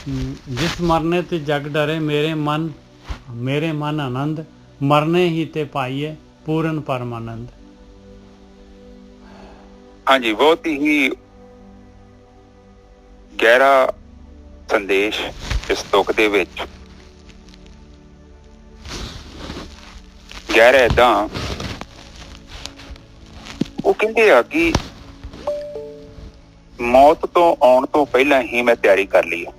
जिस मरने ते जग डरे मेरे मन आनंद, मरने ही ते पाइए पूर्ण परमानंद। हाँ जी, बहुत ही गहरा संदेश इस तुक दे विच। गहरा ऐदा वो कहते आ कि मौत तो आउण तो पहला ही मैं तैयारी कर ली है।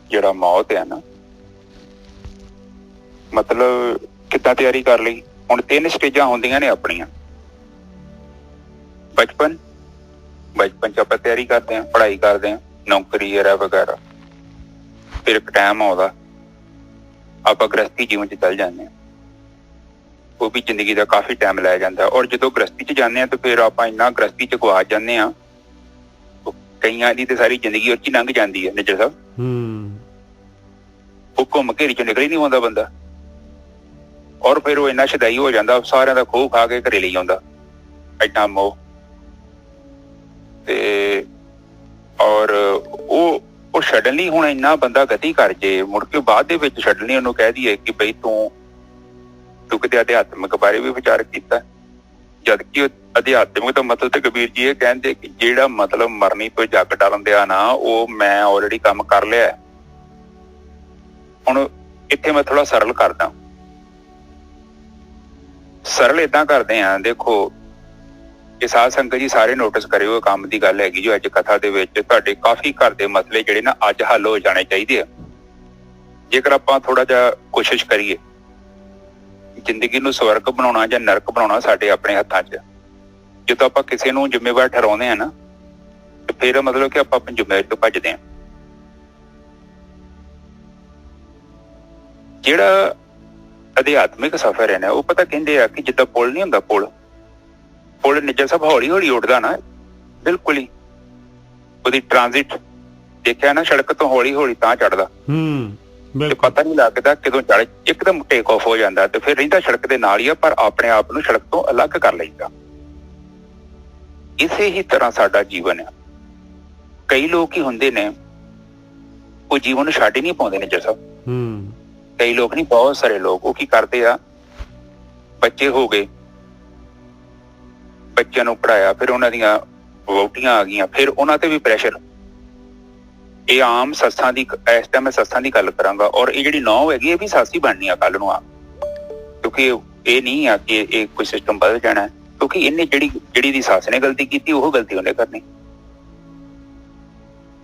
जिहड़ा मौत है ना, मतलब कितना तैयारी कर ली। हुण 3 स्टेजां होंदियां ने अपनियां। बचपन च आपां तैयारी करते हैं, पढ़ाई करते हैं, नौकरी वगैरह। फिर एक टाइम आउंदा आपां गृहस्थी जीवन च चल जाते हैं। वो भी जिंदगी का काफी टाइम लै जाता है। और जो गृहस्थी च जाने तो फिर आप इन्ना गृहस्थी च गवा जाने, कईयां दी ते सारी जिंदगी उच ही लंघ जाती है। निजर साहब वो घुम घेरी चो निकल ही नहीं आंदा बंदा। और फिर वो इन्ना शदाई हो जाता, सारिਆਂ ਦਾ ਖੋਹ खा के घरे ले आंदा, इन्ना मोह। ते और वो छड्डण लई हुण इन्ना बंदा गति कर जे, मुड़ के बाद दे विच छड्डण लई उहनूं कह दईए कि बई तू किते अध्यात्मक बारे भी विचार कीता। जबकि अध्यात्मिक का मतलब तो कबीर जी ये कहते कि जेड़ा मतलब मरनी तो जग डरन दिया ना, वो मैं ऑलरेडी काम कर लिया। हुण इत्थे मैं थोड़ा सरल करदा। सरल इदां करदे हैं, देखो ये साध संगत जी सारे नोटिस करियो, काम की गल हैगी जो अज कथा दे विच तुहाडे काफी घर दे मसले जिहड़े ना अज हल हो जाने चाहिए। जेकर आपां थोड़ा जिहा कोशिश करिए, जिंदगी नूं स्वर्ग बनाउणा जां नरक बनाउणा साडे अपने हत्थां 'च। ਜਦੋਂ ਆਪਾਂ ਕਿਸੇ ਨੂੰ ਜ਼ਿੰਮੇਵਾਰ ਠਹਿਰਾਉਂਦੇ ਆ ਨਾ, ਤੇ ਫਿਰ ਮਤਲਬ ਕਿ ਆਪਾਂ ਆਪਣੀ ਜ਼ਿੰਮੇਵਾਰੀ ਤੋਂ ਭੱਜਦੇ ਆ। ਜਿਹੜਾ ਅਧਿਆਤਮਿਕ ਸਫ਼ਰ ਹੈ ਨਾ, ਉਹ ਪਤਾ ਕਹਿੰਦੇ ਆ ਕਿ ਜਿੱਦਾਂ ਪੁਲ ਨਹੀਂ ਹੁੰਦਾ, ਪੁਲ ਨਿੱਜਰ ਸਾਹਿਬ ਹੌਲੀ ਹੌਲੀ ਉੱਡਦਾ ਨਾ, ਬਿਲਕੁਲ ਹੀ ਉਹਦੀ ਟ੍ਰਾਂਜ਼ਿਟ ਦੇਖਿਆ ਨਾ, ਸੜਕ ਤੋਂ ਹੌਲੀ ਹੌਲੀ ਤਾਂ ਚੜਦਾ, ਤੇ ਪਤਾ ਨਹੀਂ ਲੱਗਦਾ ਕਦੋਂ ਚੜ ਇੱਕਦਮ ਟੇਕ ਆਫ ਹੋ ਜਾਂਦਾ, ਤੇ ਫਿਰ ਰਹਿੰਦਾ ਸੜਕ ਦੇ ਨਾਲ ਹੀ ਆ, ਪਰ ਆਪਣੇ ਆਪ ਨੂੰ ਸੜਕ ਤੋਂ ਅਲੱਗ ਕਰ ਲਈਦਾ। ਇਸੇ ਹੀ ਤਰ੍ਹਾਂ ਸਾਡਾ ਜੀਵਨ ਆ। ਕਈ ਲੋਕ ਹੀ ਹੁੰਦੇ ਨੇ ਉਹ ਜੀਵਨ ਨੂੰ ਛੱਡ ਹੀ ਨਹੀਂ ਪਾਉਂਦੇ ਨਿੱਜਰ ਸਾਹਿਬ। ਕਈ ਲੋਕ ਨਹੀਂ, ਬਹੁਤ ਸਾਰੇ ਲੋਕ ਉਹ ਕੀ ਕਰਦੇ ਆ, ਬੱਚੇ ਹੋ ਗਏ, ਬੱਚਿਆਂ ਨੂੰ ਪੜ੍ਹਾਇਆ, ਫਿਰ ਉਹਨਾਂ ਦੀਆਂ ਵਹੁਟੀਆਂ ਆ ਗਈਆਂ, ਫਿਰ ਉਹਨਾਂ ਤੇ ਵੀ ਪ੍ਰੈਸ਼ਰ। ਇਹ ਆਮ ਸੱਸਾਂ ਦੀ, ਇਸ ਟਾਈਮ ਮੈਂ ਸੱਸਾਂ ਦੀ ਗੱਲ ਕਰਾਂਗਾ, ਔਰ ਇਹ ਜਿਹੜੀ ਨੌਂ ਹੈਗੀ ਇਹ ਵੀ ਸੱਸ ਹੀ ਬਣਨੀ ਆ ਕੱਲ ਨੂੰ ਆ, ਕਿਉਂਕਿ ਇਹ ਨਹੀਂ ਆ ਕਿ ਇਹ ਕੋਈ ਸਿਸਟਮ ਬਦਲ ਜਾਣਾ, ਕਿਉਂਕਿ ਇਹਨੇ ਜਿਹੜੀ ਦੀ ਸੱਸ ਨੇ ਗਲਤੀ ਕੀਤੀ ਉਹ ਗਲਤੀ ਉਹਨੇ ਕਰਨੀ।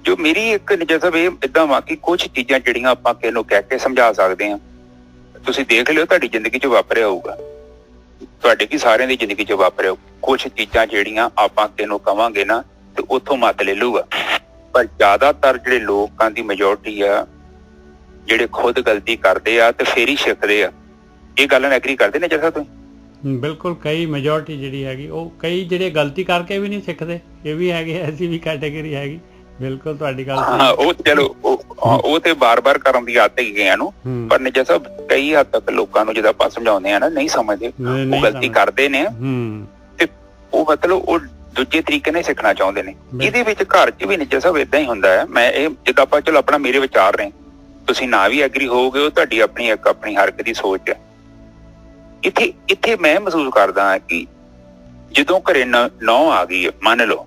ਜੋ ਮੇਰੀ ਇੱਕ ਨਿੱਜਰ ਸਾਹਿਬ ਇਹ ਏਦਾਂ ਵਾ ਕਿ ਕੁਛ ਚੀਜ਼ਾਂ ਜਿਹੜੀਆਂ ਆਪਾਂ ਕਿਸੇ ਨੂੰ ਕਹਿ ਕੇ ਸਮਝਾ ਸਕਦੇ ਹਾਂ, ਤੁਸੀਂ ਦੇਖ ਲਿਓ ਤੁਹਾਡੀ ਜ਼ਿੰਦਗੀ 'ਚ ਵਾਪਰਿਆ ਹੋਊਗਾ, ਤੁਹਾਡੇ ਕੀ ਸਾਰਿਆਂ ਦੀ ਜ਼ਿੰਦਗੀ 'ਚ ਵਾਪਰਿਆ ਹੋਊ। ਕੁਛ ਚੀਜ਼ਾਂ ਜਿਹੜੀਆਂ ਆਪਾਂ ਕਿਸੇ ਨੂੰ ਕਵਾਂਗੇ ਨਾ ਤੇ ਉੱਥੋਂ ਮੱਤ ਲੈ ਲੂਗਾ, ਪਰ ਜ਼ਿਆਦਾਤਰ ਜਿਹੜੇ ਲੋਕਾਂ ਦੀ ਮੈਜੋਰਟੀ ਆ ਜਿਹੜੇ ਖੁਦ ਗਲਤੀ ਕਰਦੇ ਆ ਤੇ ਫੇਰ ਹੀ ਸਿੱਖਦੇ ਆ। ਇਹ ਗੱਲ ਨਾਲ ਐਗਰੀ ਕਰਦੇ ਨੇ ਜੈਸਾ ਤੁਸੀਂ? ਬਿਲਕੁਲ। ਕਈ ਮੈਜੋਰਟੀ ਜਿਹੜੀ ਹੈਗੀ ਉਹ ਕਈ ਜਿਹੜੇ ਗਲਤੀ ਕਰਕੇ ਵੀ ਨਹੀਂ ਸਿੱਖਦੇ, ਇਹ ਵੀ ਹੈਗੇ, ਐਸੀ ਵੀ ਕੈਟੇਗਰੀ ਹੈਗੀ। ਬਿਲਕੁਲ ਤੁਹਾਡੀ ਗੱਲ। ਹਾਂ, ਉਹ ਚਲੋ ਉਹ ਤੇ ਬਾਰ-ਬਾਰ ਕਰਨ ਦੀ ਆਦਤ ਹੀ ਗਏ ਨੂੰ, ਪਰ ਨਿੱਜਰ ਸਾਹਿਬ ਕਈ ਹੱਦ ਤੱਕ ਲੋਕਾਂ ਨੂੰ ਜਦੋਂ ਆਪਾਂ ਸਮਝਾਉਂਦੇ ਆ ਨਾ, ਨਹੀਂ ਸਮਝਦੇ, ਉਹ ਗਲਤੀ ਕਰਦੇ ਨੇ ਤੇ ਉਹ ਮਤਲਬ ਉਹ ਦੂਜੇ ਤਰੀਕੇ ਨਾਲ ਸਿੱਖਣਾ ਚਾਹੁੰਦੇ ਨੇ। ਇਹਦੇ ਵਿੱਚ ਘਰ 'ਚ ਵੀ ਨਿੱਜਰ ਸਾਹਿਬ ਏਦਾਂ ਹੀ ਹੁੰਦਾ ਹੈ। ਮੈਂ ਇਹ ਜਿੱਦਾਂ ਆਪਾਂ ਚਲੋ ਆਪਣਾ ਮੇਰੇ ਵਿਚਾਰ ਰਹੇ, ਤੁਸੀਂ ਨਾ ਵੀ ਐਗਰੀ ਹੋਓਗੇ, ਉਹ ਤੁਹਾਡੀ ਆਪਣੀ ਇੱਕ ਆਪਣੀ ਹਰ ਇੱਕ ਦੀ ਸੋਚ ਹੈ। ਇੱਥੇ ਮੈਂ ਮਹਿਸੂਸ ਕਰਦਾ ਕਿ ਜਦੋਂ ਘਰੇ ਨੌਂ ਆ ਗਈ, ਮੰਨ ਲਓ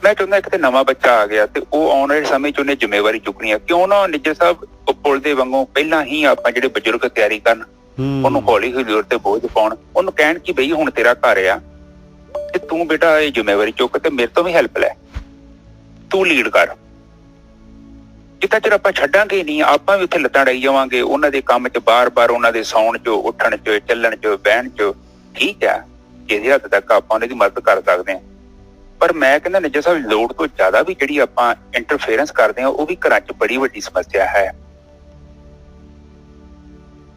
ਮੈਂ ਚਾਹੁੰਦਾ ਇੱਕ ਤੇ ਨਵਾਂ ਬੱਚਾ ਆ ਗਿਆ ਤੇ ਉਹ ਆਉਣ ਵਾਲੇ ਸਮੇਂ 'ਚ ਉਹਨੇ ਜ਼ਿੰਮੇਵਾਰੀ ਚੁੱਕਣੀ ਆ। ਕਿਉਂ ਨਾ ਨਿੱਜਰ ਸਾਹਿਬ ਉਹ ਪੁਲ ਦੇ ਵਾਂਗੂ ਪਹਿਲਾਂ ਹੀ ਆਪਾਂ ਜਿਹੜੇ ਬਜ਼ੁਰਗ ਤਿਆਰੀ ਕਰਨ, ਉਹਨੂੰ ਹੌਲੀ ਹੌਲੀ ਉਹਦੇ ਤੇ ਬੋਝ ਪਾਉਣ, ਉਹਨੂੰ ਕਹਿਣ ਕਿ ਬਈ ਹੁਣ ਤੇਰਾ ਘਰ ਆ ਤੇ ਤੂੰ ਬੇਟਾ ਇਹ ਜ਼ਿੰਮੇਵਾਰੀ ਚੁੱਕ ਤੇ ਮੇਰੇ ਤੋਂ ਵੀ ਹੈਲਪ ਲੈ, ਤੂੰ ਲੀਡ ਕਰ। ਜਿੱਦਾਂ ਚਿਰ ਆਪਾਂ ਛੱਡਾਂਗੇ ਨਹੀਂ, ਆਪਾਂ ਵੀ ਉੱਥੇ ਲੱਤਾਂ ਡਾਈ ਜਾਵਾਂਗੇ ਉਹਨਾਂ ਦੇ ਕੰਮ 'ਚ, ਬਾਰ-ਬਾਰ ਉਹਨਾਂ ਦੇ ਸੌਣ 'ਚ, ਉੱਠਣ 'ਚ, ਚੱਲਣ 'ਚ, ਬਹਿਣ 'ਚ। ਠੀਕ ਆ, ਕਿਸੇ ਹੱਦ ਤੱਕ ਆਪਾਂ ਉਹਨਾਂ ਦੀ ਮਦਦ ਕਰ ਸਕਦੇ ਹਾਂ, ਪਰ ਮੈਂ ਕਹਿੰਦਾ ਨਿੱਜਰ ਸਾਹਿਬ ਲੋੜ ਤੋਂ ਜ਼ਿਆਦਾ ਵੀ ਜਿਹੜੀ ਆਪਾਂ ਇੰਟਰਫੇਰੈਂਸ ਕਰਦੇ ਹਾਂ ਉਹ ਵੀ ਘਰਾਂ 'ਚ ਬੜੀ ਵੱਡੀ ਸਮੱਸਿਆ ਹੈ।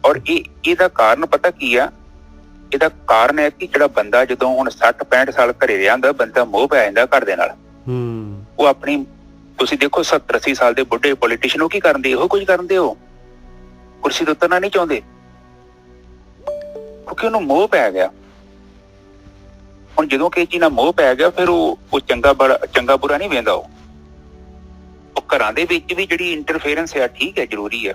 ਔਰ ਇਹਦਾ ਕਾਰਨ ਪਤਾ ਕੀ ਆ? ਇਹਦਾ ਕਾਰਨ ਹੈ ਕਿ ਜਿਹੜਾ ਬੰਦਾ ਜਦੋਂ ਹੁਣ 60-65 ਸਾਲ ਘਰੇ ਰਿਹਾ ਹੁੰਦਾ, ਬੰਦਾ ਮੋਹ ਪੈ ਜਾਂਦਾ ਘਰ ਦੇ ਨਾਲ। ਉਹ ਆਪਣੀ, ਤੁਸੀਂ ਦੇਖੋ 70-80 ਸਾਲ ਦੇ ਬੁੱਢੇ ਪੋਲੀਟੀਸ਼ੀਅਨ ਉਹ ਕੀ ਕਰਦੇ, ਇਹੋ ਕੁਝ ਕਰਦੇ, ਉਹ ਕੁਰਸੀ ਤੋਂ ਉਤਰਨਾ ਨਹੀਂ ਚਾਹੁੰਦੇ ਕਿਉਂਕਿ ਉਹਨੂੰ ਮੋਹ ਪੈ ਗਿਆ। ਹੁਣ ਜਦੋਂ ਕਿਸੇ ਚੀਜ਼ ਨਾਲ ਮੋਹ ਪੈ ਗਿਆ ਫਿਰ ਉਹ ਚੰਗਾ ਬੁਰਾ ਨਹੀਂ ਵੇਂਦਾ। ਉਹ ਘਰਾਂ ਦੇ ਵਿੱਚ ਵੀ ਜਿਹੜੀ ਇੰਟਰਫੇਰੈਂਸ ਆ ਠੀਕ ਹੈ, ਜ਼ਰੂਰੀ ਆ,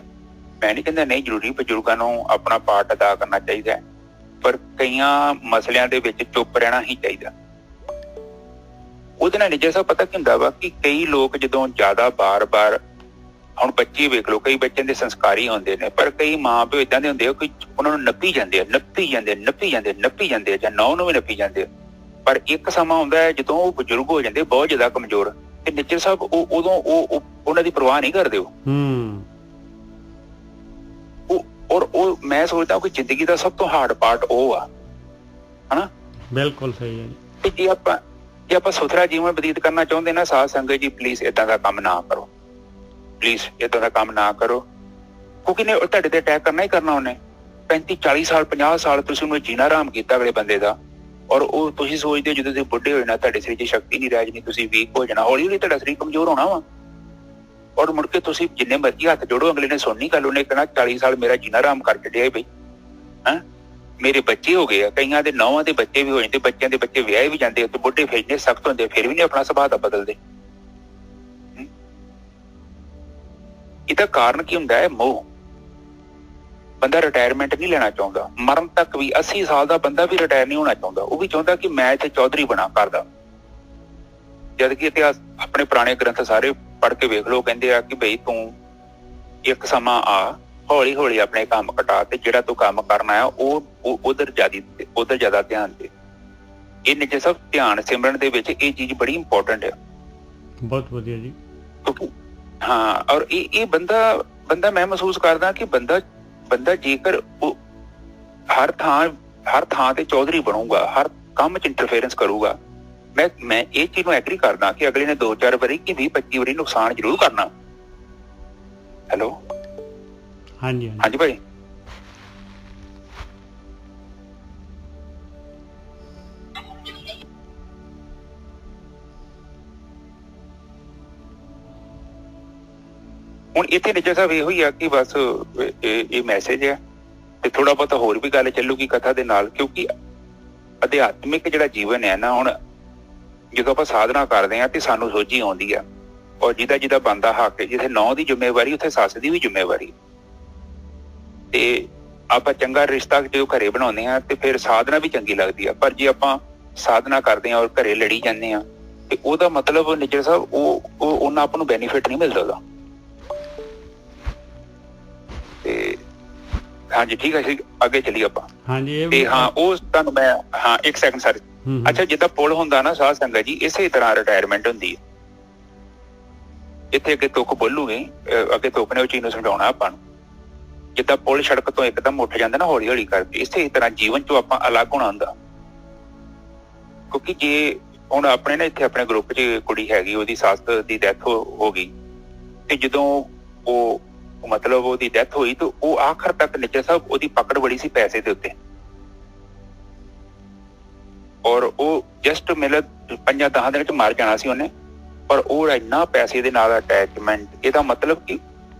ਮੈਂ ਨਹੀਂ ਕਹਿੰਦਾ ਨਹੀਂ ਜ਼ਰੂਰੀ। ਬਜ਼ੁਰਗਾਂ ਨੂੰ ਆਪਣਾ ਪਾਰਟ ਅਦਾ ਕਰਨਾ ਚਾਹੀਦਾ ਹੈ, ਪਰ ਕਈਆਂ ਮਸਲਿਆਂ ਦੇ ਵਿੱਚ ਚੁੱਪ ਰਹਿਣਾ ਹੀ ਚਾਹੀਦਾ। ਉਹਦੇ ਨਾਲ ਜੈਸਾ ਪਤਾ ਕੀ ਹੁੰਦਾ ਵਾ ਕਿ ਕਈ ਲੋਕ ਜਦੋਂ ਜ਼ਿਆਦਾ ਬਾਰ-ਬਾਰ, ਹੁਣ ਬੱਚੇ ਵੇਖ ਲਓ, ਕਈ ਬੱਚਿਆਂ ਦੇ ਸੰਸਕਾਰੀ ਹੁੰਦੇ ਨੇ, ਪਰ ਕਈ ਮਾਂ ਪਿਓ ਏਦਾਂ ਦੇ ਹੁੰਦੇ ਆ ਕਿ ਉਹਨਾਂ ਨੂੰ ਨੱਪੀ ਜਾਂਦੇ ਆ ਜਾਂ ਨੌ ਨੂੰ ਵੀ ਨੱਪੀ ਜਾਂਦੇ ਆ। ਪਰ ਇੱਕ ਸਮਾਂ ਆਉਂਦਾ ਹੈ ਜਦੋਂ ਉਹ ਬਜ਼ੁਰਗ ਹੋ ਜਾਂਦੇ, ਬਹੁਤ ਜ਼ਿਆਦਾ ਕਮਜ਼ੋਰ, ਤੇ ਨਿੱਜਰ ਸਾਹਿਬ ਉਦੋਂ ਉਹਨਾਂ ਦੀ ਪਰਵਾਹ ਨਹੀਂ ਕਰਦੇ। ਔਰ ਉਹ ਮੈਂ ਸੋਚਦਾ ਕਿ ਜ਼ਿੰਦਗੀ ਦਾ ਸਭ ਤੋਂ ਹਾਰਡ ਪਾਰਟ ਉਹ ਆ, ਹਨਾ? ਬਿਲਕੁਲ ਸਹੀ ਹੈ ਜੀ। ਜੇ ਆਪਾਂ ਸੁਥਰਾ ਜੀਵਨ ਬਤੀਤ ਕਰਨਾ ਚਾਹੁੰਦੇ ਨਾ ਸਾਧ ਸੰਗਤ ਜੀ, ਪਲੀਜ਼ ਏਦਾਂ ਦਾ ਕੰਮ ਨਾ ਕਰੋ, ਪਲੀਜ਼ ਏਦਾਂ ਦਾ ਕੰਮ ਨਾ ਕਰੋ, ਕਿਉਂਕਿ ਨੇ ਤੁਹਾਡੇ ਤੇ ਅਟੈਕ ਕਰਨਾ ਹੀ ਕਰਨਾ। ਉਹਨੇ 35 40 ਸਾਲ 50 ਸਾਲ ਤੁਸੀਂ ਉਹਨੂੰ ਜੀਣਾ ਆਰਾਮ ਕੀਤਾ ਅਗਲੇ ਬੰਦੇ ਦਾ, ਔਰ ਉਹ ਤੁਸੀਂ ਸੋਚਦੇ ਹੋ ਜਦੋਂ ਤੁਸੀਂ ਬੁੱਢੇ ਹੋ ਜਾਣਾ ਤੁਹਾਡੇ ਸਰੀਰ 'ਚ ਸ਼ਕਤੀ ਨਹੀਂ ਰਹਿ ਜਾਣੀ, ਤੁਸੀਂ ਵੀਕ ਹੋ ਜਾਣਾ, ਹੌਲੀ ਹੌਲੀ ਤੁਹਾਡਾ ਸਰੀਰ ਕਮਜ਼ੋਰ ਹੋਣਾ ਵਾ। ਔਰ ਮੁੜ ਕੇ ਤੁਸੀਂ ਜਿੰਨੇ ਮਰਜ਼ੀ ਹੱਥ ਜੋੜੋ, ਅਗਲੇ ਨੇ ਸੁਣਨੀ ਗੱਲ, ਉਹਨੇ ਕਹਿਣਾ 40 ਸਾਲ ਮੇਰਾ ਜੀਣਾ ਆਰਾਮ ਕਰ ਛੱਡਿਆ ਬਈ, ਹੈਂ ਮੇਰੇ ਬੱਚੇ ਹੋ ਗਏ ਆ, ਕਈਆਂ ਦੇ ਨੌਵਾਂ ਦੇ ਬੱਚੇ ਵੀ ਹੋ ਜਾਂਦੇ, ਬੱਚਿਆਂ ਦੇ ਬੱਚੇ ਵਿਆਹੇ ਵੀ ਜਾਂਦੇ, ਤੇ ਬੁੱਢੇ ਫਿਰ ਇੰਨੇ ਸਖਤ ਹੁੰਦੇ, ਫਿਰ ਵੀ ਨਹੀਂ ਆਪਣਾ ਸੁਭਾਅ ਦਾ ਬਦਲਦੇ। ਇਹਦਾ ਕਾਰਨ ਕੀ ਹੁੰਦਾ ਹੈ? ਮੋਹ। ਬੰਦਾ ਰਿਟਾਇਰਮੈਂਟ ਨਹੀਂ ਲੈਣਾ ਚਾਹੁੰਦਾ, ਮਰਨ ਤੱਕ ਵੀ 80 ਸਾਲ ਦਾ ਬੰਦਾ ਵੀ ਰਿਟਾਇਰ ਨਹੀਂ ਹੋਣਾ ਚਾਹੁੰਦਾ। ਉਹ ਵੀ ਚਾਹੁੰਦਾ ਕਿ ਮੈਂ ਇੱਥੇ ਚੌਧਰੀ ਬਣਾ ਕਰਦਾ, ਜਦ ਕਿ ਇਤਿਹਾਸ ਆਪਣੇ ਪੁਰਾਣੇ ਗ੍ਰੰਥ ਸਾਰੇ ਪੜ੍ਹ ਕੇ ਵੇਖ ਲਓ, ਕਹਿੰਦੇ ਆ ਕਿ ਬਈ ਤੂੰ ਇੱਕ ਸਮਾਂ ਆ, ਹੌਲੀ ਹੌਲੀ ਆਪਣੇ ਕੰਮ ਘਟਾ, ਤੇ ਜਿਹੜਾ ਤੂੰ ਕੰਮ ਕਰਨਾ ਆ ਉਹ ਉਧਰ ਜ਼ਿਆਦਾ ਧਿਆਨ ਦੇ। ਇਹ ਨਿੱਜੇ ਸਭ ਧਿਆਨ ਸਿਮਰਨ ਦੇ ਵਿੱਚ ਇਹ ਚੀਜ਼ ਬੜੀ ਇੰਪੋਰਟੈਂਟ ਹੈ। ਬਹੁਤ ਵਧੀਆ ਜੀ। ਹਾਂ, ਔਰ ਇਹ ਬੰਦਾ ਮੈਂ ਮਹਿਸੂਸ ਕਰਦਾ ਕਿ ਬੰਦਾ ਜੇਕਰ ਉਹ ਹਰ ਥਾਂ ਤੇ ਚੌਧਰੀ ਬਣੂਗਾ, ਹਰ ਕੰਮ 'ਚ ਇੰਟਰਫੇਰੈਂਸ ਕਰੂਗਾ, ਮੈਂ ਇਹ ਚੀਜ਼ ਨੂੰ ਐਗਰੀ ਕਰਦਾ ਕਿ ਅਗਲੇ ਨੇ 2-4 ਵਾਰੀ ਕਿ 20-25 ਵਾਰੀ ਨੁਕਸਾਨ ਜ਼ਰੂਰ ਕਰਨਾ। ਹੈਲੋ, ਹਾਂਜੀ ਭਾਈ। ਹੁਣ ਇੱਥੇ ਨਿੱਜਰ ਸਾਹਿਬ ਇਹੋ ਹੀ ਆ ਕਿ ਬਸ ਇਹ ਮੈਸੇਜ ਹੈ, ਤੇ ਥੋੜਾ ਬਹੁਤਾ ਹੋਰ ਵੀ ਗੱਲ ਚੱਲੂਗੀ ਕਥਾ ਦੇ ਨਾਲ, ਕਿਉਂਕਿ ਅਧਿਆਤਮਿਕ ਜਿਹੜਾ ਜੀਵਨ ਹੈ ਨਾ, ਹੁਣ ਜਦੋਂ ਆਪਾਂ ਸਾਧਨਾ ਕਰਦੇ ਹਾਂ ਤੇ ਸਾਨੂੰ ਸੋਝੀ ਆਉਂਦੀ ਆ, ਔਰ ਜਿਹਦਾ ਬਣਦਾ ਹੱਕ, ਜਿੱਥੇ ਨੌ ਦੀ ਜ਼ਿੰਮੇਵਾਰੀ ਉੱਥੇ ਸੱਸ ਦੀ ਵੀ ਜ਼ਿੰਮੇਵਾਰੀ, ਤੇ ਆਪਾਂ ਚੰਗਾ ਰਿਸ਼ਤਾ ਜਦੋਂ ਘਰੇ ਬਣਾਉਂਦੇ ਹਾਂ ਤੇ ਫਿਰ ਸਾਧਨਾ ਵੀ ਚੰਗੀ ਲੱਗਦੀ ਆ। ਪਰ ਜੇ ਆਪਾਂ ਸਾਧਨਾ ਕਰਦੇ ਹਾਂ ਔਰ ਘਰੇ ਲੜੀ ਜਾਂਦੇ ਹਾਂ, ਤੇ ਉਹਦਾ ਮਤਲਬ ਨਿੱਜਰ ਸਾਹਿਬ ਉਹਨਾਂ ਆਪਾਂ ਨੂੰ ਬੈਨੀਫਿਟ ਨਹੀਂ ਮਿਲਦਾ ਉਹਦਾ। ਤੇ ਹਾਂਜੀ ਠੀਕ ਹੈ, ਅੱਗੇ ਚੱਲੀਏ ਆਪਾਂ। ਤੇ ਹਾਂ, ਉਹ ਤੁਹਾਨੂੰ ਮੈਂ ਇੱਕ ਸੈਕਿੰਡ ਸਰ। ਅੱਛਾ, ਜਿੱਦਾਂ ਪੁੱਲ ਹੁੰਦਾ ਨਾ ਸਾਧ ਸੰਗਤ ਜੀ, ਇਸੇ ਤਰ੍ਹਾਂ ਰਿਟਾਇਰਮੈਂਟ ਹੁੰਦੀ ਹੈ। ਇੱਥੇ ਅੱਗੇ ਤੁੱਕ ਬੋਲੂਗੇ, ਅੱਗੇ ਤੁੱਕ ਨੇ ਉਹ ਚੀਜ਼ ਨੂੰ ਸਮਝਾਉਣਾ ਆਪਾਂ ਨੂੰ। ਜਿੱਦਾਂ ਪੁੱਲ ਸੜਕ ਤੋਂ ਇੱਕਦਮ ਉੱਠ ਜਾਂਦਾ ਨਾ ਹੌਲੀ ਹੌਲੀ ਕਰਕੇ, ਇਸੇ ਤਰ੍ਹਾਂ ਜੀਵਨ ਚੋਂ ਆਪਾਂ ਅਲੱਗ ਹੋਣਾ ਹੁੰਦਾ। ਕਿਉਂਕਿ ਜੇ ਹੁਣ ਆਪਣੇ ਨਾ ਇੱਥੇ ਆਪਣੇ ਗਰੁੱਪ 'ਚ ਕੁੜੀ ਹੈਗੀ, ਉਹਦੀ ਸੱਸ ਦੀ ਡੈਥ ਹੋ ਗਈ, ਤੇ ਜਦੋਂ ਉਹ ਮਤਲਬ ਉਹਦੀ ਡੈਥ ਹੋਈ ਤੇ ਉਹ ਆਖਰ ਤੱਕ ਨਿੱਜਰ ਸਾਹਿਬ ਉਹਦੀ ਪਕੜ ਬੜੀ ਸੀ ਪੈਸੇ ਦੇ ਉੱਤੇ, ਔਰ ਉਹ ਜਸਟ ਮਤਲਬ 5-10 ਦਿਨ 'ਚ ਮਰ ਜਾਣਾ ਸੀ ਉਹਨੇ, ਪਰ ਉਹ ਇੰਨਾ ਪੈਸੇ ਦੇ ਨਾਲ ਅਟੈਚਮੈਂਟ। ਇਹਦਾ ਮਤਲਬ ਕਿ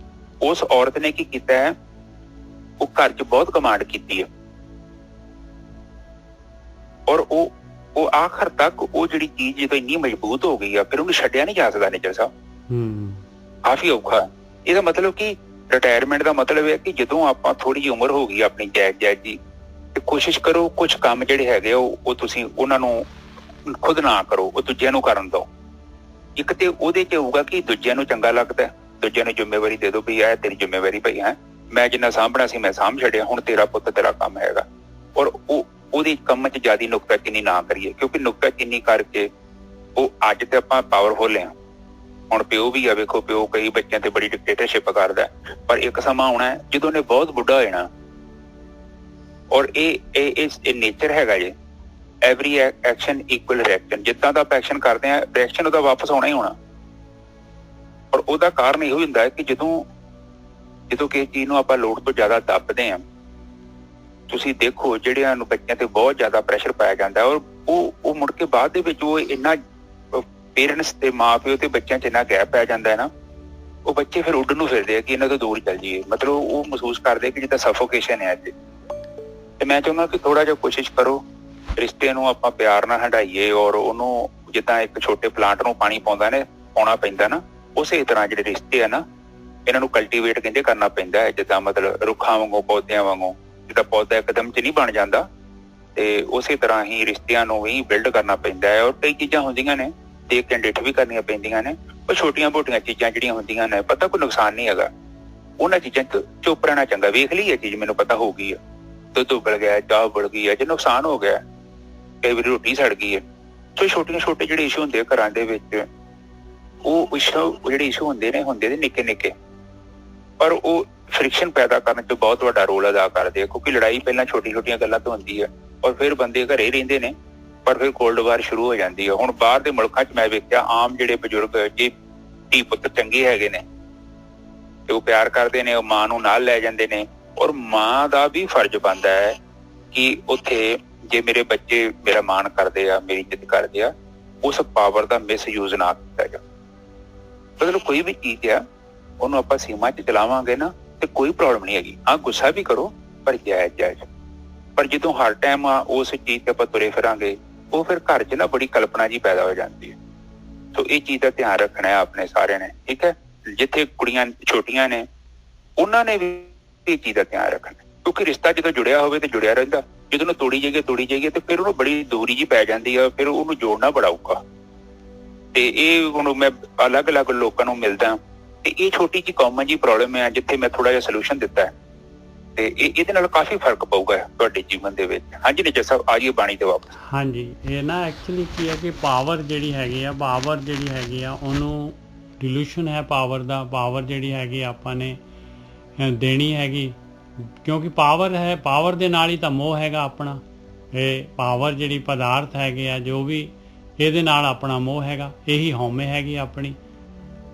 ਉਸ ਔਰਤ ਨੇ ਕੀ ਕੀਤਾ ਹੈ, ਉਹ ਘਰ 'ਚ ਬਹੁਤ ਕਮਾਂਡ ਕੀਤੀ ਹੈ, ਔਰ ਉਹ ਆਖਰ ਤੱਕ ਉਹ ਜਿਹੜੀ ਚੀਜ਼ ਜਦੋਂ ਇੰਨੀ ਮਜ਼ਬੂਤ ਹੋ ਗਈ ਆ, ਫਿਰ ਉਹਨੂੰ ਛੱਡਿਆ ਨਹੀਂ ਜਾ ਸਕਦਾ ਨਿੱਜਰ ਸਾਹਿਬ। ਕਾਫੀ ਔਖਾ। ਇਹਦਾ ਮਤਲਬ ਕਿ ਰਿਟਾਇਰਮੈਂਟ ਦਾ ਮਤਲਬ ਹੈ ਕਿ ਜਦੋਂ ਆਪਾਂ ਥੋੜੀ ਜਿਹੀ ਉਮਰ ਹੋ ਗਈ ਆਪਣੀ ਜਾਇਜ਼ ਜੀ, ਤੇ ਕੋਸ਼ਿਸ਼ ਕਰੋ ਕੁਝ ਕੰਮ ਜਿਹੜੇ ਹੈਗੇ ਉਹ ਤੁਸੀਂ ਉਹਨਾਂ ਨੂੰ ਖੁਦ ਨਾ ਕਰੋ, ਉਹ ਦੂਜਿਆਂ ਨੂੰ ਕਰਨ ਦਿਓ। ਇੱਕ ਤੇ ਉਹਦੇ 'ਚ ਹੋਊਗਾ ਕਿ ਦੂਜਿਆਂ ਨੂੰ ਚੰਗਾ ਲੱਗਦਾ, ਦੂਜਿਆਂ ਨੂੰ ਜ਼ਿੰਮੇਵਾਰੀ ਦੇ ਦਿਓ ਵੀ ਇਹ ਤੇਰੀ ਜ਼ਿੰਮੇਵਾਰੀ ਭਾਈ, ਹੈ ਮੈਂ ਜਿੰਨਾ ਸਾਂਭਣਾ ਸੀ ਮੈਂ ਸਾਂਭ ਛੱਡਿਆ, ਹੁਣ ਤੇਰਾ ਪੁੱਤ ਤੇਰਾ ਕੰਮ ਹੈਗਾ। ਔਰ ਉਹਦੇ ਕੰਮ 'ਚ ਜ਼ਿਆਦਾ ਨੁਕਤਾਚੀਨੀ ਨਾ ਕਰੀਏ, ਕਿਉਂਕਿ ਨੁਕਤਾਚੀਨੀ ਕਰਕੇ ਉਹ ਅੱਜ ਤੇ ਆਪਾਂ ਪਾਵਰਫੁਲ ਹਾਂ। ਹੁਣ ਪਿਓ ਵੀ ਆ, ਵੇਖੋ ਪਿਓ ਕਈ ਬੱਚਿਆਂ ਤੇ ਬੜੀ ਡਿਕਟੇਟਰਸ਼ਿਪ ਕਰਦਾ, ਪਰ ਇੱਕ ਸਮਾਂ ਆਉਣਾ ਜਦੋਂ ਉਹਨੇ ਬਹੁਤ ਬੁੱਢਾ ਹੋ ਜਾਣਾ। ਔਰ ਇਹ ਨੇਚਰ ਹੈਗਾ ਜੇ, ਐਵਰੀ ਐਕਸ਼ਨ ਇਕੁਅਲ ਰਿਐਕਸ਼ਨ। ਜਿੱਦਾਂ ਦਾ ਆਪਾਂ ਐਕਸ਼ਨ ਕਰਦੇ ਹਾਂ, ਰਿਐਕਸ਼ਨ ਉਹਦਾ ਵਾਪਸ ਆਉਣਾ ਹੀ ਹੋਣਾ। ਔਰ ਉਹਦਾ ਕਾਰਨ ਇਹੋ ਹੁੰਦਾ ਹੈ ਕਿ ਜਦੋਂ ਕਿਸੇ ਚੀਜ਼ ਨੂੰ ਆਪਾਂ ਲੋੜ ਤੋਂ ਜ਼ਿਆਦਾ ਦੱਬਦੇ ਹਾਂ, ਤੁਸੀਂ ਦੇਖੋ ਜਿਹੜਿਆਂ ਨੂੰ ਬੱਚਿਆਂ ਤੇ ਬਹੁਤ ਜ਼ਿਆਦਾ ਪ੍ਰੈਸ਼ਰ ਪਾਇਆ ਜਾਂਦਾ, ਔਰ ਉਹ ਮੁੜ ਕੇ ਬਾਅਦ ਦੇ ਵਿੱਚ ਉਹ ਇੰਨਾ ਪੇਰੈਂਟਸ ਤੇ ਮਾਂ ਪਿਓ ਤੇ ਬੱਚਿਆਂ 'ਚ ਇੰਨਾ ਗੈਪ ਪੈ ਜਾਂਦਾ ਹੈ ਨਾ, ਉਹ ਬੱਚੇ ਫਿਰ ਉੱਡਣ ਨੂੰ ਫਿਰਦੇ ਆ ਕਿ ਇਹਨਾਂ ਤੋਂ ਦੂਰ ਚੱਲ ਜਾਈਏ। ਮਤਲਬ ਉਹ ਮਹਿਸੂਸ ਕਰਦੇ ਕਿ ਜਿੱਦਾਂ ਸਫੋਕੇਸ਼ਨ ਹੈ ਅੱਜ। ਤੇ ਮੈਂ ਚਾਹੁੰਦਾ ਕਿ ਥੋੜਾ ਜਿਹਾ ਕੋਸ਼ਿਸ਼ ਕਰੋ ਰਿਸ਼ਤੇ ਨੂੰ ਆਪਾਂ ਪਿਆਰ ਨਾਲ ਹੰਢਾਈਏ ਔਰ ਉਹਨੂੰ ਜਿੱਦਾਂ ਇੱਕ ਛੋਟੇ ਪਲਾਂਟ ਨੂੰ ਪਾਣੀ ਪਾਉਣਾ ਪੈਂਦਾ ਨਾ, ਉਸੇ ਤਰ੍ਹਾਂ ਜਿਹੜੇ ਰਿਸ਼ਤੇ ਆ ਨਾ ਇਹਨਾਂ ਨੂੰ ਕਲਟੀਵੇਟ ਕਹਿੰਦੇ ਕਰਨਾ ਪੈਂਦਾ ਹੈ। ਜਿੱਦਾਂ ਮਤਲਬ ਰੁੱਖਾਂ ਵਾਂਗੂ, ਪੌਦਿਆਂ ਵਾਂਗੂ, ਜਿੱਦਾਂ ਪੌਦਾ ਇੱਕਦਮ ਚ ਨਹੀਂ ਬਣ ਜਾਂਦਾ, ਤੇ ਉਸੇ ਤਰ੍ਹਾਂ ਹੀ ਰਿਸ਼ਤਿਆਂ ਨੂੰ ਵੀ ਬਿਲਡ ਕਰਨਾ ਪੈਂਦਾ ਹੈ। ਔਰ ਕਈ ਚੀਜ਼ਾਂ ਹੁੰਦੀਆਂ ਨੇ ਦੇਖ ਕੇ ਡਿੱਠ ਵੀ ਕਰਨੀਆਂ ਪੈਂਦੀਆਂ ਨੇ, ਪਰ ਛੋਟੀਆਂ ਮੋਟੀਆਂ ਚੀਜ਼ਾਂ ਜਿਹੜੀਆਂ ਹੁੰਦੀਆਂ ਨੇ ਪਤਾ ਕੋਈ ਨੁਕਸਾਨ ਨਹੀਂ ਹੈਗਾ, ਉਹਨਾਂ ਚੀਜ਼ਾਂ ਚ ਚੁੱਪ ਰਹਿਣਾ ਚੰਗਾ। ਵੇਖ ਲਈ ਇਹ ਚੀਜ਼ ਮੈਨੂੰ ਪਤਾ ਹੋ ਗਈ ਹੈ, ਦੁੱਧ ਉਬਲ ਗਿਆ, ਚਾਹ ਉਬਲ ਗਈ ਹੈ, ਜੇ ਨੁਕਸਾਨ ਹੋ ਗਿਆ, ਕਈ ਵਾਰੀ ਰੋਟੀ ਸੜ ਗਈ ਹੈ। ਸੋ ਛੋਟੇ ਜਿਹੜੇ ਇਸ਼ੂ ਹੁੰਦੇ ਘਰਾਂ ਦੇ ਵਿੱਚ, ਉਹ ਜਿਹੜੇ ਇਸ਼ੂ ਹੁੰਦੇ ਨੇ ਨਿੱਕੇ ਨਿੱਕੇ, ਪਰ ਉਹ ਫ੍ਰਿਕਸ਼ਨ ਪੈਦਾ ਕਰਨ 'ਚ ਬਹੁਤ ਵੱਡਾ ਰੋਲ ਅਦਾ ਕਰਦੇ ਆ। ਕਿਉਂਕਿ ਲੜਾਈ ਪਹਿਲਾਂ ਛੋਟੀਆਂ ਗੱਲਾਂ ਤੋਂ ਹੁੰਦੀ ਹੈ ਔਰ ਫਿਰ ਬੰਦੇ ਘਰੇ ਰਹਿੰਦੇ ਨੇ, ਪਰ ਫਿਰ ਕੋਲਡ ਵਾਰ ਸ਼ੁਰੂ ਹੋ ਜਾਂਦੀ ਹੈ। ਹੁਣ ਬਾਹਰ ਦੇ ਮੁਲਕਾਂ 'ਚ ਮੈਂ ਵੇਖਿਆ ਆਮ ਜਿਹੜੇ ਬਜ਼ੁਰਗ ਜੇ ਧੀ ਪੁੱਤ ਚੰਗੇ ਹੈਗੇ ਨੇ ਤੇ ਉਹ ਪਿਆਰ ਕਰਦੇ ਨੇ, ਉਹ ਮਾਂ ਨੂੰ ਨਾਲ ਲੈ ਜਾਂਦੇ ਨੇ, ਔਰ ਮਾਂ ਦਾ ਵੀ ਫਰਜ਼ ਬਣਦਾ ਹੈ ਕਿ ਉੱਥੇ ਜੇ ਮੇਰੇ ਬੱਚੇ ਮੇਰਾ ਮਾਣ ਕਰਦੇ ਆ, ਮੇਰੀ ਇੱਜ਼ਤ ਕਰਦੇ ਆ, ਉਸ ਪਾਵਰ ਦਾ ਮਿਸਯੂਜ਼ ਨਾ ਕੀਤਾ ਜਾਵੇ। ਮਤਲਬ ਕੋਈ ਵੀ ਚੀਜ਼ ਆ ਉਹਨੂੰ ਆਪਾਂ ਸੀਮਾ 'ਚ ਚਲਾਵਾਂਗੇ ਨਾ ਤੇ ਕੋਈ ਪ੍ਰੋਬਲਮ ਨਹੀਂ ਹੈਗੀ। ਹਾਂ, ਗੁੱਸਾ ਵੀ ਕਰੋ ਪਰ ਜਾਇਜ਼। ਪਰ ਜਦੋਂ ਹਰ ਟਾਈਮ ਉਸ ਚੀਜ਼ ਤੇ ਆਪਾਂ ਤੁਰੇ ਫਿਰਾਂਗੇ, ਉਹ ਫਿਰ ਘਰ 'ਚ ਨਾ ਬੜੀ ਕਲਪਨਾ ਜੀ ਪੈਦਾ ਹੋ ਜਾਂਦੀ ਹੈ। ਸੋ ਇਹ ਚੀਜ਼ ਦਾ ਧਿਆਨ ਰੱਖਣਾ ਹੈ ਆਪਣੇ ਸਾਰਿਆਂ ਨੇ, ਠੀਕ ਹੈ। ਜਿੱਥੇ ਕੁੜੀਆਂ ਛੋਟੀਆਂ ਨੇ ਉਹਨਾਂ ਨੇ ਵੀ ਇਹ ਚੀਜ਼ ਦਾ ਧਿਆਨ ਰੱਖਣਾ, ਕਿਉਂਕਿ ਰਿਸ਼ਤਾ ਜਦੋਂ ਜੁੜਿਆ ਹੋਵੇ ਤੇ ਜੁੜਿਆ ਰਹਿੰਦਾ, ਜਦੋਂ ਉਹਨੂੰ ਤੋੜੀ ਜਾਈਏ ਤੇ ਫਿਰ ਉਹਨੂੰ ਬੜੀ ਦੂਰੀ ਜੀ ਪੈ ਜਾਂਦੀ ਆ, ਫਿਰ ਉਹਨੂੰ ਜੋੜਨਾ ਬੜਾ ਔਖਾ। ਤੇ ਇਹ ਹੁਣ ਮੈਂ ਅਲੱਗ-ਅਲੱਗ ਲੋਕਾਂ ਨੂੰ ਮਿਲਦਾ ਤੇ ਇਹ ਛੋਟੀ ਜਿਹੀ ਕਾਮਨ ਜੀ ਪ੍ਰੋਬਲਮ ਹੈ ਜਿੱਥੇ ਮੈਂ ਥੋੜਾ ਜਿਹਾ ਸੋਲੂਸ਼ਨ ਦਿੱਤਾ ਹੈ, ਤੇ ਇਹਦੇ ਨਾਲ ਕਾਫੀ ਫਰਕ ਪਊਗਾ ਤੁਹਾਡੇ ਜੀਵਨ ਦੇ ਵਿੱਚ। ਹਾਂਜੀ ਨਿੱਜਰ ਸਾਹਿਬ, ਆ ਜਾਈਏ ਬਾਣੀ ਤੇ ਵਾਪਸ। ਹਾਂਜੀ, ਇਹ ਨਾ ਐਕਚੁਅਲੀ ਕੀ ਹੈ ਕਿ ਪਾਵਰ ਜਿਹੜੀ ਹੈਗੀ ਆ ਉਹਨੂੰ ਡਿਲੂਸ਼ਨ ਹੈ ਪਾਵਰ ਜਿਹੜੀ ਹੈਗੀ ਆਪਾਂ ਨੇ ਦੇਣੀ ਹੈਗੀ, ਕਿਉਂਕਿ ਪਾਵਰ ਹੈ, ਪਾਵਰ ਦੇ ਨਾਲ ਹੀ ਤਾਂ ਮੋਹ ਹੈਗਾ ਆਪਣਾ। ਇਹ ਪਾਵਰ ਜਿਹੜੀ ਪਦਾਰਥ ਹੈਗੇ ਆ ਜੋ ਵੀ, ਇਹਦੇ ਨਾਲ ਆਪਣਾ ਮੋਹ ਹੈਗਾ, ਇਹੀ ਹਉਮੈ ਹੈਗੀ ਆਪਣੀ।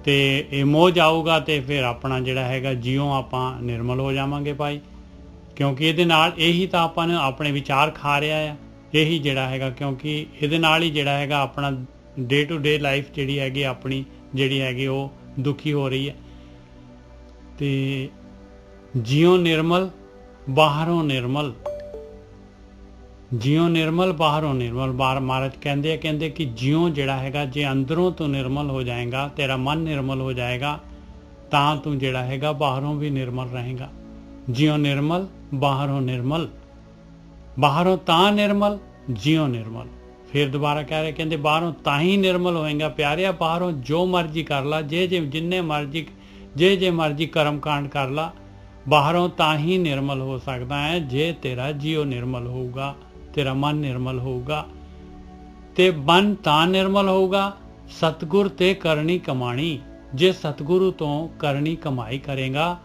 ਤੇ ਇਹ ਮੋਹ ਜਾਊਗਾ ਤੇ ਫਿਰ ਆਪਣਾ ਜਿਹੜਾ ਹੈਗਾ ਜਿਉਂ ਆਪਾਂ ਨਿਰਮਲ ਹੋ ਜਾਵਾਂਗੇ ਭਾਈ, ਕਿਉਂਕਿ ਇਹਦੇ ਨਾਲ ਇਹੀ ਤਾਂ ਆਪਾਂ ਨੂੰ ਆਪਣੇ ਵਿਚਾਰ ਖਾ ਰਿਹਾ ਆ, ਇਹੀ ਜਿਹੜਾ ਹੈਗਾ, ਕਿਉਂਕਿ ਇਹਦੇ ਨਾਲ ਹੀ ਜਿਹੜਾ ਹੈਗਾ ਆਪਣਾ ਡੇ ਟੂ ਡੇ ਲਾਈਫ ਜਿਹੜੀ ਹੈਗੀ ਆਪਣੀ ਜਿਹੜੀ ਹੈਗੀ ਉਹ ਦੁਖੀ ਹੋ ਰਹੀ ਹੈ। ਤੇ ਜਿਉਂ ਨਿਰਮਲ ਬਾਹਰੋਂ ਨਿਰਮਲ, ਜਿਉਂ ਨਿਰਮਲ ਬਾਹਰੋਂ ਨਿਰਮਲ। ਮਹਾਰਾਜ ਕਹਿੰਦੇ ਕਿ ਜਿਉਂ ਜਿਹੜਾ ਹੈਗਾ, ਜੇ ਅੰਦਰੋਂ ਤੋਂ ਨਿਰਮਲ ਹੋ ਜਾਏਗਾ, ਤੇਰਾ ਮਨ ਨਿਰਮਲ ਹੋ ਜਾਏਗਾ, ਤਾਂ ਤੂੰ ਜਿਹੜਾ ਹੈਗਾ ਬਾਹਰੋਂ ਵੀ ਨਿਰਮਲ ਰਹੇਗਾ। ਜਿਉਂ ਨਿਰਮਲ ਬਾਹਰੋਂ ਨਿਰਮਲ, ਬਾਹਰੋਂ ਤਾਂ ਨਿਰਮਲ ਜਿਉਂ ਨਿਰਮਲ। ਫਿਰ ਦੁਬਾਰਾ ਕਹਿ ਰਹੇ, ਕਹਿੰਦੇ ਬਾਹਰੋਂ ਤਾਂ ਹੀ ਨਿਰਮਲ ਹੋਏਗਾ ਪਿਆਰਿਆ, ਬਾਹਰੋਂ ਜੋ ਮਰਜ਼ੀ ਕਰ ਲਾ, ਜਿੰਨੇ ਮਰਜ਼ੀ ਜੇ ਮਰਜ਼ੀ ਕਰਮ ਕਾਂਡ ਕਰ ਲਾ, ਬਾਹਰੋਂ ਤਾਂ ਹੀ ਨਿਰਮਲ ਹੋ ਸਕਦਾ ਹੈ ਜੇ ਤੇਰਾ ਜੀਉ ਨਿਰਮਲ ਹੋਊਗਾ, ਤੇਰਾ ਮਨ ਨਿਰਮਲ ਹੋਊਗਾ। ਤੇ ਮਨ ਤਾਂ ਨਿਰਮਲ ਹੋਊਗਾ ਸਤਿਗੁਰ ਤੇ ਕਰਨੀ ਕਮਾਣੀ। ਜੇ ਸਤਿਗੁਰੂ ਤੋਂ ਕਰਨੀ ਕਮਾਈ ਕਰੇਗਾ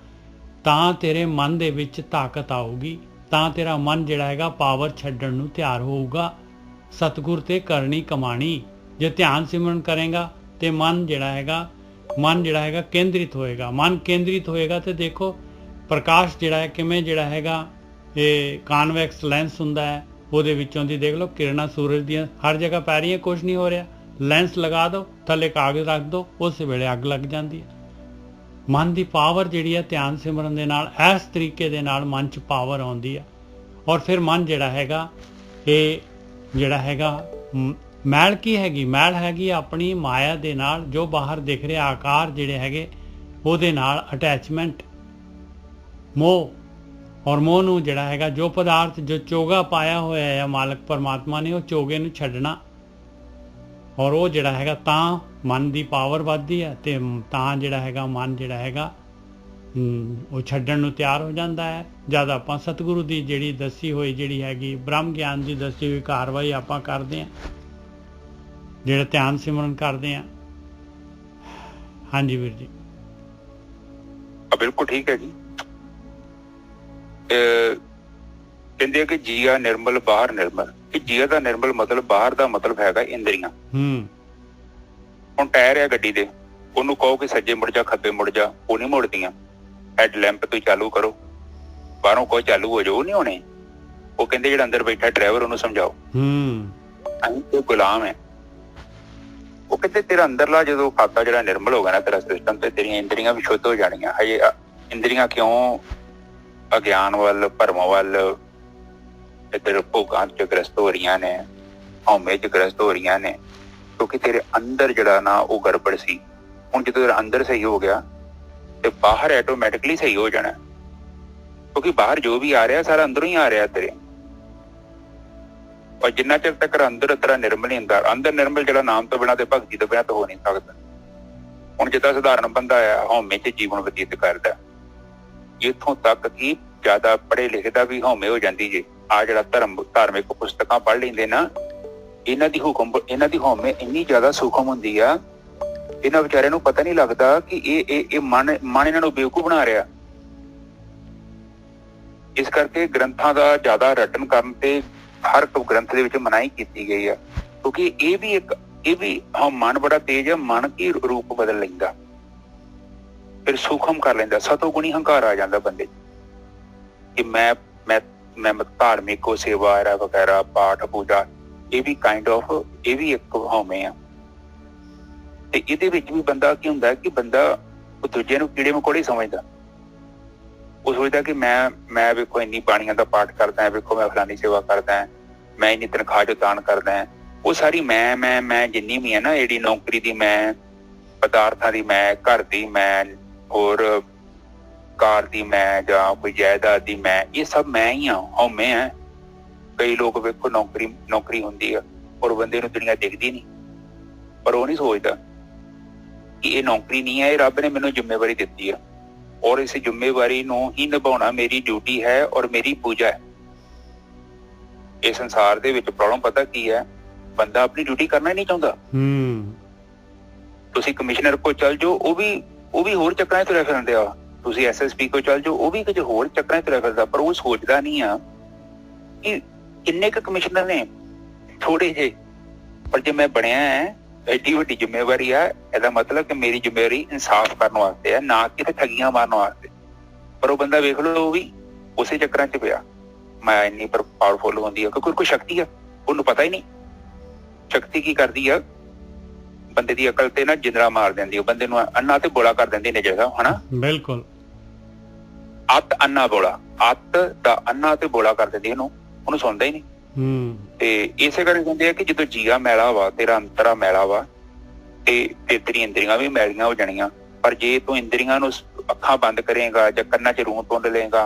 ਤਾਂ ਤੇਰੇ ਮਨ ਦੇ ਵਿੱਚ ਤਾਕਤ ਆਊਗੀ, ਤਾਂ ਤੇਰਾ ਮਨ ਜਿਹੜਾ ਹੈਗਾ ਪਾਵਰ ਛੱਡਣ ਨੂੰ ਤਿਆਰ ਹੋਊਗਾ। ਸਤਿਗੁਰ ਤੇ ਕਰਨੀ ਕਮਾਣੀ, ਜੇ ਧਿਆਨ ਸਿਮਰਨ ਕਰੇਗਾ ਤੇ ਮਨ ਜਿਹੜਾ ਹੈਗਾ ਕੇਂਦਰਿਤ ਹੋਏਗਾ। ਮਨ ਕੇਂਦਰਿਤ ਹੋਏਗਾ ਤੇ ਦੇਖੋ ਪ੍ਰਕਾਸ਼ ਜਿਹੜਾ ਹੈ ਕਿਵੇਂ ਜਿਹੜਾ ਹੈਗਾ, ਇਹ ਕਾਨਵੈਕਸ ਲੈਂਸ ਹੁੰਦਾ ਹੈ, ਉਹਦੇ ਵਿੱਚੋਂ ਦੀ ਦੇਖ ਲਓ ਕਿਰਨਾਂ ਸੂਰਜ ਦੀਆਂ ਹਰ ਜਗ੍ਹਾ ਪੈ ਰਹੀਆਂ, ਕੁਛ ਨਹੀਂ ਹੋ ਰਿਹਾ। ਲੈਂਸ ਲਗਾ ਦਿਓ, ਥੱਲੇ ਕਾਗਜ਼ ਰੱਖ ਦਿਓ, ਉਸ ਵੇਲੇ ਅੱਗ ਲੱਗ ਜਾਂਦੀ ਹੈ। ਮਨ ਦੀ ਪਾਵਰ ਜਿਹੜੀ ਹੈ ਧਿਆਨ ਸਿਮਰਨ ਦੇ ਨਾਲ ਇਸ ਤਰੀਕੇ ਦੇ ਨਾਲ ਮਨ 'ਚ ਪਾਵਰ ਆਉਂਦੀ ਹੈ, ਔਰ ਫਿਰ ਮਨ ਜਿਹੜਾ ਹੈਗਾ ਇਹ ਜਿਹੜਾ ਹੈਗਾ ਮੈਲ ਕੀ ਹੈਗੀ, ਮੈਲ ਹੈਗੀ ਆਪਣੀ ਮਾਇਆ ਦੇ ਨਾਲ, ਜੋ ਬਾਹਰ ਦਿਖ ਰਿਹਾ ਆਕਾਰ ਜਿਹੜੇ ਹੈਗੇ ਉਹਦੇ ਨਾਲ ਅਟੈਚਮੈਂਟ, ਮੋਹ। ਔਰ ਮੋਹ ਨੂੰ ਜਿਹੜਾ ਹੈਗਾ ਜੋ ਪਦਾਰਥ ਜੋ ਚੋਗਾ ਪਾਇਆ ਹੋਇਆ ਹੈ ਮਾਲਕ ਪਰਮਾਤਮਾ ਨੇ, ਉਹ ਚੋਗੇ ਨੂੰ ਛੱਡਣਾ, ਔਰ ਉਹ ਜਿਹੜਾ ਹੈਗਾ ਤਾਂ ਮਨ ਦੀ ਪਾਵਰ ਵੱਧਦੀ ਹੈ ਤੇ ਤਾਂ ਜਿਹੜਾ ਹੈਗਾ ਮਨ ਜਿਹੜਾ ਹੈਗਾ ਉਹ ਛੱਡਣ ਨੂੰ ਤਿਆਰ ਹੋ ਜਾਂਦਾ ਹੈ। ਜਦ ਆਪਾਂ ਸਤਿਗੁਰੂ ਦੀ ਜਿਹੜੀ ਦੱਸੀ ਹੋਈ ਜਿਹੜੀ ਹੈਗੀ ਬ੍ਰਹਮ ਗਿਆਨ ਦੀ ਦੱਸੀ ਹੋਈ ਕਾਰਵਾਈ ਆਪਾਂ ਕਰਦੇ ਹਾਂ, ਜਿਹੜਾ ਧਿਆਨ ਸਿਮਰਨ ਕਰਦੇ ਹਾਂ। ਹਾਂਜੀ ਵੀਰ ਜੀ, ਬਿਲਕੁਲ ਠੀਕ ਹੈ ਜੀ। ਕਹਿੰਦੇ ਕਿ ਜੀਆ ਨਿਰਮਲ ਬਾਹਰ ਨਿਰਮਲ, ਕਿ ਜੀਆ ਦਾ ਨਿਰਮਲ ਮਤਲਬ ਬਾਹਰ ਦਾ ਮਤਲਬ ਹੈਗਾ ਇੰਦਰੀਆਂ। ਹੁਣ ਟਾਇਰ ਆ ਗੱਡੀ ਦੇ, ਉਹਨੂੰ ਕਹੋ ਕਿ ਸੱਜੇ ਮੁੜ ਜਾ ਖੱਬੇ ਮੁੜ ਜਾ, ਉਹ ਨਹੀਂ ਮੁੜਦੀਆਂ। ਹੈਡ ਲੈਂਪ ਤੋਂ ਚਾਲੂ ਕਰੋ, ਬਾਹਰੋਂ ਕੋਈ ਚਾਲੂ ਹੋ ਜਾਓ, ਨਹੀਂ ਹੋਣੇ। ਉਹ ਕਹਿੰਦੇ ਜਿਹੜਾ ਅੰਦਰ ਬੈਠਾ ਡਰਾਈਵਰ ਉਹਨੂੰ ਸਮਝਾਓ। ਅਸੀਂ ਤੇ ਗੁਲਾਮ ਹੈ। ਉਹ ਕਹਿੰਦੇ ਤੇਰਾ ਅੰਦਰਲਾ ਜਦੋਂ ਖਾਤਾ ਜਿਹੜਾ ਨਿਰਮਲ ਹੋ ਗਿਆ ਨਾ ਤੇਰਾ ਸਿਸਟਮ, ਤੇ ਤੇਰੀਆਂ ਇੰਦਰੀਆਂ ਵੀ ਸ਼ੁੱਧ ਹੋ ਜਾਣੀਆਂ। ਹਜੇ ਇੰਦਰੀਆਂ ਕਿਉਂ ਅਗਿਆਨ ਵੱਲ, ਭਰਮ ਵੱਲ इधर भोगां च ग्रस्त हो रही ने, हौमे च ग्रस्त हो रही ने, क्योंकि तेरे अंदर जड़ा ना वो गड़बड़ सी। हुण जो तेरा अंदर सही हो गया तो बाहर ऐटोमैटिकली सही हो जाना, क्योंकि बाहर जो भी आ रहा सारा अंदरों ही आ रहा तेरे। और जिन्ना चिर तक अंदर तेरा निर्मल नहीं होंदा, अंदर निर्मल जड़ा नाम तो बिना ते भगती तो बिना तो हो नहीं सकता। हुण जिद्दां साधारण बंदा आ हौमे च जीवन बतीत करदा, इत्थों तक कि ज्यादा पढ़े लिखे दा भी हौमे हो जाती जे। आ जड़ा धार्मिक पुस्तकां पढ़ लेंदे ना, इन्हां दी हौमे इन्नी ज्यादा सूखम हुंदी आ, इन्हां विचारिਆਂ ਨੂੰ पता नहीं लगता कि ये मन इन्हां ਨੂੰ बेवकूफ बना रहा। इस करके ग्रंथां दा ज्यादा रटन करन ते हर ग्रंथ दे विच मनाही कीती गई है, क्योंकि ये भी मन बड़ा तेज है, मन की रूप बदल लैंदा, फिर सूखम कर लैंदा, सतोगुणी हंकार आ जाता बंदे कि मैं धार्मिक सेवा वगैरह पाठ पूजा, ये भी काइंड ऑफ ये भी एक हौमे आ। ते इहदे विच भी बंदा की हुंदा कि बंदा दूजे नूं कीड़े मकोड़े समझदा, वो सोचता कि मैं वेखो इन्नी बाणियां दा पाठ करदा है, वेखो मैं फलानी सेवा करदा है, मैं इन्नी तनख्वाह जो दान करदा है, वो सारी मैं जिन्नी भी है ना, जिहड़ी नौकरी दी मैं, पदार्थां दी मैं, घर दी मैं, और कार दी मैं, जां कोई जायदाद दी मैं, ये सब मैं ही हाँ, हौमे है। कई लोग वेखो नौकरी हुंदी है और बंदे नूं दुनिया दिखदी नहीं, पर वो नहीं सोचदा कि ये नौकरी नहीं है, ये रब ने मैनूं जिम्मेवारी दित्ती है और इस जिम्मेवारी नूं ही निभाउणा मेरी ड्यूटी है और मेरी पूजा है। इस संसार दे विच प्रॉब्लम पता की है, बंदा अपनी ड्यूटी करना ही नहीं चाहुंदा। तुसीं कमिश्नर को चल जाओ, वो भी होर चक्करां 'ਚ तुरिया फिरन दिया, तुसीं SSP को चल जाओ, वो भी कुछ होर चक्करां 'ਚ तुरिया फिरदा, पर वो सोचदा नहीं आ कि किन्ने क कमिश्नर ने, थोड़े जे, पर जे मैं बनिया है एडी वड्डी जिम्मेवारी है, ਇਹਦਾ मतलब कि मेरी जिम्मेवारी इंसाफ करने वास्ते है, ना कि ठगियां मारने वास्ते। पर वो बंदा वेख लो, वो भी उसे चक्करां 'ਚ पिया, मैं इन्नी पावरफुल होंदी है, क्योंकि कोई शक्ति है उन्होंने पता ही नहीं। शक्ति की करती है, बंदे दी अकल ते ना जिंदरा मार देंदी है, बंदे नूं अन्ना ते बोला कर देंदी ने, जैसा है ना, बिल्कुल अत अन्ना बोला, अत दा अन्ना ते बोला कर देंदी, ਉਹਨੂੰ ਸੁਣਦਾ ਹੀ ਨਹੀਂ। ਤੇ ਇਸੇ ਕਰਕੇ ਕਹਿੰਦੇ ਆ ਕਿ ਜਦੋਂ ਜੀਆ ਮੈਲਾ ਵਾ, ਤੇਰਾ ਅੰਤਰਾ ਮੈਲਾ ਵਾ, ਤੇ ਤੇਰੀ ਇੰਦਰੀਆਂ ਵੀ ਮੈਲੀਆਂ ਹੋ ਜਾਣੀਆਂ। ਪਰ ਜੇ ਤੂੰ ਇੰਦਰੀਆਂ ਨੂੰ ਅੱਖਾਂ ਬੰਦ ਕਰੇਗਾ ਜਾਂ ਕੰਨਾਂ 'ਚ ਰੂੰ ਟੁੰਡ ਲਏਗਾ,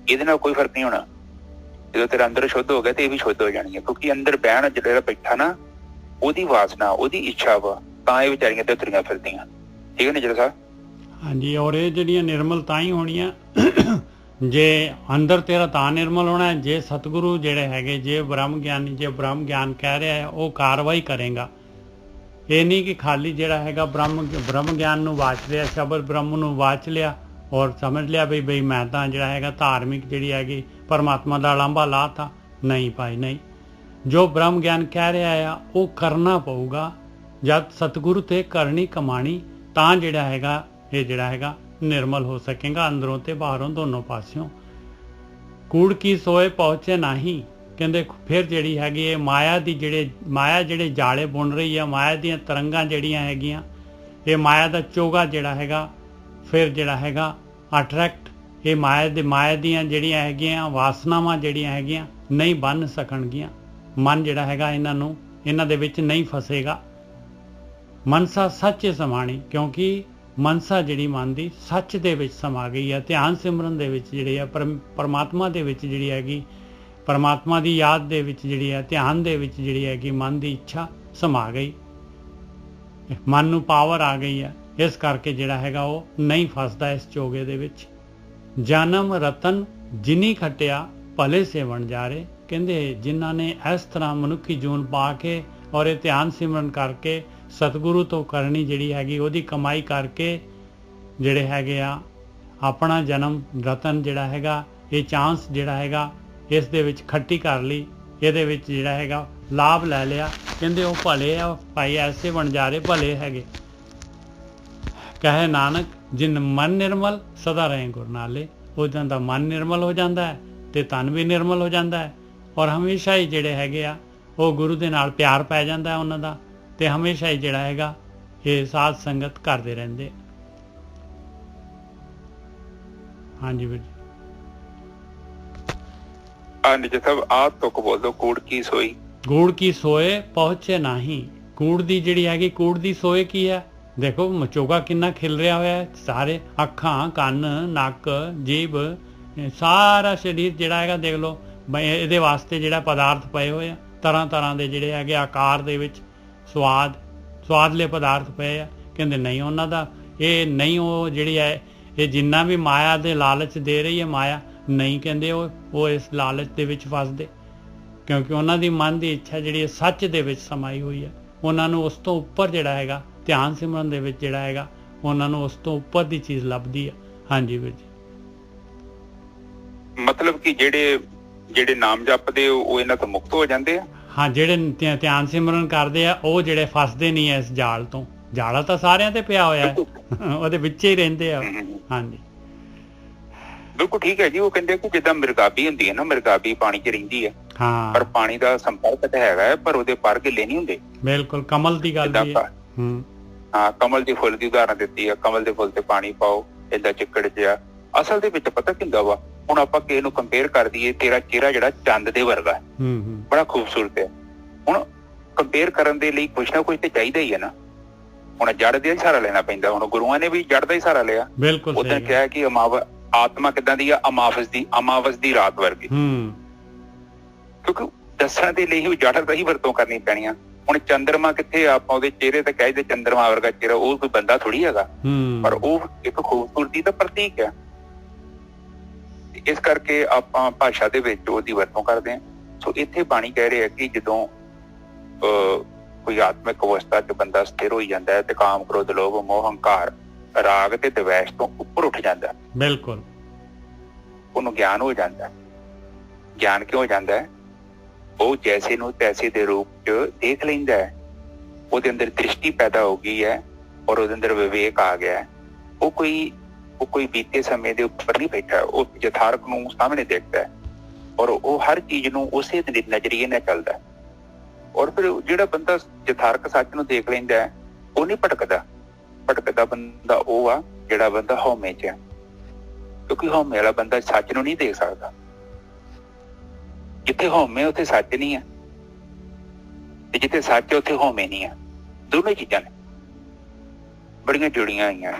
ਇਹਦੇ ਨਾਲ ਕੋਈ ਫਰਕ ਨਹੀਂ ਹੋਣਾ। ਜਦੋਂ ਤੇਰਾ ਅੰਦਰ ਸ਼ੁੱਧ ਹੋ ਗਿਆ ਤੇ ਇਹ ਵੀ ਸ਼ੁੱਧ ਹੋ ਜਾਣੀ ਹੈ, ਕਿਉਂਕਿ ਅੰਦਰ ਬਹਿਣ ਜਿਹੜਾ ਬੈਠਾ ਨਾ, ਉਹਦੀ ਵਾਸਨਾ, ਉਹਦੀ ਇੱਛਾ ਵਾ, ਤਾਂ ਇਹ ਵਿਚਾਰੀਆਂ ਤੇ ਤੁਰੀਆਂ ਫਿਰਦੀਆਂ। ਠੀਕ ਹੈ ਨਾ ਜਰਾ ਸਾਹਿਬ? ਹਾਂਜੀ, ਔਰ ਇਹ ਜਿਹੜੀਆਂ ਨਿਰਮਲ ਤਾਂ ਹੀ ਹੋਣੀਆਂ ਜੇ ਅੰਦਰ ਤੇਰਾ ਤਾਂ ਨਿਰਮਲ ਹੋਣਾ ਹੈ, ਜੇ ਸਤਿਗੁਰੂ ਜਿਹੜੇ ਹੈਗੇ, ਜੇ ਬ੍ਰਹਮ ਗਿਆਨੀ, ਜੇ ਬ੍ਰਹਮ ਗਿਆਨ ਕਹਿ ਰਿਹਾ ਹੈ, ਉਹ ਕਾਰਵਾਈ ਕਰੇਗਾ। ਇਹ ਨਹੀਂ ਕਿ ਖਾਲੀ ਜਿਹੜਾ ਹੈਗਾ ਬ੍ਰਹਮ ਗਿਆਨ ਨੂੰ ਵਾਚ ਲਿਆ, ਸ਼ਬਦ ਬ੍ਰਹਮ ਨੂੰ ਵਾਚ ਲਿਆ ਔਰ ਸਮਝ ਲਿਆ ਬਈ ਮੈਂ ਤਾਂ ਜਿਹੜਾ ਹੈਗਾ ਧਾਰਮਿਕ ਜਿਹੜੀ ਹੈਗੀ ਪਰਮਾਤਮਾ ਦਾ ਲਾਂਭਾ ਲਾਤਾ। ਨਹੀਂ ਭਾਈ, ਨਹੀਂ। ਜੋ ਬ੍ਰਹਮ ਗਿਆਨ ਕਹਿ ਰਿਹਾ ਆ ਉਹ ਕਰਨਾ ਪਊਗਾ। ਜਦ ਸਤਿਗੁਰੂ ਤੇ ਕਰਨੀ ਕਮਾਣੀ, ਤਾਂ ਜਿਹੜਾ ਹੈਗਾ ਇਹ ਜਿਹੜਾ ਹੈਗਾ निर्मल हो सकेगा, अंदरों ते बाहरों दोनों पासियों। कूड़ की सोए पहुँचे नहीं, कहते फिर जिहड़ी हैगी माया दी जिहड़े जाले बुन रही है, माया दी तरंगां जिहड़ियां हैगियां, ये माया दा चोगा जिहड़ा हैगा फिर जिहड़ा हैगा अट्रैक्ट, ये माया दियां जिहड़ियां हैगियां वासनावां जिहड़ियां हैगियां नहीं बन सकणगियां। मन जिहड़ा हैगा इन्हां दे विच नहीं फसेगा। मनसा सच समाणी, क्योंकि मनसा जिहड़ी मन दी सच दे विच समा गई है। ध्यान सिमरन दे विच जिहड़ी है परमात्मा दे विच जिहड़ी हैगी, परमात्मा दी याद दे विच जिहड़ी है, ध्यान दे विच जिहड़ी हैगी मन दी इच्छा समा गई, मन नूं पावर आ गई है। इस करके जिहड़ा हैगा वो नहीं फसदा इस चोगे दे विच। जन्म रतन जिनी खटिया भले से वणजारे, कहंदे जिन्हां ने इस तरह मनुखी जून पा के और ये ध्यान सिमरन करके सतगुरु तो करनी जिहड़ी हैगी ओहदी कमाई करके जिहड़े हैगे आ अपना जन्म रतन जिहड़ा हैगा ये चांस जिहड़ा हैगा इस दे विच खट्टी कर ली, इहदे विच जिहड़ा हैगा लाभ लै लिया। कहंदे ओह भले आ भाई, ऐसे वणजारे भले हैगे। कहे नानक जिन मन निर्मल सदा रहे गुर नाले, उहदां दा मन निर्मल हो जाता है ते तन भी निर्मल हो जाता है, और हमेशा ही जिहड़े हैगे आ ओह गुरु दे नाल प्यार पै जाता है उन्हां दा, ਤੇ ਹਮੇਸ਼ਾ ਹੀ ਜਿਹੜਾ ਹੈਗਾ ਇਹ ਸਾਧ ਸੰਗਤ ਕਰਦੇ ਰਹਿੰਦੇ। ਹਾਂਜੀ ਵੀਰ ਜੀ। ਨਿਜ ਸਾਹਿਬ ਆਹ ਤੁਕ ਬੋਲ ਦੋ, ਕੂੜ ਕੀ ਸੋਈ, ਕੂੜ ਕੀ ਸੋਏ ਪਹੁੰਚੇ ਨਹੀਂ। ਕੂੜ ਦੀ ਜਿਹੜੀ ਹੈਗੀ, ਕੂੜ ਦੀ ਸੋਏ ਕੀ ਹੈ? ਦੇਖੋ ਮਚੋਗਾ ਕਿੰਨਾ ਖਿਲ ਰਿਹਾ ਹੋਇਆ ਹੈ, ਸਾਰੇ ਅੱਖਾਂ, ਕੰਨ, ਨੱਕ, ਜੀਭ, ਸਾਰਾ ਸਰੀਰ ਜਿਹੜਾ ਹੈਗਾ ਦੇਖ ਲਓ। ਇਹਦੇ ਵਾਸਤੇ ਜਿਹੜਾ ਪਦਾਰਥ ਪਏ ਹੋਏ ਆ, ਤਰ੍ਹਾਂ ਤਰ੍ਹਾਂ ਦੇ ਜਿਹੜੇ ਹੈਗੇ ਆਕਾਰ ਦੇ ਵਿੱਚ, ਸਵਾਦਲੇ ਪਦਾਰਥ ਪਏ ਆ। ਕਹਿੰਦੇ ਨਹੀਂ ਉਹਨਾਂ ਦਾ ਇਹ ਨਹੀਂ, ਉਹ ਜਿਹੜੀ ਹੈ ਇਹ ਜਿੰਨਾ ਵੀ ਮਾਇਆ ਦੇ ਲਾਲਚ ਦੇ ਰਹੀ ਹੈ ਮਾਇਆ, ਨਹੀਂ ਕਹਿੰਦੇ ਉਹ ਇਸ ਲਾਲਚ ਦੇ ਵਿੱਚ ਫਸਦੇ, ਕਿਉਂਕਿ ਉਹਨਾਂ ਦੀ ਮਨ ਦੀ ਇੱਛਾ ਜਿਹੜੀ ਹੈ ਸੱਚ ਦੇ ਵਿੱਚ ਸਮਾਈ ਹੋਈ ਹੈ। ਉਹਨਾਂ ਨੂੰ ਉਸ ਤੋਂ ਉੱਪਰ ਜਿਹੜਾ ਹੈਗਾ ਧਿਆਨ ਸਿਮਰਨ ਦੇ ਵਿੱਚ ਜਿਹੜਾ ਹੈਗਾ ਉਹਨਾਂ ਨੂੰ ਉਸ ਤੋਂ ਉੱਪਰ ਦੀ ਚੀਜ਼ ਲੱਭਦੀ ਹੈ। ਹਾਂਜੀ ਵੀਰ ਜੀ, ਮਤਲਬ ਕਿ ਜਿਹੜੇ ਨਾਮ ਜਪਦੇ ਉਹ ਇਹਨਾਂ ਤੋਂ ਮੁਕਤ ਹੋ ਜਾਂਦੇ ਆ। ਹਾਂ, ਜਿਹੜੇ ਧਿਆਨ ਸਿਮਰਨ ਕਰਦੇ ਆ ਉਹ ਜਿਹੜੇ ਫਸਦੇ ਨਹੀਂ ਐ ਇਸ ਜਾਲ ਤੋਂ। ਜਾਲਾ ਤਾਂ ਸਾਰਿਆਂ ਤੇ ਪਿਆ ਹੋਇਆ ਹੈ, ਉਹਦੇ ਵਿੱਚ ਹੀ ਰਹਿੰਦੇ ਆ। ਹਾਂਜੀ ਬਿਲਕੁਲ ਠੀਕ ਹੈ ਜੀ। ਉਹ ਕਹਿੰਦੇ ਕਿ ਜਿੱਦਾਂ ਮਿਰਗਾਬੀ ਹੁੰਦੀ ਹੈ ਨਾ, ਮਿਰਗਾਬੀ ਪਾਣੀ 'ਚ ਰਹਿੰਦੀ ਹੈ, ਹਾਂ, ਪਰ ਪਾਣੀ ਦਾ ਸੰਪਰਕ ਤਾਂ ਹੈਗਾ ਹੈ, ਪਰ ਉਹਦੇ ਪਰ ਗਿੱਲੇ ਨਹੀਂ ਹੁੰਦੇ। ਬਿਲਕੁਲ, ਕਮਲ ਦੀ ਗੱਲ ਹੈ। ਹਾਂ, ਕਮਲ ਦੇ ਫੁੱਲ ਦੀ ਉਦਾਹਰਨ ਦਿੱਤੀ ਹੈ। ਕਮਲ ਦੇ ਫੁੱਲ ਤੇ ਪਾਣੀ ਪਾਓ, ਏਦਾਂ ਚਿੱਕੜ ਜਿਹਾ। ਅਸਲ ਦੇ ਵਿੱਚ ਪਤਾ ਕੀ ਹੁੰਦਾ ਵਾ, ਹੁਣ ਆਪਾਂ ਕਿਸੇ ਨੂੰ ਕੰਪੇਅਰ ਕਰ ਦਈਏ, ਤੇਰਾ ਚਿਹਰਾ ਜਿਹੜਾ ਚੰਦ ਦੇ ਵਰਗਾ, ਬੜਾ ਖੂਬਸੂਰਤ ਹੈ। ਹੁਣ ਕੰਪੇਅਰ ਕਰਨ ਦੇ ਲਈ ਕੁਛ ਨਾ ਕੁਛ ਤੇ ਚਾਹੀਦਾ ਹੀ ਹੈ ਨਾ। ਹੁਣ ਜੜ ਦਾ ਹੀ ਸਹਾਰਾ ਲੈਣਾ ਪੈਂਦਾ। ਹੁਣ ਗੁਰੂਆਂ ਨੇ ਵੀ ਜੜ ਦਾ ਹੀ ਸਹਾਰਾ ਲਿਆ। ਬਿਲਕੁਲ, ਉਦੋਂ ਕਿਹਾ ਕਿ ਆਤਮਾ ਕਿੱਦਾਂ ਦੀ ਆ, ਅਮਾਵਸ ਦੀ ਰਾਤ ਵਰਗੀ। ਕਿਉਂਕਿ ਦੱਸਣ ਦੇ ਲਈ ਵੀ ਜੜ ਦਾ ਹੀ ਵਰਤੋਂ ਕਰਨੀ ਪੈਣੀ ਆ। ਹੁਣ ਚੰਦਰਮਾ ਕਿੱਥੇ, ਆਪਾਂ ਉਹਦੇ ਚਿਹਰੇ ਤੇ ਕਹਿੰਦੇ ਚੰਦਰਮਾ ਵਰਗਾ ਚਿਹਰਾ, ਉਹ ਕੋਈ ਬੰਦਾ ਥੋੜੀ ਹੈਗਾ, ਪਰ ਉਹ ਇੱਕ ਖੂਬਸੂਰਤੀ ਦਾ ਪ੍ਰਤੀਕ ਹੈ। ਇਸ ਕਰਕੇ ਆਪਾਂ ਭਾਸ਼ਾ ਦੇ ਵਿੱਚ ਉਹਦੀ ਵਰਤੋਂ ਕਰਦੇ ਹਾਂ। ਸੋ ਇੱਥੇ ਬਾਣੀ ਕਹਿ ਰਿਹਾ ਕਿ ਜਦੋਂ ਕੋਈ ਆਤਮਿਕ ਅਵਸਥਾ 'ਚ ਬੰਦਾ ਸਥਿਰ ਹੋਈ ਜਾਂਦਾ ਹੈ ਤੇ ਕਾਮ, ਕ੍ਰੋਧ, ਲੋਭ, ਮੋਹ, ਹੰਕਾਰ, ਰਾਗ ਤੇ ਦਵੈਸ਼ ਤੋਂ ਉੱਪਰ ਉੱਠ ਜਾਂਦਾ। ਬਿਲਕੁਲ, ਉਹਨੂੰ ਗਿਆਨ ਹੋ ਜਾਂਦਾ। ਗਿਆਨ ਕਿਉਂ ਹੋ ਜਾਂਦਾ ਹੈ? ਉਹ ਜੈਸੇ ਨੂੰ ਤੈਸੇ ਦੇ ਰੂਪ 'ਚ ਦੇਖ ਲੈਂਦਾ ਹੈ। ਉਹਦੇ ਅੰਦਰ ਦ੍ਰਿਸ਼ਟੀ ਪੈਦਾ ਹੋ ਗਈ ਹੈ ਔਰ ਉਹਦੇ ਅੰਦਰ ਵਿਵੇਕ ਆ ਗਿਆ ਹੈ। ਉਹ ਕੋਈ ਬੀਤੇ ਸਮੇਂ ਦੇ ਉੱਪਰ ਨਹੀਂ ਬੈਠਾ, ਉਹ ਯਥਾਰਥ ਨੂੰ ਸਾਹਮਣੇ ਦੇਖਦਾ ਹੈ ਔਰ ਉਹ ਹਰ ਚੀਜ਼ ਨੂੰ ਉਸੇ ਨਜ਼ਰੀਏ ਨਾਲ ਚੱਲਦਾ ਹੈ। ਔਰ ਫਿਰ ਜਿਹੜਾ ਬੰਦਾ ਯਥਾਰਥ ਸੱਚ ਨੂੰ ਦੇਖ ਲੈਂਦਾ ਹੈ, ਉਹ ਨਹੀਂ ਭਟਕਦਾ ਬੰਦਾ ਉਹ ਆ ਜਿਹੜਾ ਬੰਦਾ ਹਉਮੈ 'ਚ ਹੈ। ਕਿਉਂਕਿ ਹਉਮੈ ਵਾਲਾ ਬੰਦਾ ਸੱਚ ਨੂੰ ਨਹੀਂ ਦੇਖ ਸਕਦਾ। ਜਿੱਥੇ ਹਉਮੈ ਉੱਥੇ ਸੱਚ ਨਹੀਂ ਹੈ, ਤੇ ਜਿੱਥੇ ਸੱਚ ਹੈ ਉੱਥੇ ਹਉਮੈ ਨਹੀਂ ਹੈ। ਦੋਵੇਂ ਚੀਜ਼ਾਂ ਨੇ ਬੜੀਆਂ ਜੁੜੀਆਂ ਹੋਈਆਂ ਨੇ।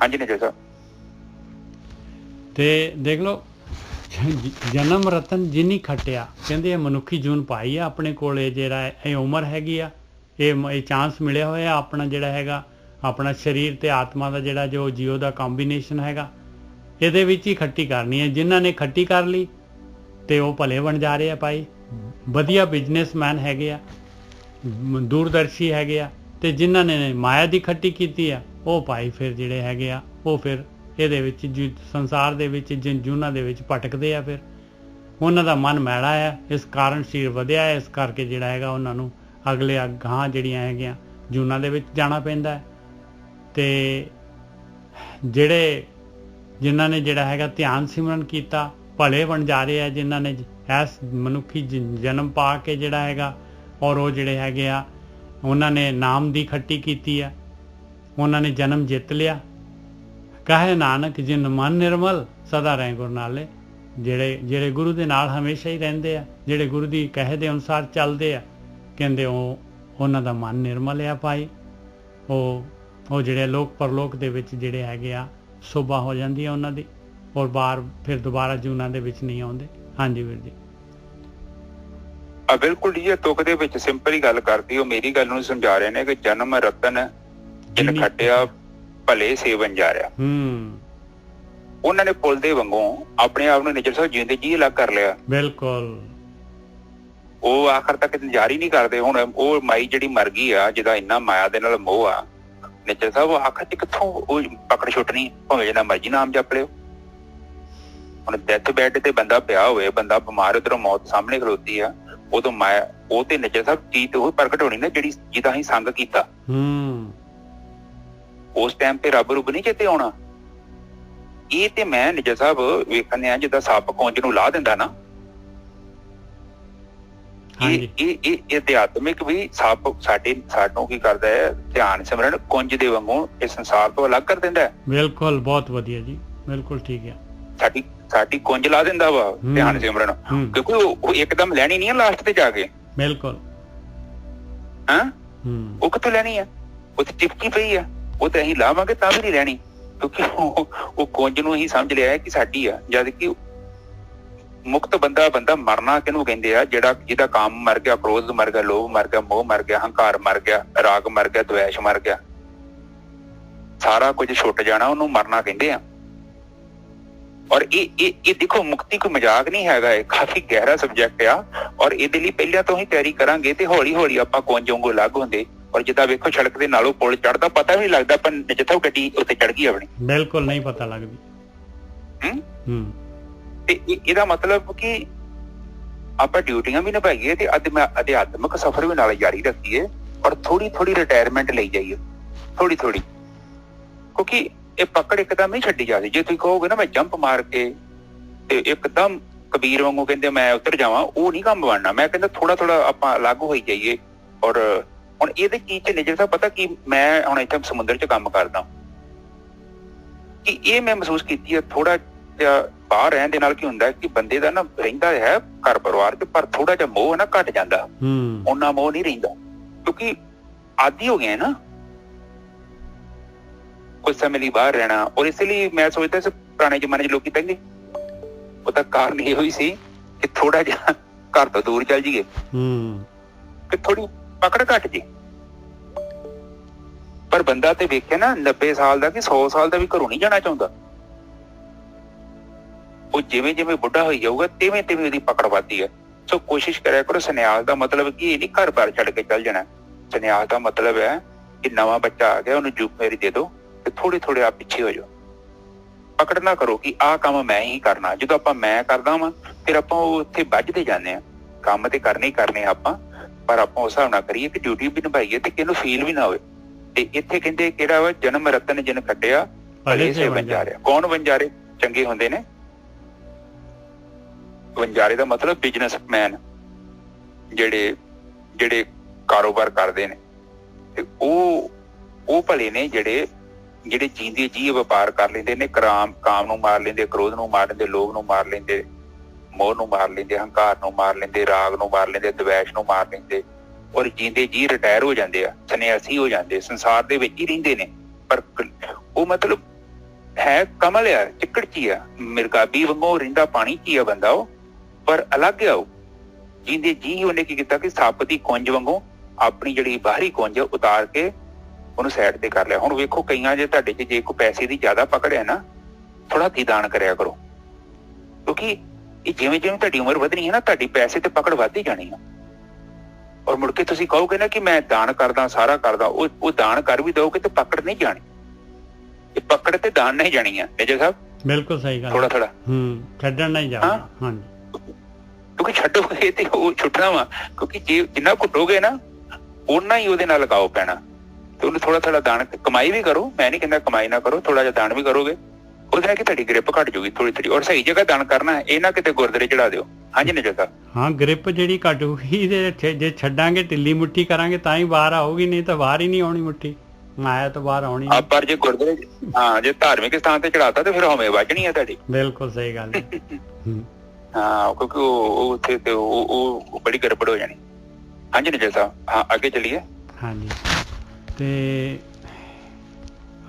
ਹਾਂਜੀ ਨੇ ਸਾਹਿਬ, ਤੇ ਦੇਖ ਲਓ ਜਨਮ ਰਤਨ ਜਿਨੀ ਖੱਟਿਆ, ਕਹਿੰਦੇ ਇਹ ਮਨੁੱਖੀ ਜੂਨ ਪਾਈ ਆ ਆਪਣੇ ਕੋਲ। ਇਹ ਜਿਹੜਾ ਇਹ ਉਮਰ ਹੈਗੀ ਆ, ਇਹ ਚਾਂਸ ਮਿਲਿਆ ਹੋਇਆ ਆਪਣਾ ਜਿਹੜਾ ਹੈਗਾ ਆਪਣਾ ਸਰੀਰ ਤੇ ਆਤਮਾ ਦਾ ਜਿਹੜਾ ਜੋ ਜੀਓ ਦਾ ਕੰਬੀਨੇਸ਼ਨ ਹੈਗਾ, ਇਹਦੇ ਵਿੱਚ ਹੀ ਖੱਟੀ ਕਰਨੀ ਹੈ। ਜਿਨ੍ਹਾਂ ਨੇ ਖੱਟੀ ਕਰ ਲਈ ਤੇ ਉਹ ਭਲੇ ਬਣ ਜਾ ਰਹੇ ਆ ਭਾਈ, ਵਧੀਆ ਬਿਜ਼ਨਸਮੈਨ ਹੈਗੇ ਆ, ਦੂਰਦਰਸ਼ੀ ਹੈਗੇ ਆ। ਤੇ ਜਿਨ੍ਹਾਂ ਨੇ ਮਾਇਆ ਦੀ ਖੱਟੀ ਕੀਤੀ ਆ, ਉਹ ਭਾਈ ਫਿਰ ਜਿਹੜੇ ਹੈਗੇ ਆ ਉਹ ਫਿਰ ਇਹਦੇ ਵਿੱਚ ਸੰਸਾਰ ਦੇ ਵਿੱਚ ਜੂਨਾਂ ਦੇ ਵਿੱਚ ਭਟਕਦੇ ਆ। ਫਿਰ ਉਹਨਾਂ ਦਾ ਮਨ ਮੈਲਾ ਆ, ਇਸ ਕਾਰਨ ਸਰੀਰ ਵਧਿਆ ਹੈ, ਇਸ ਕਰਕੇ ਜਿਹੜਾ ਹੈਗਾ ਉਹਨਾਂ ਨੂੰ ਅਗਲੇ ਅਗਾਂਹ ਜਿਹੜੀਆਂ ਹੈਗੀਆਂ ਜੂਨਾਂ ਦੇ ਵਿੱਚ ਜਾਣਾ ਪੈਂਦਾ ਹੈ। ਤੇ ਜਿਨ੍ਹਾਂ ਨੇ ਜਿਹੜਾ ਹੈਗਾ ਧਿਆਨ ਸਿਮਰਨ ਕੀਤਾ, ਭਲੇ ਬਣ ਜਾ ਰਹੇ ਆ। ਜਿਨ੍ਹਾਂ ਨੇ ਇਸ ਮਨੁੱਖੀ ਜਨਮ ਪਾ ਕੇ ਜਿਹੜਾ ਹੈਗਾ ਔਰ ਉਹ ਜਿਹੜੇ ਹੈਗੇ ਆ ਉਹਨਾਂ ਨੇ ਨਾਮ ਦੀ ਖੱਟੀ ਕੀਤੀ ਆ, ਉਹਨਾਂ ਨੇ ਜਨਮ ਜਿੱਤ ਲਿਆ। ਕਹੇ ਨਾਨਕ ਜਿਨ ਮਨ ਨਿਰਮਲ ਸਦਾ ਰਹੇ ਗੁਰੂ ਨਾਲੇ। ਜਿਹੜੇ ਗੁਰੂ ਦੇ ਨਾਲ ਹਮੇਸ਼ਾ ਹੀ ਰਹਿੰਦੇ ਆ, ਜਿਹੜੇ ਗੁਰੂ ਦੀ ਕਹੇ ਦੇ ਅਨੁਸਾਰ ਚੱਲਦੇ ਆ, ਕਹਿੰਦੇ ਉਹਨਾਂ ਦਾ ਮਨ ਨਿਰਮਲ ਆ ਭਾਈ। ਉਹ ਜਿਹੜੇ ਲੋਕ ਪਰਲੋਕ ਦੇ ਵਿੱਚ ਜਿਹੜੇ ਹੈਗੇ ਆ ਸੋਭਾ ਹੋ ਜਾਂਦੀ ਆ ਉਹਨਾਂ ਦੀ, ਔਰ ਫਿਰ ਦੁਬਾਰਾ ਜੂਨਾਂ ਦੇ ਵਿੱਚ ਨਹੀਂ ਆਉਂਦੇ। ਹਾਂਜੀ ਵੀਰ ਜੀ, ਬਿਲਕੁਲ ਜੀ। ਇਹ ਤੁਕ ਦੇ ਵਿੱਚ ਸਿੰਪਲ ਹੀ ਗੱਲ ਕਰਦੀ, ਉਹ ਮੇਰੀ ਗੱਲ ਨੂੰ ਸਮਝਾ ਰਹੇ ਨੇ ਕਿ ਜਨਮ ਰਤਨ ਜਿਨ ਖੱਟਿਆ ਭਲੇ ਸੇਵਨ ਜਾ ਰਿਹਾ। ਉਹਨਾਂ ਨੇ ਪੁੱਲ ਦੇ ਵਾਂਗੂ ਆਪਣੇ ਆਪ ਨੂੰ ਨਿਜਰ ਸਾਹਿਬ ਜਿਉਂਦੇ ਜੀ ਅਲੱਗ ਕਰ ਲਿਆ। ਬਿਲਕੁਲ, ਉਹ ਆਖਰ ਤੱਕ ਇੰਤਜ਼ਾਰ ਹੀ ਨਹੀਂ ਕਰਦੇ। ਹੁਣ ਉਹ ਮਾਈ ਜਿਹੜੀ ਮਰ ਗਈ ਆ, ਜਿਹਦਾ ਇੰਨਾ ਮਾਇਆ ਦੇ ਨਾਲ ਮੋਹ ਆ, ਨਿਜਰ ਸਾਹਿਬ ਆਖਰ ਚ ਕਿੱਥੋਂ ਉਹ ਪਕੜ ਛੁੱਟਣੀ? ਭਾਵੇਂ ਜਿੰਨਾ ਮਰਜੀ ਨਾਮ ਜਪ ਲਿਓ। ਹੁਣ ਡੈਥ ਬੈੱਡ ਤੇ ਬੰਦਾ ਪਿਆ ਹੋਵੇ, ਬੰਦਾ ਬਿਮਾਰ, ਉਧਰੋਂ ਮੌਤ ਸਾਹਮਣੇ ਖਲੋਤੀ ਆ, ਉਦੋਂ ਮਾਇਆ ਉਹ ਤੇ ਨਿਜਰ ਸਾਹਿਬ ਚੀਜ਼ ਉਹ ਪ੍ਰਗਟ ਹੋਣੀ ਨਾ ਜਿਹਦਾ ਅਸੀਂ ਸੰਗ ਕੀਤਾ। ਉਸ ਟਾਈਮ ਤੇ ਰੱਬ ਰੁੱਬ ਨਹੀਂ ਚੇਤੇ ਆਉਣਾ। ਇਹ ਤੇ ਮੈਂ ਨਿਜਰ ਸਾਹਿਬ ਵੇਖਦੇ ਆ ਜਿੱਦਾਂ ਸੱਪ ਕੁੰਜ ਨੂੰ ਲਾ ਦਿੰਦਾ ਨਾ, ਇਹ ਅਧਿਆਤਮਿਕ ਵੀ ਸੱਪ ਸਾਨੂੰ ਕੀ ਕਰਦਾ ਹੈ, ਧਿਆਨ ਸਿਮਰਨ ਕੁੰਜ ਦੇ ਵਾਂਗੂ ਇਸ ਸੰਸਾਰ ਤੋਂ ਅਲੱਗ ਕਰ ਦਿੰਦਾ ਹੈ। ਬਿਲਕੁਲ, ਬਹੁਤ ਵਧੀਆ ਜੀ, ਬਿਲਕੁਲ ਠੀਕ ਹੈ। ਸਾਡੀ ਕੁੰਜ ਲਾ ਦਿੰਦਾ ਵਾ ਧਿਆਨ ਸਿਮਰਨ, ਕਿਉਂਕਿ ਉਹ ਇੱਕਦਮ ਲੈਣੀ ਨਹੀਂ ਆ ਲਾਸਟ ਤੇ ਜਾ ਕੇ। ਬਿਲਕੁਲ ਹਾਂ, ਉਹ ਕਿੱਥੋਂ ਲੈਣੀ ਆ? ਉਹ ਤੇ ਚਿਪਕੀ ਪਈ ਆ, ਉਹ ਤੇ ਅਸੀਂ ਲਾਵਾਂਗੇ ਤਾਂ ਵੀ ਨਹੀਂ ਲੈਣੀ, ਕਿਉਂਕਿ ਉਹ ਕੁੰਜ ਨੂੰ ਅਸੀਂ ਸਮਝ ਲਿਆ ਕਿ ਸਾਡੀ ਆ। ਜਦ ਕਿ ਮੁਕਤ ਬੰਦਾ ਮਰਨਾ ਕਿਹਨੂੰ ਕਹਿੰਦੇ ਆ? ਜਿਹਦਾ ਕਾਮ ਮਰ ਗਿਆ, ਕ੍ਰੋਧ ਮਰ ਗਿਆ, ਲੋਭ ਮਰ ਗਿਆ, ਮੋਹ ਮਰ ਗਿਆ, ਹੰਕਾਰ ਮਰ ਗਿਆ, ਰਾਗ ਮਰ ਗਿਆ, ਦਵੇਸ਼ ਮਰ ਗਿਆ, ਸਾਰਾ ਕੁਝ ਛੁੱਟ ਜਾਣਾ, ਉਹਨੂੰ ਮਰਨਾ ਕਹਿੰਦੇ ਆ। ਔਰ ਇਹ ਦੇਖੋ, ਮੁਕਤੀ ਕੋਈ ਮਜ਼ਾਕ ਨਹੀਂ ਹੈਗਾ, ਇਹ ਕਾਫੀ ਗਹਿਰਾ ਸਬਜੈਕਟ ਆ। ਔਰ ਇਹਦੇ ਲਈ ਪਹਿਲਾਂ ਤੋਂ ਹੀ ਤਿਆਰੀ ਕਰਾਂਗੇ ਤੇ ਹੌਲੀ ਹੌਲੀ ਆਪਾਂ ਕੁੰਜ ਵਾਂਗੂ ਅਲੱਗ ਹੁੰਦੇ। ਔਰ ਜਿੱਦਾਂ ਵੇਖੋ ਸੜਕ ਦੇ ਨਾਲੋਂ ਪੁਲ ਚੜਦਾ ਪਤਾ ਵੀ ਨਹੀਂ ਲੱਗਦਾ, ਪਰ ਜਿੱਥੋਂ ਗੱਡੀ ਉੱਤੇ ਚੜ ਗਈ ਆਪਣੀ, ਬਿਲਕੁਲ ਨਹੀਂ ਪਤਾ ਲੱਗਦੀ। ਤੇ ਇਹਦਾ ਮਤਲਬ ਕਿ ਆਪਾਂ ਡਿਊਟੀਆਂ ਵੀ ਨਿਭਾਈਏ ਤੇ ਅਧਿਆਤਮਿਕ ਸਫ਼ਰ ਵੀ ਨਾਲ ਜਾਰੀ ਰੱਖੀਏ, ਔਰ ਥੋੜੀ ਥੋੜੀ ਰਿਟਾਇਰਮੈਂਟ ਲਈ ਜਾਈਏ, ਥੋੜੀ ਥੋੜੀ। ਕਿਉਂਕਿ ਇਹ ਪਕੜ ਇੱਕਦਮ ਨਹੀਂ ਛੱਡੀ ਜਾਂਦੀ। ਜੇ ਤੁਸੀਂ ਕਹੋਗੇ ਨਾ ਮੈਂ ਜੰਪ ਮਾਰ ਕੇ ਤੇ ਇੱਕਦਮ ਕਬੀਰ ਵਾਂਗੂ ਕਹਿੰਦੇ ਮੈਂ ਉਤਰ ਜਾਵਾਂ, ਉਹ ਨਹੀਂ ਕੰਮ ਬਣਨਾ। ਮੈਂ ਕਹਿੰਦਾ ਥੋੜਾ ਥੋੜਾ ਆਪਾਂ ਅਲੱਗ ਹੋਈ ਜਾਈਏ। ਔਰ ਹੁਣ ਇਹਦੇ ਚੀਜ਼ ਚ ਨਿਜਰ ਦਾ ਪਤਾ ਕਿ ਮੈਂ ਹੁਣ ਇੱਥੇ ਸਮੁੰਦਰ ਚ ਕੰਮ ਕਰਦਾ, ਕਿ ਇਹ ਮੈਂ ਮਹਿਸੂਸ ਕੀਤੀ ਹੈ ਥੋੜਾ ਜਿਹਾ ਬਾਹਰ ਰਹਿਣ ਦੇ ਨਾਲ ਕੀ ਹੁੰਦਾ ਕਿ ਬੰਦੇ ਦਾ ਨਾ ਰਹਿੰਦਾ ਹੈ ਘਰ ਪਰਿਵਾਰ ਚ, ਪਰ ਥੋੜਾ ਜਿਹਾ ਮੋਹ ਨਾ ਘੱਟ ਜਾਂਦਾ, ਓਨਾ ਮੋਹ ਨਹੀਂ ਰਹਿੰਦਾ, ਕਿਉਂਕਿ ਆਦੀ ਹੋ ਗਏ ਨਾ ਕੁਝ ਸਮੇਂ ਲਈ ਬਾਹਰ ਰਹਿਣਾ। ਔਰ ਇਸ ਲਈ ਮੈਂ ਸੋਚਦਾ ਸੀ ਪੁਰਾਣੇ ਜ਼ਮਾਨੇ ਚ ਲੋਕੀ ਕਹਿੰਦੇ ਉਹਦਾ ਕਾਰਨ ਇਹੋ ਹੀ ਸੀ ਕਿ ਥੋੜਾ ਜਿਹਾ ਘਰ ਤੋਂ ਦੂਰ ਚੱਲ ਜਾਈਏ, ਕਿ ਥੋੜੀ ਪਕੜ ਘੱਟ ਜੇ। ਪਰ ਬੰਦਾ ਤੇ ਵੇਖਿਆ ਨਾ 90 ਸਾਲ ਦਾ ਕਿ 100 ਸਾਲ ਦਾ ਵੀ ਘਰੋਂ ਨਹੀਂ ਜਾਣਾ ਚਾਹੁੰਦਾ। ਉਹ ਜਿਵੇਂ ਜਿਵੇਂ ਬੁੱਢਾ ਹੋਈ ਜਾਊਗਾ ਤਿਵੇਂ ਤਿਵੇਂ ਉਹਦੀ ਪਕੜ ਵੱਧਦੀ ਹੈ। ਸੋ ਕੋਸ਼ਿਸ਼ ਕਰਿਆ ਕਰੋ। ਸੰਨਿਆਸ ਦਾ ਮਤਲਬ ਕੀ ਇਹ ਨਹੀਂ ਘਰ ਬਾਰ ਛੱਡ ਕੇ ਚੱਲ ਜਾਣਾ। ਸੰਨਿਆਸ ਦਾ ਮਤਲਬ ਹੈ ਕਿ ਨਵਾਂ ਬੱਚਾ ਆ ਗਿਆ, ਉਹਨੂੰ ਜ਼ਿੰਮੇਵਾਰੀ ਦੇ ਦਿਓ ਤੇ ਥੋੜੇ ਥੋੜੇ ਆਪ ਪਿੱਛੇ ਹੋ ਜਾਓ। ਪਕੜ ਨਾ ਕਰੋ ਕਿ ਆਹ ਕੰਮ ਮੈਂ ਹੀ ਕਰਨਾ। ਜਦੋਂ ਆਪਾਂ ਮੈਂ ਕਰਦਾ ਵਾਂ ਫਿਰ ਆਪਾਂ ਉਹ ਉੱਥੇ ਵੱਜਦੇ ਜਾਂਦੇ ਹਾਂ। ਕੰਮ ਤੇ ਕਰਨੇ ਹੀ ਕਰਨੇ ਆਪਾਂ, ਪਰ ਆਪਾਂ ਉਸ ਹਿਸਾਬ ਨਾਲ ਕਰੀਏ ਕਿ ਡਿਊਟੀ ਵੀ ਨਿਭਾਈਏ ਤੇ ਕਿਹਨੂੰ ਫੀਲ ਵੀ ਨਾ ਹੋਵੇ। ਤੇ ਇੱਥੇ ਕਹਿੰਦੇ ਕਿਹੜਾ ਵਾ ਜਨਮ ਰਤਨ ਜਿਨ ਕੱਢਿਆ ਭਲੇ ਸੇ ਵੰਜਾਰੇ। ਕੌਣ ਵੰਜਾਰੇ ਚੰਗੇ ਹੁੰਦੇ ਨੇ? ਵੰਜਾਰੇ ਦਾ ਮਤਲਬ ਬਿਜ਼ਨਸਮੈਨ, ਜਿਹੜੇ ਕਾਰੋਬਾਰ ਕਰਦੇ ਨੇ, ਤੇ ਉਹ ਭਲੇ ਨੇ ਜਿਹੜੇ ਜੀਂਦੇ ਜੀ ਵਪਾਰ ਕਰ ਲੈਂਦੇ ਨੇ। ਕਾਮ ਨੂੰ ਮਾਰ ਲੈਂਦੇ, ਕ੍ਰੋਧ ਨੂੰ ਮਾਰ ਲੈਂਦੇ, ਲੋਭ ਨੂੰ ਮਾਰ ਲੈਂਦੇ, ਮੋਹ ਨੂੰ ਮਾਰ ਲੈਂਦੇ, ਹੰਕਾਰ ਨੂੰ ਮਾਰ ਲੈਂਦੇ, ਰਾਗ ਨੂੰ ਮਾਰ ਲੈਂਦੇ, ਦਵੇਸ਼ ਨੂੰ ਮਾਰ ਲੈਂਦੇ। ਔਰ ਜੀਂਦੇ ਜੀ ਰਿਟਾਇਰ ਹੋ ਜਾਂਦੇ ਆ, ਸੰਨਿਆਸੀ ਹੋ ਜਾਂਦੇ, ਸੰਸਾਰ ਦੇ ਵਿੱਚ ਹੀ ਰਹਿੰਦੇ ਨੇ। ਪਰ ਉਹ ਮਤਲਬ ਹੈ ਕਮਲ ਆ, ਚਿੱਕੜ ਚ ਆ, ਮਿਰਗਾਬੀ ਵਾਂਗੂ ਰਹਿੰਦਾ ਪਾਣੀ ਚ ਹੀ ਆ ਬੰਦਾ ਉਹ, ਪਰ ਅਲੱਗ ਆ ਉਹ। ਜੀਂਦੇ ਜੀ ਉਹਨੇ ਕੀ ਕੀਤਾ ਕਿ ਸੱਪ ਦੀ ਕੁੰਜ ਵਾਂਗੂ ਆਪਣੀ ਜਿਹੜੀ ਬਾਹਰੀ ਕੁੰਜ ਉਤਾਰ ਕੇ ਉਹਨੂੰ ਸਾਈਡ ਤੇ ਕਰ ਲਿਆ। ਹੁਣ ਵੇਖੋ ਕਈਆਂ ਜੇ ਤੁਹਾਡੇ ਚ ਜੇ ਕੋਈ ਪੈਸੇ ਦੀ ਜ਼ਿਆਦਾ ਪਕੜ ਹੈ ਨਾ, ਥੋੜਾ ਦਾਨ ਕਰਿਆ ਕਰੋ, ਕਿਉਂਕਿ ਇਹ ਜਿਵੇਂ ਜਿਵੇਂ ਤੁਹਾਡੀ ਉਮਰ ਵਧਣੀ ਹੈ ਨਾ, ਤੁਹਾਡੀ ਪੈਸੇ ਤੇ ਪਕੜ ਵੱਧ ਹੀ ਜਾਣੀ ਆ। ਔਰ ਮੁੜ ਕੇ ਤੁਸੀਂ ਕਹੋਗੇ ਨਾ ਕਿ ਮੈਂ ਦਾਨ ਕਰਦਾ, ਸਾਰਾ ਕਰਦਾ, ਉਹ ਦਾਨ ਕਰ ਵੀ ਦਓਗੇ ਤੇ ਪਕੜ ਨਹੀਂ ਜਾਣੀ। ਇਹ ਪਕੜ ਤੇ ਦਾਨ ਨਹੀਂ ਜਾਣੀ ਆ ਮੇਜਰ ਸਾਹਿਬ। ਬਿਲਕੁਲ ਸਹੀ ਗੱਲ। ਥੋੜਾ ਥੋੜਾ ਛੱਡਣ ਨਹੀਂ ਜਾਣਾ। ਹਾਂਜੀ, ਕਿਉਂਕਿ ਛੱਡੋਗੇ ਤੇ ਉਹ ਛੁੱਟਣਾ ਵਾ। ਕਿਉਂਕਿ ਜੇ ਜਿੰਨਾ ਘੁੱਟੋਗੇ ਨਾ ਓਨਾ ਹੀ ਉਹਦੇ ਨਾਲ ਲਗਾਓ ਪੈਣਾ। ਤੇ ਉਹਨੂੰ ਥੋੜਾ ਥੋੜਾ ਦਾਨ, ਕਮਾਈ ਵੀ ਕਰੋ, ਮੈਂ ਨਹੀਂ ਕਹਿੰਦਾ ਕਮਾਈ ਨਾ ਕਰੋ, ਥੋੜਾ ਜਿਹਾ ਦਾਨ ਵੀ ਕਰੋਗੇ, ਉਹਦੇ ਨਾਲ ਕਿ ਤੁਹਾਡੀ ਗ੍ਰਿਪ ਘੱਟ ਜੂਗੀ ਥੋੜੀ ਥੋੜੀ। ਔਰ ਸਹੀ ਜਗ੍ਹਾ ਦਾਨ ਕਰਨਾ, ਇਹ ਨਾ ਕਿਤੇ ਗੁਰਦੁਆਰੇ ਚੜਾ ਦਿਓ। ਹਾਂਜੀ ਨਿਜਰ ਸਾਹਿਬ। ਹਾਂ, ਗ੍ਰਿਪ ਜਿਹੜੀ ਘਟੂਗੀ ਜੇ ਛੱਡਾਂਗੇ, ਢਿੱਲੀ ਮੁੱਠੀ ਕਰਾਂਗੇ ਤਾਂ ਹੀ ਬਾਹਰ ਆਊਗੀ, ਨਹੀਂ ਤਾਂ ਬਾਹਰ ਹੀ ਨਹੀਂ ਆਉਣੀ ਮੁੱਠੀ। ਮਾਇਆ ਤੋਂ ਬਾਹਰ ਆਉਣੀ। ਪਰ ਜੇ ਗੁਰਦੁਆਰੇ ਜੇ ਧਾਰਮਿਕ ਸਥਾਨ ਤੇ ਚੜਾਤਾ ਤੇ ਫਿਰ ਹਉਮੈ ਵੱਜਣੀ ਆ ਤੁਹਾਡੀ। ਬਿਲਕੁਲ ਸਹੀ ਗੱਲ ਹੈ। ਹਾਂ, ਕਿਉਂਕਿ ਉਹ ਉੱਥੇ ਤੇ ਉਹ ਬੜੀ ਗੜਬੜ ਹੋ ਜਾਣੀ। ਹਾਂਜੀ ਨਿਜਰ ਸਾਹਿਬ। ਹਾਂ, ਅੱਗੇ ਚੱਲੀਏ। ਹਾਂਜੀ, ਤੇ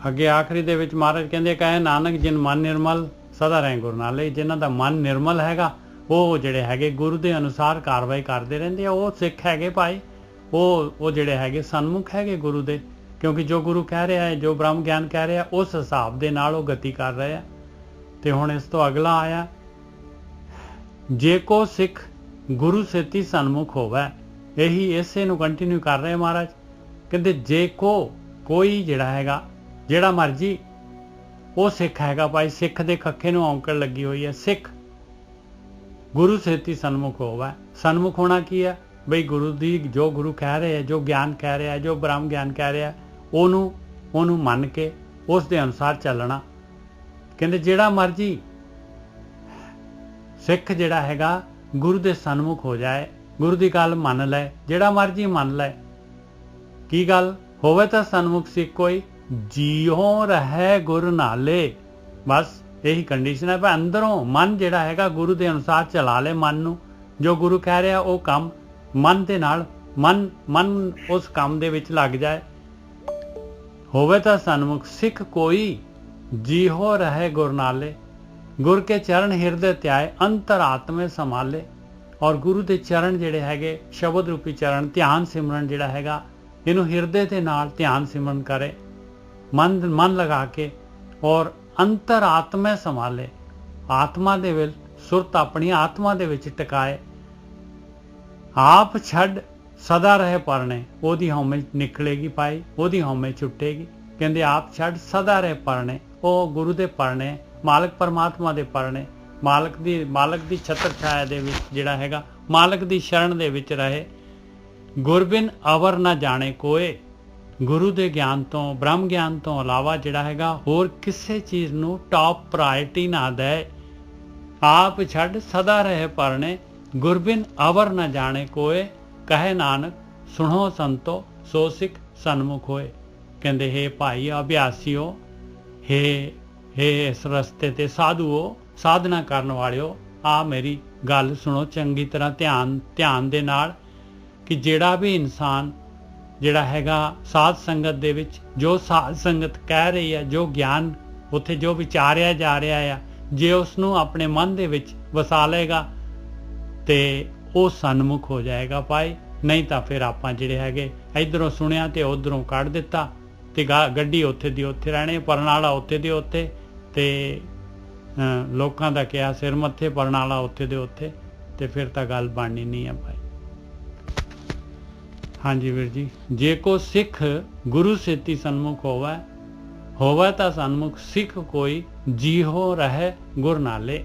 ਅੱਗੇ ਆਖਰੀ ਦੇ ਵਿੱਚ ਮਹਾਰਾਜ ਕਹਿੰਦੇ ਕਹੇ ਨਾਨਕ ਜਿਨ ਮਨ ਨਿਰਮਲ ਸਦਾ ਰਹੇ ਗੁਰੂ ਨਾਲੇ। ਜਿਨ੍ਹਾਂ ਦਾ ਮਨ ਨਿਰਮਲ ਹੈਗਾ ਉਹ ਜਿਹੜੇ ਹੈਗੇ ਗੁਰੂ ਦੇ ਅਨੁਸਾਰ ਕਾਰਵਾਈ ਕਰਦੇ ਰਹਿੰਦੇ ਆ। ਉਹ ਸਿੱਖ ਹੈਗੇ ਭਾਈ, ਉਹ ਜਿਹੜੇ ਹੈਗੇ ਸਨਮੁਖ ਹੈਗੇ ਗੁਰੂ ਦੇ, ਕਿਉਂਕਿ ਜੋ ਗੁਰੂ ਕਹਿ ਰਿਹਾ ਹੈ, ਜੋ ਬ੍ਰਹਮ ਗਿਆਨ ਕਹਿ ਰਿਹਾ, ਉਸ ਹਿਸਾਬ ਦੇ ਨਾਲ ਉਹ ਗਤੀ ਕਰ ਰਹੇ ਆ। ਤੇ ਹੁਣ ਇਸ ਤੋਂ ਅਗਲਾ ਆਇਆ, ਜੇ ਕੋ ਸਿੱਖ ਗੁਰੂ ਸੇਤੀ ਸਨਮੁਖ ਹੋਵੇ। ਇਹੀ ਇਸੇ ਨੂੰ ਕੰਟੀਨਿਊ ਕਰ ਰਹੇ ਮਹਾਰਾਜ। ਕਹਿੰਦੇ ਜੇ ਕੋਈ ਜਿਹੜਾ ਹੈਗਾ, ਜਿਹੜਾ ਮਰਜੀ ਉਹ ਸਿੱਖ ਹੈਗਾ ਭਾਈ। ਸਿੱਖ ਦੇ ਖੱਖੇ ਨੂੰ ਔਂਕੜ ਲੱਗੀ ਹੋਈ ਹੈ। ਸਿੱਖ ਗੁਰੂ ਸੇਤੀ ਸਨਮੁਖ ਹੋਵੇ। ਸਨਮੁਖ ਹੋਣਾ ਕੀ ਹੈ ਬਈ? ਗੁਰੂ ਦੀ ਜੋ ਗੁਰੂ ਕਹਿ ਰਹੇ ਹੈ, ਜੋ ਗਿਆਨ ਕਹਿ ਰਿਹਾ, ਜੋ ਬ੍ਰਹਮ ਗਿਆਨ ਕਹਿ ਰਿਹਾ, ਉਹਨੂੰ ਮੰਨ ਕੇ ਉਸ ਦੇ ਅਨੁਸਾਰ ਚੱਲਣਾ। ਕਹਿੰਦੇ ਜਿਹੜਾ ਮਰਜੀ ਸਿੱਖ ਜਿਹੜਾ ਹੈਗਾ ਗੁਰੂ ਦੇ ਸਨਮੁਖ ਹੋ ਜਾਏ, ਗੁਰੂ ਦੀ ਗੱਲ ਮੰਨ ਲੈ, ਜਿਹੜਾ ਮਰਜੀ ਮੰਨ ਲੈ। ਕੀ ਗੱਲ ਹੋਵੇ ਤਾਂ ਸਨਮੁਖ ਸਿੱਖ ਕੋਈ, ਜਿਉ ਰਹੇ ਗੁਰ ਨਾਲੇ। ਬਸ यही कंडीशन है। पर अंदरों मन जिहड़ा हैगा गुरु के अनुसार चला ले मन नूं, जो गुरु कह रहा वो काम मन दे नाल मन उस काम दे विच लग जाए। होवे तां सन्मुख सिख कोई, जीहो रहे गुर नाले, गुर के चरण हिरदे त्याए, अंतर आत्मे संभाले। और गुरु के चरण जिहड़े हैगे शब्द रूपी चरण, ध्यान सिमरन जिहड़ा हैगा इनू हिरदे दे नाल ध्यान सिमरन करे, मन लगा के, और अंतर आत्मे संभाले, आत्मा दे विच सुरत अपनी आत्मा दे विच टिकाए। आप छड़ सदा रहे परने, ओदी हौमे निकलेगी पाई, ओदी हौमे छुटेगी। कहंदे आप छड़ सदा रहे परने, ओ गुरु दे परने, मालक परमात्मा दे परने, मालक दी छत्र छाया दे विच जिहड़ा हैगा मालक दी शरण दे विच रहे। गुरबिन अवर ना जाने कोए, गुरु दे ज्ञान तो ब्रह्म ज्ञान तो इलावा जिहड़ा हैगा होर किसी चीज़ नूं टॉप प्रायोरिटी ना दे। आप छड़ सदा रहे परने, गुरबिन अवर न जाने कोए, कहे नानक सुनो संतो सो सिख सन्मुख होए। कहंदे हे भाई अभ्यासियो, हे इस रस्ते ते साधुओ, साधना करन वालिओ, आ मेरी गल सुनो चंगी तरह ध्यान दे नाल कि जिहड़ा भी इंसान जिहड़ा हैगा साध संगत दे विच जो साध संगत कह रही है, जो ज्ञान उत्थे जो विचारिया जा रहा है, जे उसनूं अपने मन दे विच वसा लेगा ते वो सन्मुख हो जाएगा भाई। नहीं तो फिर आपां जिहड़े हैगे इधरों सुनिया ते उधरों कढ़ दिता ते गड्डी उत्थे दी उत्थे रहने, परनाला उत्थे दे उत्थे ते लोकां दा किहा सिर मत्थे, परनाला उत्थे दे उत्थे, ते फिर तां गल बननी नहीं है भाई। हाँ जी वीर जी, जे को सिख गुरु सेती सन्मुख होवे तां सन्मुख सिख कोई, जीहो रहे गुर नाले।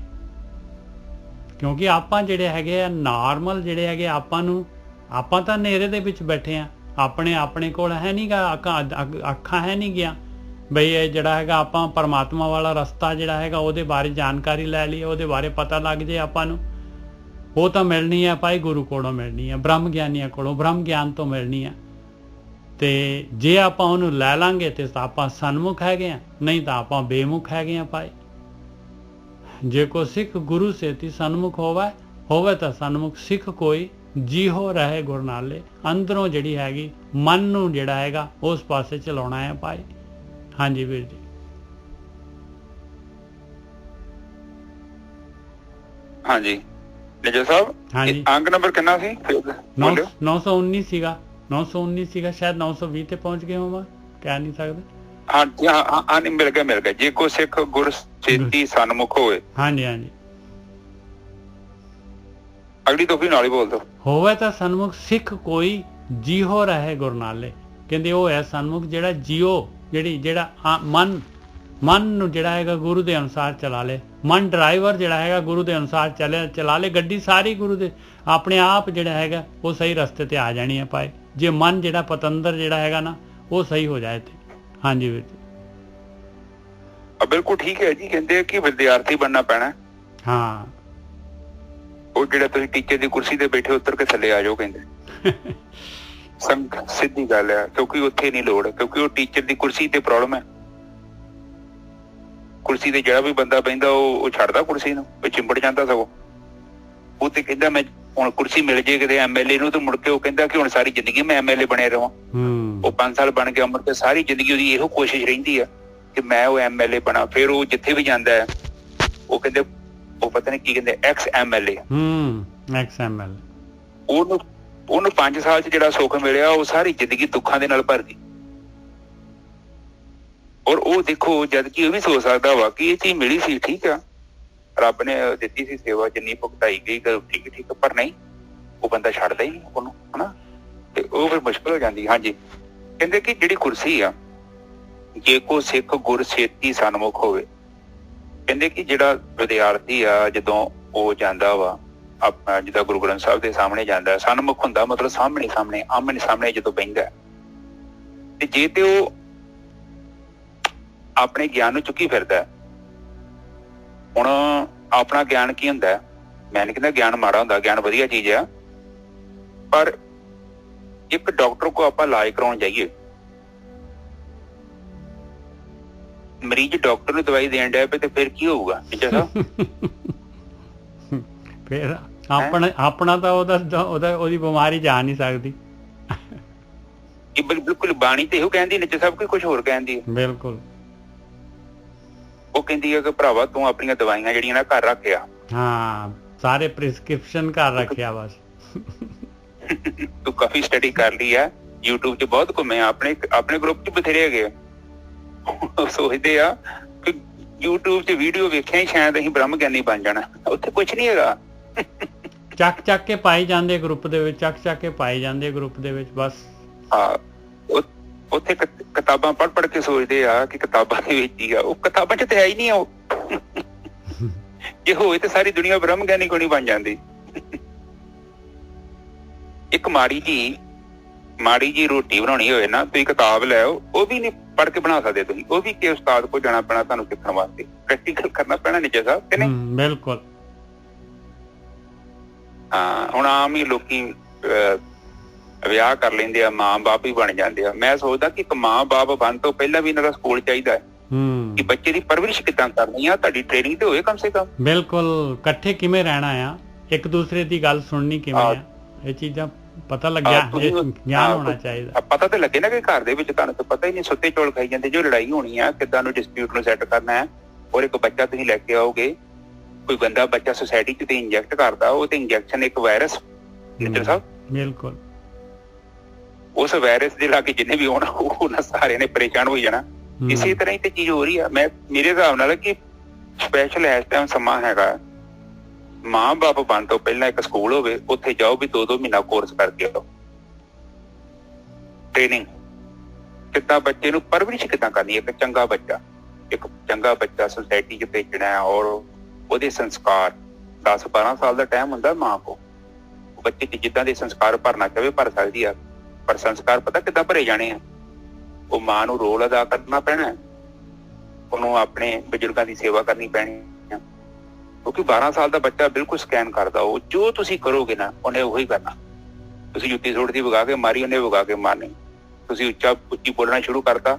क्योंकि आपां जिहड़े हैगे नॉर्मल जिहड़े हैगे आपां तां नेरे दे विच बैठे आ, अपने कोल है नहीं गा अखां है नहीं गया बई ये जिहड़ा हैगा आपां परमात्मा वाला रस्ता जिहड़ा हैगा उहदे बारे जानकारी लै लईए, उहदे बारे पता लग जाए आपां नूं, वो तो मिलनी है भाई गुरु कोलों मिलनी है, ब्रह्म ज्ञानियां कोलों ब्रह्म ज्ञान तो मिलनी है। ते जे आपां उहनूं लै लांगे ते आपां सन्मुख हैगे आ, नहीं तो आपां बेमुख हैगे आ भाई। जे को सिख गुरु सेती सन्मुख होवे तां सन्मुख सिख कोई, जीहो रहे गुर नाले। अंदरों जिहड़ी हैगी मन नूं जिहड़ा हैगा उस पासे चलाउणा है भाई। हाँ जी वीर जी। हाँ जी निजो साहब, हाँ जी। अंक नंबर कितना सी? 919 सीगा, 919 सीगा, शायद 920 ते पहुंच गए होवां, कह नहीं सकदे। हाँ जी, हाँ मिल गया। जे को सिख गुर सेती सन्मुख होवे। हाँ जी हाँ जी। अगली तो भी नाल ही बोल दो। होवे तां सन्मुख सिख कोई, जीहो रहे गुर नाले। कहंदे ओ है सन्मुख जिहड़ा जीओ, जिहड़ा मन नूं जिहड़ा हैगा गुरु दे अनुसार चला ले। मन ड्राइवर जिहड़ा हैगा गुरु दे अनुसार चला ले, गड्डी सारी गुरु दे अपने आप जिहड़ा हैगा वो सही रस्ते ते आ जानी है भाई, जे मन जिहड़ा पतंदर जिहड़ा हैगा ना वो सही हो जाए ते। हाँ जी वीर जी। बिल्कुल ठीक है जी। कहते कि विद्यार्थी बनना पैना। हाँ वो जिहड़ा तुसीं टीचर दी कुर्सी ते बैठे उतर के थल्ले आ जाओ कहंदे सीधी गल है, क्योंकि उत्थे नहीं लोड़, क्योंकि वो टीचर दी कुर्सी ते प्रॉब्लम है। कुर्सी ते जिहड़ा भी बंदा बहिंदा वो छड्डदा कुर्सी नूं, चिंबड़ जांदा सगों। वो ते कहंदा मैं हुण कुर्सी मिल जे किते एमएलए नूं, तो मुड़ के वो कहंदा कि हुण सारी जिंदगी मैं एमएलए बने रहां। वो 5 साल बन के मुड़ के सारी जिंदगी ओहदी इहो कोशिश रहिंदी है कि मैं वो एमएलए बना। फिर वो जिथे भी जांदा है वो कहंदे वो पता नहीं की कहंदे एक्स एमएलए। ਉਹਨੂੰ 5 ਸਾਲ ਚ ਜਿਹੜਾ ਸੁੱਖ ਮਿਲਿਆ ਉਹ ਸਾਰੀ ਜ਼ਿੰਦਗੀ ਦੁੱਖਾਂ ਦੇ ਨਾਲ ਭਰ ਗਈ। ਔਰ ਉਹ ਦੇਖੋ ਜਦ ਕਿ ਉਹ ਵੀ ਸੋਚ ਸਕਦਾ ਵਾ ਕਿ ਇਹ ਚੀਜ਼ ਮਿਲੀ ਸੀ, ਠੀਕ ਆ, ਰੱਬ ਨੇ ਦਿੱਤੀ ਸੀ ਸੇਵਾ ਜਿੰਨੀ ਭੁਗਤਾਈ ਗਈ, ਠੀਕ, ਪਰ ਨਹੀਂ ਉਹ ਬੰਦਾ ਛੱਡਦਾ ਹੀ ਨਹੀਂ ਉਹਨੂੰ, ਹਨਾ, ਤੇ ਉਹ ਫਿਰ ਮੁਸ਼ਕਲ ਹੋ ਜਾਂਦੀ। ਹਾਂਜੀ ਕਹਿੰਦੇ ਕਿ ਜਿਹੜੀ ਕੁਰਸੀ ਆ, ਜੇ ਕੋ ਸਿੱਖ ਗੁਰ ਛੇਤੀ ਸਨਮੁਖ ਹੋਵੇ, ਕਹਿੰਦੇ ਕਿ ਜਿਹੜਾ ਵਿਦਿਆਰਥੀ ਆ ਜਦੋਂ ਉਹ ਜਾਂਦਾ ਵਾ ਆਪਣਾ ਜਿੱਦਾਂ ਗੁਰੂ ਗ੍ਰੰਥ ਸਾਹਿਬ ਦੇ ਸਾਹਮਣੇ ਜਾਂਦਾ, ਸਨਮੁਖ ਹੁੰਦਾ ਮਤਲਬ ਸਾਹਮਣੇ ਆਮਣੇ ਸਾਹਮਣੇ ਜਦੋਂ ਬਹਿੰਦਾ, ਤੇ ਜੇ ਤੇ ਉਹ ਆਪਣੇ ਗਿਆਨ ਨੂੰ ਚੁੱਕੀ ਫਿਰਦਾ। ਹੁਣ ਆਪਣਾ ਗਿਆਨ ਕੀ ਹੁੰਦਾ, ਮੈਂ ਨਹੀਂ ਕਹਿੰਦਾ ਗਿਆਨ ਮਾੜਾ ਹੁੰਦਾ, ਗਿਆਨ ਵਧੀਆ ਚੀਜ਼ ਆ, ਪਰ ਇੱਕ ਡਾਕਟਰ ਕੋ ਆਪਾਂ ਇਲਾਜ ਕਰਾਉਣ ਜਾਈਏ ਮਰੀਜ਼ ਡਾਕਟਰ ਨੂੰ ਦਵਾਈ ਦੇਣ ਡਿਆ ਪਏ ਤੇ ਫਿਰ ਕੀ ਹੋਊਗਾ ਨਿੱਜਾ ਸਾਹਿਬ? ਫਿਰ ਆਪਣਾ ਤਾਂ ਉਹਦੀ ਬਿਮਾਰੀ ਜਾ ਨਹੀਂ ਸਕਦੀ। ਬਿਲਕੁਲ ਬਾਣੀ ਤੇ ਇਹੋ ਕਹਿੰਦੀ ਨਿੱਜਾ ਸਾਹਿਬ, ਕੋਈ ਕੁਝ ਹੋਰ ਕਹਿੰਦੀ ਹੈ? ਬਿਲਕੁਲ। ਉਹ ਕਹਿੰਦੀ ਹੈ ਕਿ ਭਰਾਵਾ ਤੂੰ ਆਪਣੀਆਂ ਦਵਾਈਆਂ ਜਿਹੜੀਆਂ ਨਾ ਘਰ ਰੱਖਿਆ। ਹਾਂ, ਸਾਰੇ ਪ੍ਰਿਸਕ੍ਰਿਪਸ਼ਨ ਘਰ ਰੱਖਿਆ ਬਸ। ਤੂੰ ਕਾਫੀ ਸਟੱਡੀ ਕਰ ਲਈ ਆ, YouTube 'ਚ ਬਹੁਤ ਘੁੰਮੇ ਆ, ਆਪਣੇ ਗਰੁੱਪ 'ਚ ਬਥੇਰੇ ਹੈਗੇ। ਸੋਚਦੇ ਆ ਕਿ YouTube 'ਚ ਵੀਡੀਓ ਵੇਖਿਆ ਹੀ ਸ਼ਾਇਦ ਅਸੀਂ ਬ੍ਰਹਮ ਗਿਆਨੀ ਬਣ ਜਾਣਾ। ਉੱਥੇ ਕੁਛ ਨਹੀਂ ਹੈਗਾ। ਚੱਕ ਕੇ ਪਾਈ ਜਾਂਦੇ ਗਰੁੱਪ ਦੇ ਵਿੱਚ, ਚੱਕ ਕੇ ਪਾਈ ਜਾਂਦੇ ਗਰੁੱਪ ਦੇ ਵਿੱਚ ਬਸ। ਹਾਂ, ਉੱਥੇ ਕਿਤਾਬਾਂ ਪੜ੍ਹ ਕੇ ਸੋਚਦੇ ਆ ਕਿ ਕਿਤਾਬਾਂ ਦੇ ਵਿੱਚ ਹੀ ਆ, ਉਹ ਕਿਤਾਬਾਂ 'ਚ ਤੇ ਹੈ ਹੀ ਨਹੀਂ। ਉਹ ਜੇ ਹੋਏ ਤੇ ਸਾਰੀ ਦੁਨੀਆ ਬ੍ਰਹਮ ਗਿਆਨੀ ਕੋਈ ਨਹੀਂ ਬਣ ਜਾਂਦੀ। ਇੱਕ ਮਾੜੀ ਜੀ ਰੋਟੀ ਬਣਾਉਣੀ ਹੋਵੇ ਨਾ, ਤੁਸੀਂ ਕਿਤਾਬ ਲੈ ਆਓ, ਉਹ ਵੀ ਨਹੀਂ ਪੜ੍ਹ ਕੇ ਬਣਾ ਸਕਦੇ ਤੁਸੀਂ। ਉਹ ਵੀ ਕਿ ਉਸਤਾਦ ਕੋਲ ਜਾਣਾ ਪੈਣਾ ਤੁਹਾਨੂੰ ਸਿੱਖਣ ਵਾਸਤੇ, ਪ੍ਰੈਕਟੀਕਲ ਕਰਨਾ ਪੈਣਾ ਨਿੱਜਾ ਸਾਹਿਬ, ਕਿ ਨਹੀਂ? ਬਿਲਕੁਲ। ਹਾਂ, ਹੁਣ ਆਮ ਹੀ ਲੋਕੀ ਵਿਆਹ ਕਰ ਲੈਂਦੇ ਆ, ਮਾਂ ਬਾਪ ਹੀ ਬਣ ਜਾਂਦੇ ਆ। ਮੈਂ ਸੋਚਦਾ ਕਿ ਇੱਕ ਮਾਂ ਬਾਪ ਬਣਨ ਤੋਂ ਪਹਿਲਾਂ ਵੀ ਇਹਨਾਂ ਦਾ ਸਕੂਲ ਚਾਹੀਦਾ ਹੈ ਕਿ ਬੱਚੇ ਦੀ ਪਰਵਰਿਸ਼ ਕਿੱਦਾਂ ਕਰਨੀ ਆ, ਤੁਹਾਡੀ ਟ੍ਰੇਨਿੰਗ ਤੇ ਹੋਵੇ ਕਮ ਸੇ ਕਮ। ਬਿਲਕੁਲ, ਇਕੱਠੇ ਕਿਵੇਂ ਰਹਿਣਾ ਆ, ਇੱਕ ਦੂਸਰੇ ਦੀ ਗੱਲ ਸੁਣਨੀ ਕਿਵੇਂ ਆ, ਇਹ ਚੀਜ਼ਾਂ ਪਤਾ ਲੱਗਿਆ, ਗਿਆਨ ਹੋਣਾ ਚਾਹੀਦਾ। ਪਤਾ ਤੇ ਲੱਗੇ ਨਾ ਕਿ ਘਰ ਦੇ ਵਿੱਚ ਤੁਹਾਨੂੰ ਤਾਂ ਪਤਾ ਹੀ ਨਹੀਂ, ਸੁੱਤੇ ਚੌਲ ਖਾਈ ਜਾਂਦੇ, ਜੋ ਲੜਾਈ ਹੋਣੀ ਆ ਕਿੱਦਾਂ ਨੂੰ ਡਿਸਪਿਊਟ ਨੂੰ ਸੈੱਟ ਕਰਨਾ ਹੈ। ਔਰ ਇੱਕ ਬੱਚਾ ਤੁਸੀਂ ਲੈ ਕੇ ਆਓਗੇ, ਕੋਈ ਗੰਦਾ ਬੱਚਾ ਸੁਸਾਇਟੀ 'ਚ ਤੇ ਇੰਜੈਕਟ ਕਰਦਾ, ਉਹ ਤੇ ਇੰਜੈਕਸ਼ਨ ਇੱਕ ਵਾਇਰਸ ਨਿੱਜਰ ਸਾਹਿਬ। ਬਿਲਕੁਲ। ਉਸ ਵਾਇਰਸ ਦੇ ਲਾਗੇ ਜਿੰਨੇ ਵੀ ਹੋਣਾ ਉਹਨਾਂ ਸਾਰਿਆਂ ਨੇ ਪਰੇਸ਼ਾਨ ਹੋ ਜਾਣਾ। ਇਸੇ ਤਰ੍ਹਾਂ ਹੀ ਤੇ ਚੀਜ਼ ਹੋ ਰਹੀ ਆ। ਮੇਰੇ ਹਿਸਾਬ ਨਾਲ ਕਿ ਸਪੈਸ਼ਲ ਇਸ ਟਾਈਮ ਸਮਾਂ ਹੈਗਾ, ਮਾਂ ਬਾਪ ਬਣ ਤੋਂ ਪਹਿਲਾਂ ਇੱਕ ਸਕੂਲ ਹੋਵੇ, ਉੱਥੇ ਜਾਓ ਵੀ 2-2 ਮਹੀਨਾ ਕੋਰਸ ਕਰਕੇ ਆਓ, ਟ੍ਰੇਨਿੰਗ ਕਿੱਦਾਂ ਬੱਚੇ ਨੂੰ ਪਰਵਰਿਸ਼ ਕਿੱਦਾਂ ਕਰਨੀ। ਇੱਕ ਚੰਗਾ ਬੱਚਾ ਸੁਸਾਇਟੀ 'ਚ ਭੇਜਣਾ, ਔਰ ਉਹਦੇ ਸੰਸਕਾਰ 10-12 ਸਾਲ ਦਾ ਟਾਈਮ ਹੁੰਦਾ ਮਾਂ ਕੋਲ। ਬੱਚੇ 'ਚ ਜਿੱਦਾਂ ਦੇ ਸੰਸਕਾਰ ਭਰਨਾ ਚਾਹਵੇ ਭਰ ਸਕਦੀ ਆ, ਪਰ ਸੰਸਕਾਰ ਪਤਾ ਕਿੱਦਾਂ ਭਰੇ ਜਾਣੇ ਆ? ਉਹ ਮਾਂ ਨੂੰ ਰੋਲ ਅਦਾ ਕਰਨਾ ਪੈਣਾ, ਉਹਨੂੰ ਆਪਣੇ ਬਜ਼ੁਰਗਾਂ ਦੀ ਸੇਵਾ ਕਰਨੀ ਪੈਣੀ ਆ, ਕਿਉਂਕਿ 12 ਸਾਲ ਦਾ ਬੱਚਾ ਬਿਲਕੁਲ ਸਕੈਨ ਕਰਦਾ। ਉਹ ਜੋ ਤੁਸੀਂ ਕਰੋਗੇ ਨਾ ਉਹਨੇ ਉਹੀ ਕਰਨਾ। ਤੁਸੀਂ ਜੁੱਤੀ ਸੁੱਟ ਦੀ ਵਗਾ ਕੇ ਮਾਰੀ, ਉਹਨੇ ਵਗਾ ਕੇ ਮਾਰਨੀ। ਤੁਸੀਂ ਉੱਚੀ ਬੋਲਣਾ ਸ਼ੁਰੂ ਕਰਤਾ,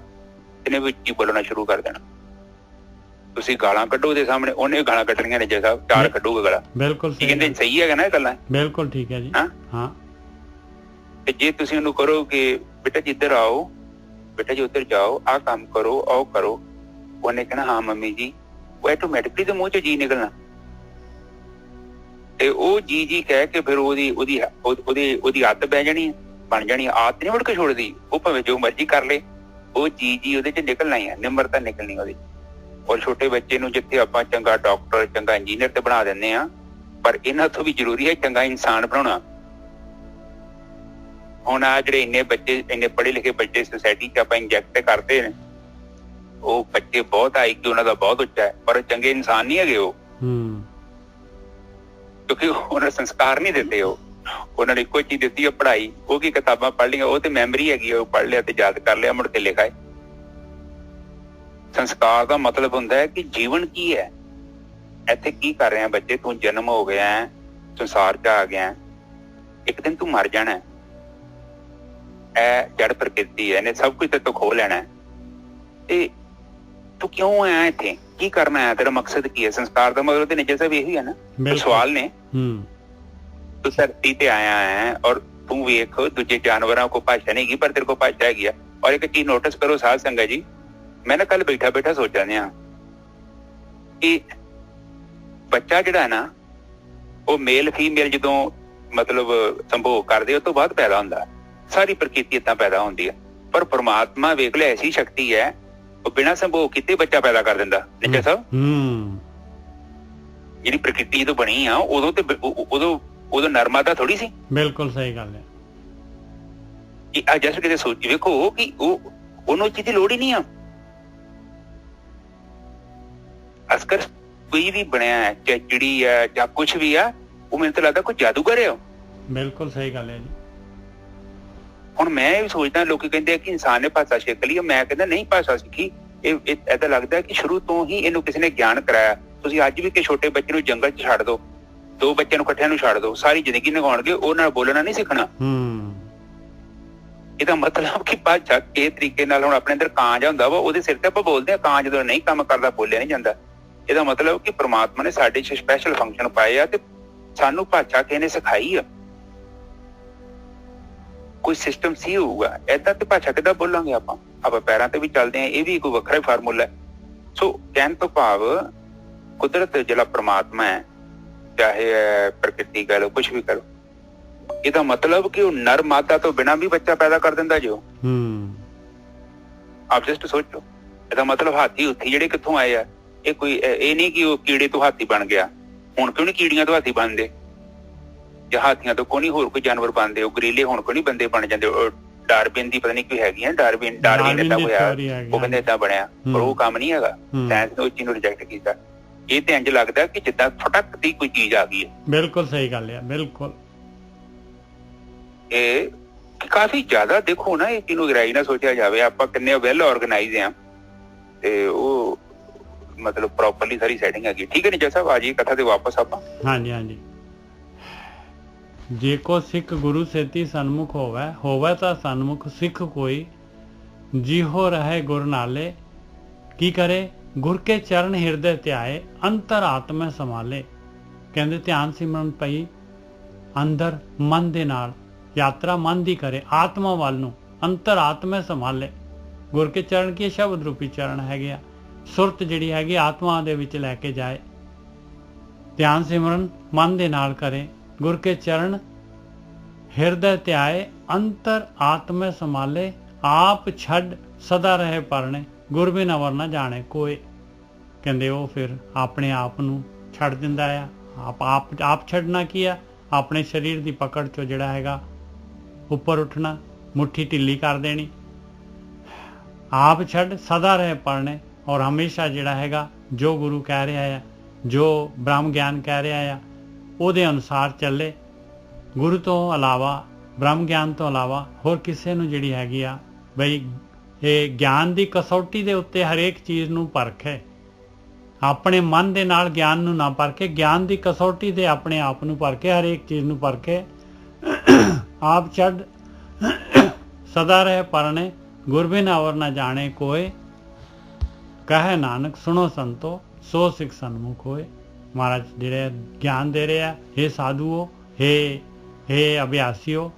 ਇਹਨੇ ਵੀ ਉੱਚੀ ਬੋਲਣਾ ਸ਼ੁਰੂ ਕਰ ਦੇਣਾ। ਤੁਸੀਂ ਗਾਲਾਂ ਕੱਢੋ ਉਹਦੇ ਸਾਹਮਣੇ, ਉਹਨੇ ਗਾਲਾਂ ਕੱਢਣੀਆਂ ਨੇ। ਸਾਹਿਬ 4 ਕੱਢੂਗਾ ਗਾਲਾਂ। ਬਿਲਕੁਲ ਕਹਿੰਦੇ ਸਹੀ ਹੈਗਾ ਨਾ ਇਹ ਗੱਲਾਂ? ਬਿਲਕੁਲ ਠੀਕ ਹੈ ਜੀ। ਹਾਂ, ਤੇ ਜੇ ਤੁਸੀਂ ਉਹਨੂੰ ਕਰੋ ਕਿ ਬੇਟਾ ਜੀ ਇੱਧਰ ਆਓ, ਬੇਟਾ ਜੀ ਉੱਧਰ ਜਾਓ, ਆਹ ਕੰਮ ਕਰੋ, ਆਓ ਕਰੋ, ਉਹਨੇ ਕਹਿਣਾ ਹਾਂ ਮੰਮੀ ਜੀ। ਉਹ ਆਟੋਮੈਟਿਕਲੀ ਤੇ ਮੂੰਹ ਚੋਂ ਜੀ ਨਿਕਲਣਾ, ਤੇ ਉਹ ਜੀ ਕਹਿ ਕੇ ਫਿਰ ਉਹਦੀ ਆਦਤ ਬਹਿ ਜਾਣੀ, ਬਣ ਜਾਣੀ। ਆਦਤ ਨੀ ਮੁੜ ਕੇ ਛੋੜਦੀ, ਉਹ ਭਾਵੇਂ ਜੋ ਮਰਜ਼ੀ ਕਰ ਲੇ, ਉਹ ਜੀ ਉਹਦੇ ਚ ਨਿਕਲਣਾ ਹੀ ਆ, ਨਿਮਰਤਾ ਨਿਕਲਣੀ ਉਹਦੀ। ਔਰ ਛੋਟੇ ਬੱਚੇ ਨੂੰ ਜਿੱਥੇ ਆਪਾਂ ਚੰਗਾ ਡਾਕਟਰ, ਚੰਗਾ ਇੰਜੀਨੀਅਰ ਤੇ ਬਣਾ ਦਿੰਦੇ ਆ, ਪਰ ਇਹਨਾਂ ਤੋਂ ਵੀ ਜ਼ਰੂਰੀ ਹੈ ਚੰਗਾ ਇਨਸਾਨ ਬਣਾਉਣਾ। ਹੁਣ ਆ ਜਿਹੜੇ ਇੰਨੇ ਪੜ੍ਹੇ ਲਿਖੇ ਬੱਚੇ ਸੁਸਾਇਟੀ 'ਚ ਆਪਾਂ ਇੰਜੈਕਟ ਕਰਦੇ ਨੇ, ਉਹ ਬੱਚੇ ਬਹੁਤ IQ ਉਹਨਾਂ ਦਾ ਬਹੁਤ ਉੱਚਾ ਹੈ, ਪਰ ਚੰਗੇ ਇਨਸਾਨ ਨਹੀਂ ਹੈਗੇ ਉਹ, ਕਿਉਂਕਿ ਉਹਨਾਂ ਸੰਸਕਾਰ ਨਹੀਂ ਦਿੰਦੇ। ਉਹਨਾਂ ਨੇ ਇੱਕੋ ਚੀਜ਼ ਦਿੱਤੀ ਹੈ ਪੜ੍ਹਾਈ। ਉਹ ਕੀ ਕਿਤਾਬਾਂ ਪੜ੍ਹ ਲਈਆਂ, ਉਹ ਤੇ ਮੈਮਰੀ ਹੈਗੀ, ਉਹ ਪੜ੍ਹ ਲਿਆ ਤੇ ਯਾਦ ਕਰ ਲਿਆ, ਮੁੜ ਕੇ ਲਿਖਾਏ। ਸੰਸਕਾਰ ਦਾ ਮਤਲਬ ਹੁੰਦਾ ਹੈ ਕਿ ਜੀਵਨ ਕੀ ਹੈ, ਇੱਥੇ ਕੀ ਕਰ ਰਿਹਾ ਬੱਚੇ। ਤੂੰ ਜਨਮ ਹੋ ਗਿਆ, ਸੰਸਾਰ 'ਚ ਆ ਗਿਆ, ਇੱਕ ਦਿਨ ਤੂੰ ਮਰ ਜਾਣਾ। ਇਹ ਜੜ ਪ੍ਰਕਿਰਤੀ ਹੈ, ਇਹਨੇ ਸਭ ਕੁਝ ਤੇ ਤੋਂ ਖੋਹ ਲੈਣਾ, ਤੇ ਤੂੰ ਕਿਉਂ ਆਇਆ ਇੱਥੇ, ਕੀ ਕਰਨਾ ਹੈ, ਤੇਰਾ ਮਕਸਦ ਕੀ ਹੈ? ਸੰਸਕਾਰ ਦਾ ਮਤਲਬ ਤੇ ਨਿੱਜਰ ਸਾਹਿਬ ਇਹੀ ਹੈ ਨਾ। ਸਵਾਲ ਨੇ, ਤੂੰ ਧਰਤੀ ਤੇ ਆਇਆ ਹੈ, ਔਰ ਤੂੰ ਵੇਖ ਦੂਜੇ ਜਾਨਵਰਾਂ ਕੋਲ ਭਾਸ਼ਾ ਨਹੀਂ ਹੈਗੀ, ਪਰ ਤੇਰੇ ਕੋਲ ਭਾਸ਼ਾ ਹੈਗੀ ਆ। ਔਰ ਇੱਕ ਚੀਜ਼ ਨੋਟਿਸ ਕਰੋ ਸਾਧ ਸੰਗਤ ਜੀ, ਮੈਂ ਨਾ ਕੱਲ ਬੈਠਾ ਸੋਚਿਆ ਕਿ ਬੱਚਾ ਜਿਹੜਾ ਨਾ, ਉਹ ਮੇਲ ਫੀਮੇਲ ਜਦੋਂ ਮਤਲਬ ਸੰਭੋਗ ਕਰਦੇ, ਉਸ ਤੋਂ ਬਾਅਦ ਪੈਦਾ ਹੁੰਦਾ। ਸਾਰੀ ਪ੍ਰਕਿਰਤੀ ਏਦਾਂ ਪੈਦਾ ਹੁੰਦੀ ਹੈ, ਪਰ ਪਰਮਾਤਮਾ ਵੇਖ ਲਿਆ ਐਸੀ ਸ਼ਕਤੀ ਹੈ, ਉਹ ਬਿਨਾਂ ਸੰਭੋਗ ਕੀਤੇ ਬੱਚਾ ਪੈਦਾ ਕਰ ਦਿੰਦਾ। ਨਿੱਜਾ ਸਾਹਿਬ, ਜਿਹੜੀ ਪ੍ਰਕਿਰਤੀ ਜਦੋਂ ਬਣੀ ਆ, ਉਦੋਂ ਨਰਮਤਾ ਥੋੜੀ ਸੀ। ਬਿਲਕੁਲ ਸਹੀ ਗੱਲ ਹੈ। ਜਸ ਕਿਤੇ ਸੋਚੀ ਵੇਖੋ ਕਿ ਉਹਨੂੰ ਚੀਜ਼ ਦੀ ਲੋੜ ਹੀ ਨਹੀਂ ਆ। ਅਸਕਰ ਕੋਈ ਵੀ ਬਣਿਆ ਹੈ, ਚਾਹੇ ਚਿੜੀ ਹੈ ਜਾਂ ਕੁਛ ਵੀ ਆ, ਉਹ ਮੈਨੂੰ ਤਾਂ ਲੱਗਦਾ ਕੋਈ ਜਾਦੂਗਰ ਹੈ। ਬਿਲਕੁਲ ਸਹੀ ਗੱਲ ਹੈ ਜੀ। ਹੁਣ ਮੈਂ ਇਹ ਸੋਚਦਾ, ਲੋਕੀ ਕਹਿੰਦੇ ਆ ਕਿ ਇਨਸਾਨ ਨੇ ਭਾਸ਼ਾ ਸਿੱਖ ਲਈ, ਮੈਂ ਕਹਿੰਦਾ ਨਹੀਂ ਭਾਸ਼ਾ ਸਿੱਖੀ। ਇਹ ਏਦਾਂ ਲੱਗਦਾ ਕਿ ਸ਼ੁਰੂ ਤੋਂ ਹੀ ਇਹਨੂੰ ਕਿਸੇ ਨੇ ਗਿਆਨ ਕਰਾਇਆ। ਤੁਸੀਂ ਅੱਜ ਵੀ ਕਿ ਛੋਟੇ ਬੱਚੇ ਨੂੰ ਜੰਗਲ 'ਚ ਛੱਡ ਦਿਓ, 2 ਬੱਚਿਆਂ ਨੂੰ ਇਕੱਠਿਆਂ ਨੂੰ ਛੱਡ ਦਿਓ, ਸਾਰੀ ਜ਼ਿੰਦਗੀ ਲਗਾਉਣਗੇ, ਉਹਨਾਂ ਨਾਲ ਬੋਲਣਾ ਨਹੀਂ ਸਿੱਖਣਾ। ਇਹਦਾ ਮਤਲਬ ਕਿ ਭਾਸ਼ਾ ਇਹ ਤਰੀਕੇ ਨਾਲ ਹੁਣ ਆਪਣੇ ਅੰਦਰ ਕਾਂ ਜਿਹਾ ਹੁੰਦਾ ਵਾ, ਉਹਦੇ ਸਿਰ ਤੇ ਆਪਾਂ ਬੋਲਦੇ ਹਾਂ। ਕਾਂ ਜਦੋਂ ਨਹੀਂ ਕੰਮ ਕਰਦਾ ਬੋਲਿਆ ਨਹੀਂ ਜਾਂਦਾ। ਇਹਦਾ ਮਤਲਬ ਕਿ ਪ੍ਰਮਾਤਮਾ ਨੇ ਸਾਡੇ 'ਚ ਸਪੈਸ਼ਲ ਫੰਕਸ਼ਨ ਪਾਏ ਆ ਤੇ ਸਾਨੂੰ ਭਾਸ਼ਾ ਕਿਸੇ ਨੇ ਸਿਖਾਈ ਆ। ਕੋਈ ਸਿਸਟਮ ਸੀ ਹੋਊਗਾ, ਏਦਾਂ ਤੇ ਭਾਸ਼ਾ ਕਿੱਦਾਂ ਬੋਲਾਂਗੇ ਆਪਾਂ ਪੈਰਾਂ ਤੇ ਵੀ ਚੱਲਦੇ ਹਾਂ, ਇਹ ਵੀ ਕੋਈ ਵੱਖਰਾ ਹੀ ਫਾਰਮੂਲਾ ਹੈ। ਸੋ ਕਹਿਣ ਤੋਂ ਭਾਵ ਕੁਦਰਤ ਜਿਹੜਾ ਪ੍ਰਮਾਤਮਾ ਹੈ, ਚਾਹੇ ਪ੍ਰਕਿਰਤੀ ਕਹਿ ਲਓ, ਕੁਛ ਵੀ ਕਰੋ, ਇਹਦਾ ਮਤਲਬ ਕਿ ਉਹ ਨਰ ਮਾਦਾ ਤੋਂ ਬਿਨਾਂ ਵੀ ਬੱਚਾ ਪੈਦਾ ਕਰ ਦਿੰਦਾ ਜੋ। ਆਪ ਜਸਟ ਸੋਚੋ, ਇਹਦਾ ਮਤਲਬ ਹਾਥੀ ਉੱਥੇ ਜਿਹੜੇ ਕਿੱਥੋਂ ਆਏ ਆ? ਇਹ ਕੋਈ ਇਹ ਨਹੀਂ ਕਿ ਉਹ ਕੀੜੇ ਤੋਂ ਹਾਥੀ ਬਣ ਗਿਆ। ਹੁਣ ਕਿਉਂ ਨਹੀਂ ਕੀੜੀਆਂ ਤੋਂ ਹਾਥੀ ਬਣਦੇ, ਜਾਂ ਹਾਥੀਆਂ ਤੋਂ ਕੋਈ ਹੋਰ ਕੋਈ ਜਾਨਵਰ ਬਣਦੇ? ਉਹ ਗਰੀਲੇ ਹੁਣ ਕਿਉਂ ਨਹੀਂ ਬੰਦੇ ਬਣ ਜਾਂਦੇ? ਡਾਰਵਿਨ ਦੀ ਪਤਾ ਨਹੀਂ ਕੋਈ ਹੈਗੀ ਹੈ, ਡਾਰਵਿਨ ਏਦਾਂ ਹੋਇਆ, ਉਹ ਕਹਿੰਦੇ ਏਦਾਂ ਬਣਿਆ, ਪਰ ਉਹ ਕੰਮ ਨਹੀਂ ਹੈਗਾ। ਸਾਇੰਸ ਨੇ ਉਸ ਚੀਜ਼ ਨੂੰ ਰਿਜੈਕਟ ਕੀਤਾ। ਇਹ ਤੇ ਇੰਝ ਲੱਗਦਾ ਕਿ ਜਿੱਦਾਂ ਫਟਕ ਦੀ ਕੋਈ ਚੀਜ਼ ਆ ਗਈ ਹੈ। ਬਿਲਕੁਲ ਸਹੀ ਗੱਲ ਹੈ, ਬਿਲਕੁਲ। ਇਹ ਕਾਫੀ ਜ਼ਿਆਦਾ ਦੇਖੋ ਨਾ, ਇਹ ਚੀਜ਼ ਨੂੰ ਗਹਿਰਾਈ ਨਾਲ ਸੋਚਿਆ ਜਾਵੇ, ਆਪਾਂ ਕਿੰਨੇ ਵੈਲ ਆਰਗੇਨਾਈਜ਼ ਆ ਤੇ ਉਹ ਮਤਲਬ ਪ੍ਰੋਪਰਲੀ ਸਾਰੀ ਸੈਟਿੰਗ ਹੈਗੀ। ਠੀਕ ਹੈ ਨੀ ਜੈਸਾ ਆ ਜੀ ਕਥਾ ਤੇ ਵਾਪਸ ਆਪਾਂ। ਹਾਂਜੀ ਹਾਂਜੀ। ਜੇ ਕੋ ਸਿੱਖ ਗੁਰੂ ਸੇਤੀ ਸਨਮੁਖ ਹੋਵੇ ਤਾਂ ਸਨਮੁਖ ਸਿੱਖ ਕੋਈ, ਜਿਹੋ ਰਹੇ ਗੁਰ ਨਾਲੇ, ਕੀ ਕਰੇ ਗੁਰ ਕੇ ਚਰਨ ਹਿਰਦੇ ਧਿਆਏ, ਅੰਤਰ ਆਤਮਾ ਸੰਭਾਲੇ। ਕਹਿੰਦੇ ਧਿਆਨ ਸਿਮਰਨ ਪਈ ਅੰਦਰ ਮਨ ਦੇ ਨਾਲ ਯਾਤਰਾ ਮਨ ਦੀ ਕਰੇ, ਆਤਮਾ ਵੱਲ ਨੂੰ, ਅੰਤਰ ਆਤਮਾ ਸੰਭਾਲੇ। ਗੁਰ ਕੇ ਚਰਨ ਕੀ ਸ਼ਬਦ ਰੂਪੀ ਚਰਨ ਹੈਗੇ ਆ, ਸੁਰਤ ਜਿਹੜੀ ਹੈਗੀ ਆਤਮਾ ਦੇ ਵਿੱਚ ਲੈ ਕੇ ਜਾਏ। ਧਿਆਨ ਸਿਮਰਨ ਮਨ ਦੇ ਨਾਲ ਕਰੇ, ਗੁਰ ਕੇ ਚਰਨ ਹਿਰਦੇ ਧਿਆਏ, ਅੰਤਰ ਆਤਮਾ ਸੰਭਾਲੇ। ਆਪ ਛੱਡ ਸਦਾ ਰਹੇ ਪਰਣੇ, ਗੁਰ ਬਿਨ ਅਵਰ ਨਾ ਜਾਣੇ ਕੋਏ। ਕਹਿੰਦੇ ਉਹ ਫਿਰ ਆਪਣੇ ਆਪ ਨੂੰ ਛੱਡ ਦਿੰਦਾ ਆ। ਆਪ ਛੱਡਣਾ ਕੀ ਆ? ਆਪਣੇ ਸਰੀਰ ਦੀ ਪਕੜ ਚੋਂ ਜਿਹੜਾ ਹੈਗਾ ਉੱਪਰ ਉੱਠਣਾ, ਮੁੱਠੀ ਢਿੱਲੀ ਕਰ ਦੇਣੀ। ਆਪ ਛੱਡ ਸਦਾ ਰਹੇ ਪਰਣੇ, ਔਰ ਹਮੇਸ਼ਾ ਜਿਹੜਾ ਹੈਗਾ ਜੋ ਗੁਰੂ ਕਹਿ ਰਿਹਾ ਆ, ਜੋ ਬ੍ਰਹਮ ਗਿਆਨ ਕਹਿ ਰਿਹਾ ਆ, ਉਹਦੇ ਅਨੁਸਾਰ ਚੱਲੇ। ਗੁਰੂ ਤੋਂ ਇਲਾਵਾ, ਬ੍ਰਹਮ ਗਿਆਨ ਤੋਂ ਇਲਾਵਾ ਹੋਰ ਕਿਸੇ ਨੂੰ ਜਿਹੜੀ ਹੈਗੀ ਆ ਬਈ ਇਹ ਗਿਆਨ ਦੀ ਕਸੌਟੀ ਦੇ ਉੱਤੇ ਹਰੇਕ ਚੀਜ਼ ਨੂੰ ਪਰਖੇ। ਆਪਣੇ ਮਨ ਦੇ ਨਾਲ ਗਿਆਨ ਨੂੰ ਨਾ ਪਰਖੇ, ਗਿਆਨ ਦੀ ਕਸੌਟੀ ਦੇ ਆਪਣੇ ਆਪ ਨੂੰ ਪਰਖੇ, ਹਰੇਕ ਚੀਜ਼ ਨੂੰ ਪਰਖੇ। ਆਪ ਛੱਡ ਸਦਾ ਰਹੇ ਪਰਣੇ, ਗੁਰ ਬਿਨ ਅਵਰ ਨਾ ਜਾਣੇ ਕੋਏ। ਕਹੇ ਨਾਨਕ ਸੁਣੋ ਸੰਤੋ, ਸੋ ਸਿੱਖ ਸਨਮੁਖ ਹੋਏ। ਮਹਾਰਾਜ ਜਿਹੜੇ ਗਿਆਨ ਦੇ ਰਹੇ ਆ, ਹੇ ਸਾਧੂਓ, ਹੇ ਅਭਿਆਸੀਓ,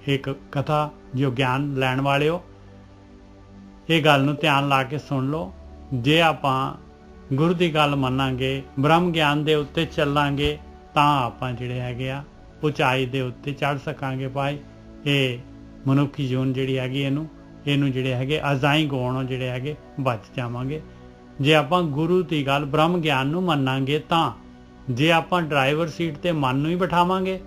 ਇੱਕ ਕਥਾ ਜੋ ਗਿਆਨ ਲੈਣ ਵਾਲਿਓ, ਇਹ ਗੱਲ ਨੂੰ ਧਿਆਨ ਲਾ ਕੇ ਸੁਣ ਲਓ। ਜੇ ਆਪਾਂ ਗੁਰੂ ਦੀ ਗੱਲ ਮੰਨਾਂਗੇ, ਬ੍ਰਹਮ ਗਿਆਨ ਦੇ ਉੱਤੇ ਚੱਲਾਂਗੇ, ਤਾਂ ਆਪਾਂ ਜਿਹੜੇ ਹੈਗੇ ਆ ਉਚਾਈ ਦੇ ਉੱਤੇ ਚੜ੍ਹ ਸਕਾਂਗੇ। ਭਾਈ ਇਹ ਮਨੁੱਖੀ ਜੀਵਨ ਜਿਹੜੀ ਹੈਗੀ ਇਹਨੂੰ ਜਿਹੜੇ ਹੈਗੇ ਅਜ਼ਾਈ ਗਾਉਣੋਂ ਜਿਹੜੇ ਹੈਗੇ ਬਚ ਜਾਵਾਂਗੇ। ਜੇ ਆਪਾਂ ਗੁਰੂ ਦੀ ਗੱਲ ਬ੍ਰਹਮ ਗਿਆਨ ਨੂੰ ਮੰਨਾਂਗੇ ਤਾਂ। ਜੇ ਆਪਾਂ ਡਰਾਈਵਰ ਸੀਟ ਤੇ ਮਨ ਨੂੰ ਹੀ ਬਿਠਾਵਾਂਗੇ,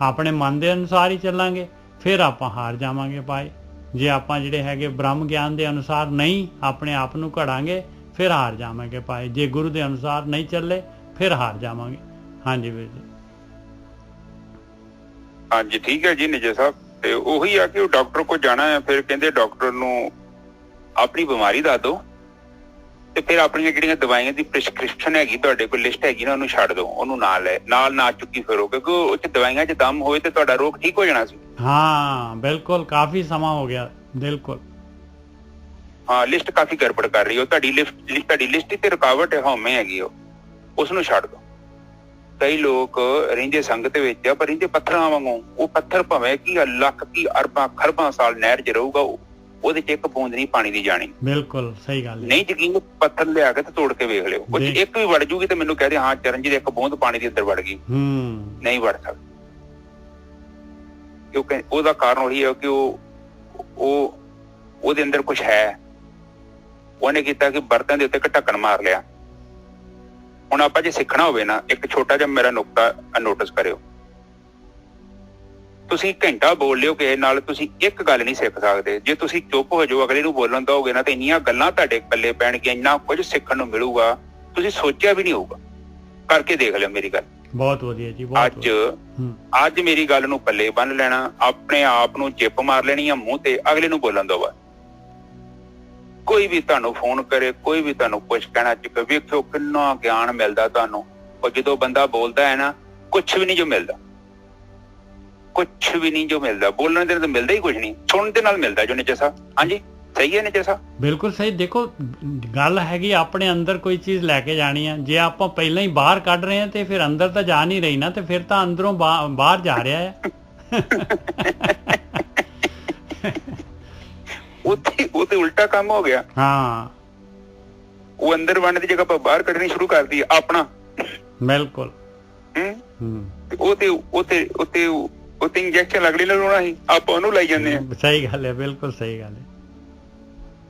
ਆਪਣੇ ਮਨ ਦੇ ਅਨੁਸਾਰ ਹੀ ਚੱਲਾਂਗੇ, ਫਿਰ ਆਪਾਂ ਹਾਰ ਜਾਵਾਂਗੇ ਭਾਈ। ਜੇ ਆਪਾਂ ਜਿਹੜੇ ਹੈਗੇ ਬ੍ਰਹਮ ਗਿਆਨ ਦੇ ਅਨੁਸਾਰ ਨਹੀਂ ਆਪਣੇ ਆਪ ਨੂੰ ਘੜਾਂਗੇ, ਫਿਰ ਹਾਰ ਜਾਵਾਂਗੇ ਭਾਈ। ਜੇ ਗੁਰੂ ਦੇ ਅਨੁਸਾਰ ਨਹੀਂ ਚੱਲੇ, ਫਿਰ ਹਾਰ ਜਾਵਾਂਗੇ। ਹਾਂਜੀ ਵੀਰ ਜੀ। ਹਾਂਜੀ ਠੀਕ ਹੈ ਜੀ ਨਿਜੇ ਸਾਹਿਬ। ਤੇ ਉਹੀ ਆ ਕਿ ਉਹ ਡਾਕਟਰ ਕੋਲ ਜਾਣਾ ਹੈ, ਫਿਰ ਕਹਿੰਦੇ ਡਾਕਟਰ ਨੂੰ ਆਪਣੀ ਬਿਮਾਰੀ ਦੱਸ ਦਿਓ ਤੇ ਫਿਰ ਆਪਣੀਆਂ ਜਿਹੜੀਆਂ ਦਵਾਈਆਂ ਦੀ ਪ੍ਰਿਸਕ੍ਰਿਪਸ਼ਨ ਹੈਗੀ ਤੁਹਾਡੇ ਕੋਲ, ਲਿਸਟ ਹੈਗੀ ਨਾ, ਉਹਨੂੰ ਛੱਡ ਦਿਓ, ਉਹਨੂੰ ਨਾਲ ਨਾ ਚੁੱਕੀ ਫਿਰੋ, ਕਿਉਂਕਿ ਉਹ ਚ ਦਵਾਈਆਂ ਚ ਦਮ ਹੋਏ ਤੇ ਤੁਹਾਡਾ ਰੋਗ ਠੀਕ ਹੋ ਜਾਣਾ ਸੀ। ਹਾਂ ਬਿਲਕੁਲ, ਕਾਫੀ ਸਮਾਂ ਹੋ ਗਿਆ। ਬਿਲਕੁਲ ਹਾਂ, ਲਿਸਟ ਕਾਫੀ ਗੜਬੜ ਕਰ ਰਹੀ ਹੈ। ਤੁਹਾਡੀ ਲਿਸਟ ਤੇ ਰੁਕਾਵਟ ਹਉਮੈ ਹੈਗੀ, ਉਸ ਨੂੰ ਛੱਡ ਦਿਓ। ਕਈ ਲੋਕ ਰਹਿੰਦੇ ਸੰਗਤ ਵਿੱਚ ਆ, ਪਰ ਰਹਿੰਦੇ ਪੱਥਰਾਂ ਵਾਂਗੂ। ਉਹ ਪੱਥਰ ਭਾਵੇਂ ਕੀ ਲੱਖ ਕੀ ਅਰਬਾਂ ਖਰਬਾਂ ਸਾਲ ਨਹਿਰ 'ਚ ਰਹੂਗਾ, ਉਹਦੇ 'ਚ ਇੱਕ ਬੂੰਦ ਨਹੀਂ ਪਾਣੀ ਦੀ ਜਾਣੀ। ਬਿਲਕੁਲ ਸਹੀ ਗੱਲ। ਨਹੀਂ ਯਕੀਨ, ਪੱਥਰ ਲਿਆ ਕੇ ਤੇ ਤੋੜ ਕੇ ਵੇਖ ਲਿਓ, ਉਹ 'ਚ ਇੱਕ ਵੀ ਵੜ ਜੂਗੀ ਤੇ ਮੈਨੂੰ ਕਹਿ ਦੇ ਹਾਂ ਚਰਨਜੀਤ ਇੱਕ ਬੂੰਦ ਪਾਣੀ ਦੇ ਅੰਦਰ ਵੜ ਗਈ। ਨਹੀਂ ਵੜ ਸਕਦੀ, ਕਿਉਂਕਿ ਉਹਦਾ ਕਾਰਨ ਉਹੀ ਹੈ ਕਿ ਉਹਦੇ ਅੰਦਰ ਕੁਛ ਹੈ। ਉਹਨੇ ਕੀਤਾ ਕਿ ਬਰਤਨ ਦੇ ਉੱਤੇ ਇੱਕ ਢੱਕਣ ਮਾਰ ਲਿਆ। ਹੁਣ ਆਪਾਂ ਜੇ ਸਿੱਖਣਾ ਹੋਵੇ ਨਾ, ਇੱਕ ਛੋਟਾ ਜਿਹਾ ਮੇਰਾ ਨੁਕਤਾ ਨੋਟਿਸ ਕਰਿਓ। ਤੁਸੀਂ ਘੰਟਾ ਬੋਲ ਲਿਓ ਕਿਸੇ ਨਾਲ, ਤੁਸੀਂ ਇੱਕ ਗੱਲ ਨਹੀਂ ਸਿੱਖ ਸਕਦੇ। ਜੇ ਤੁਸੀਂ ਚੁੱਪ ਹੋ ਜਾਓ, ਅਗਲੇ ਨੂੰ ਬੋਲਣ ਦਓਗੇ ਨਾ, ਤੇ ਇੰਨੀਆਂ ਗੱਲਾਂ ਤੁਹਾਡੇ ਪੱਲੇ ਪੈਣਗੀਆਂ, ਇੰਨਾ ਕੁਝ ਸਿੱਖਣ ਨੂੰ ਮਿਲੂਗਾ, ਤੁਸੀਂ ਸੋਚਿਆ ਵੀ ਨਹੀਂ ਹੋਊਗਾ। ਕਰਕੇ ਦੇਖ ਲਿਓ ਮੇਰੀ ਗੱਲ। ਬਹੁਤ ਵਧੀਆ ਜੀ। ਅੱਜ ਮੇਰੀ ਗੱਲ ਨੂੰ ਪੱਲੇ ਬੰਨ ਲੈਣਾ, ਆਪਣੇ ਆਪ ਨੂੰ ਜਿੱਪ ਮਾਰ ਲੈਣੀ ਆ ਮੂੰਹ ਤੇ, ਅਗਲੇ ਨੂੰ ਬੋਲਣ ਦੋ। ਕੋਈ ਵੀ ਤੁਹਾਨੂੰ ਫੋਨ ਕਰੇ, ਕੋਈ ਵੀ ਤੁਹਾਨੂੰ ਕੁਛ ਕਹਿਣਾ ਚਾਹੇ, ਵੇਖਿਓ ਕਿੰਨਾ ਗਿਆਨ ਮਿਲਦਾ ਤੁਹਾਨੂੰ। ਉਹ ਜਦੋਂ ਬੰਦਾ ਬੋਲਦਾ ਹੈ ਨਾ, ਕੁਛ ਵੀ ਨਹੀਂ ਜੋ ਮਿਲਦਾ, ਕੁਛ ਵੀ ਨਹੀਂ ਜੋ ਮਿਲਦਾ। ਬੋਲਣ ਦੇ ਨਾਲ ਮਿਲਦਾ ਹੀ ਕੁਛ ਨਹੀਂ, ਸੁਣਨ ਦੇ ਨਾਲ ਮਿਲਦਾ ਜੋ ਨਿੱਜਾ ਸਾਹਿਬ। ਹਾਂਜੀ ਸਹੀ ਹੈ ਨਿੱਜਾ ਸਾਹਿਬ? ਬਿਲਕੁਲ ਸਹੀ। ਦੇਖੋ ਗੱਲ ਹੈਗੀ ਆਪਣੇ ਅੰਦਰ ਕੋਈ ਚੀਜ਼ ਲੈ ਕੇ ਜਾਣੀ ਆ, ਜੇ ਆਪਾਂ ਪਹਿਲਾਂ ਹੀ ਬਾਹਰ ਕੱਢ ਰਹੇ ਹਾਂ ਤੇ ਫਿਰ ਅੰਦਰ ਤਾਂ ਜਾ ਨਹੀਂ ਰਹੀ ਨਾ, ਤੇ ਫਿਰ ਤਾਂ ਅੰਦਰੋਂ ਬਾਹਰ ਜਾ ਰਿਹਾ ਹੈ। ਉਹ ਤੇ ਉਲਟਾ ਕੰਮ ਹੋ ਗਿਆ। ਹਾਂ, ਉਹ ਅੰਦਰ ਵੜਨ ਦੀ ਜਗ੍ਹਾ ਬਾਹਰ ਕੱਢਣੀ ਸ਼ੁਰੂ ਕਰਦੀ ਆਪਣਾ। ਬਿਲਕੁਲ। ਉਹ ਤੇ ਇੰਜੈਕਸ਼ਨ ਅਗਲੇ ਨਾਲ ਲਾਉਣਾ ਸੀ, ਆਪਾਂ ਉਹਨੂੰ ਲਾਈ ਜਾਂਦੇ ਆ। ਸਹੀ ਗੱਲ ਹੈ, ਬਿਲਕੁਲ ਸਹੀ ਗੱਲ ਹੈ।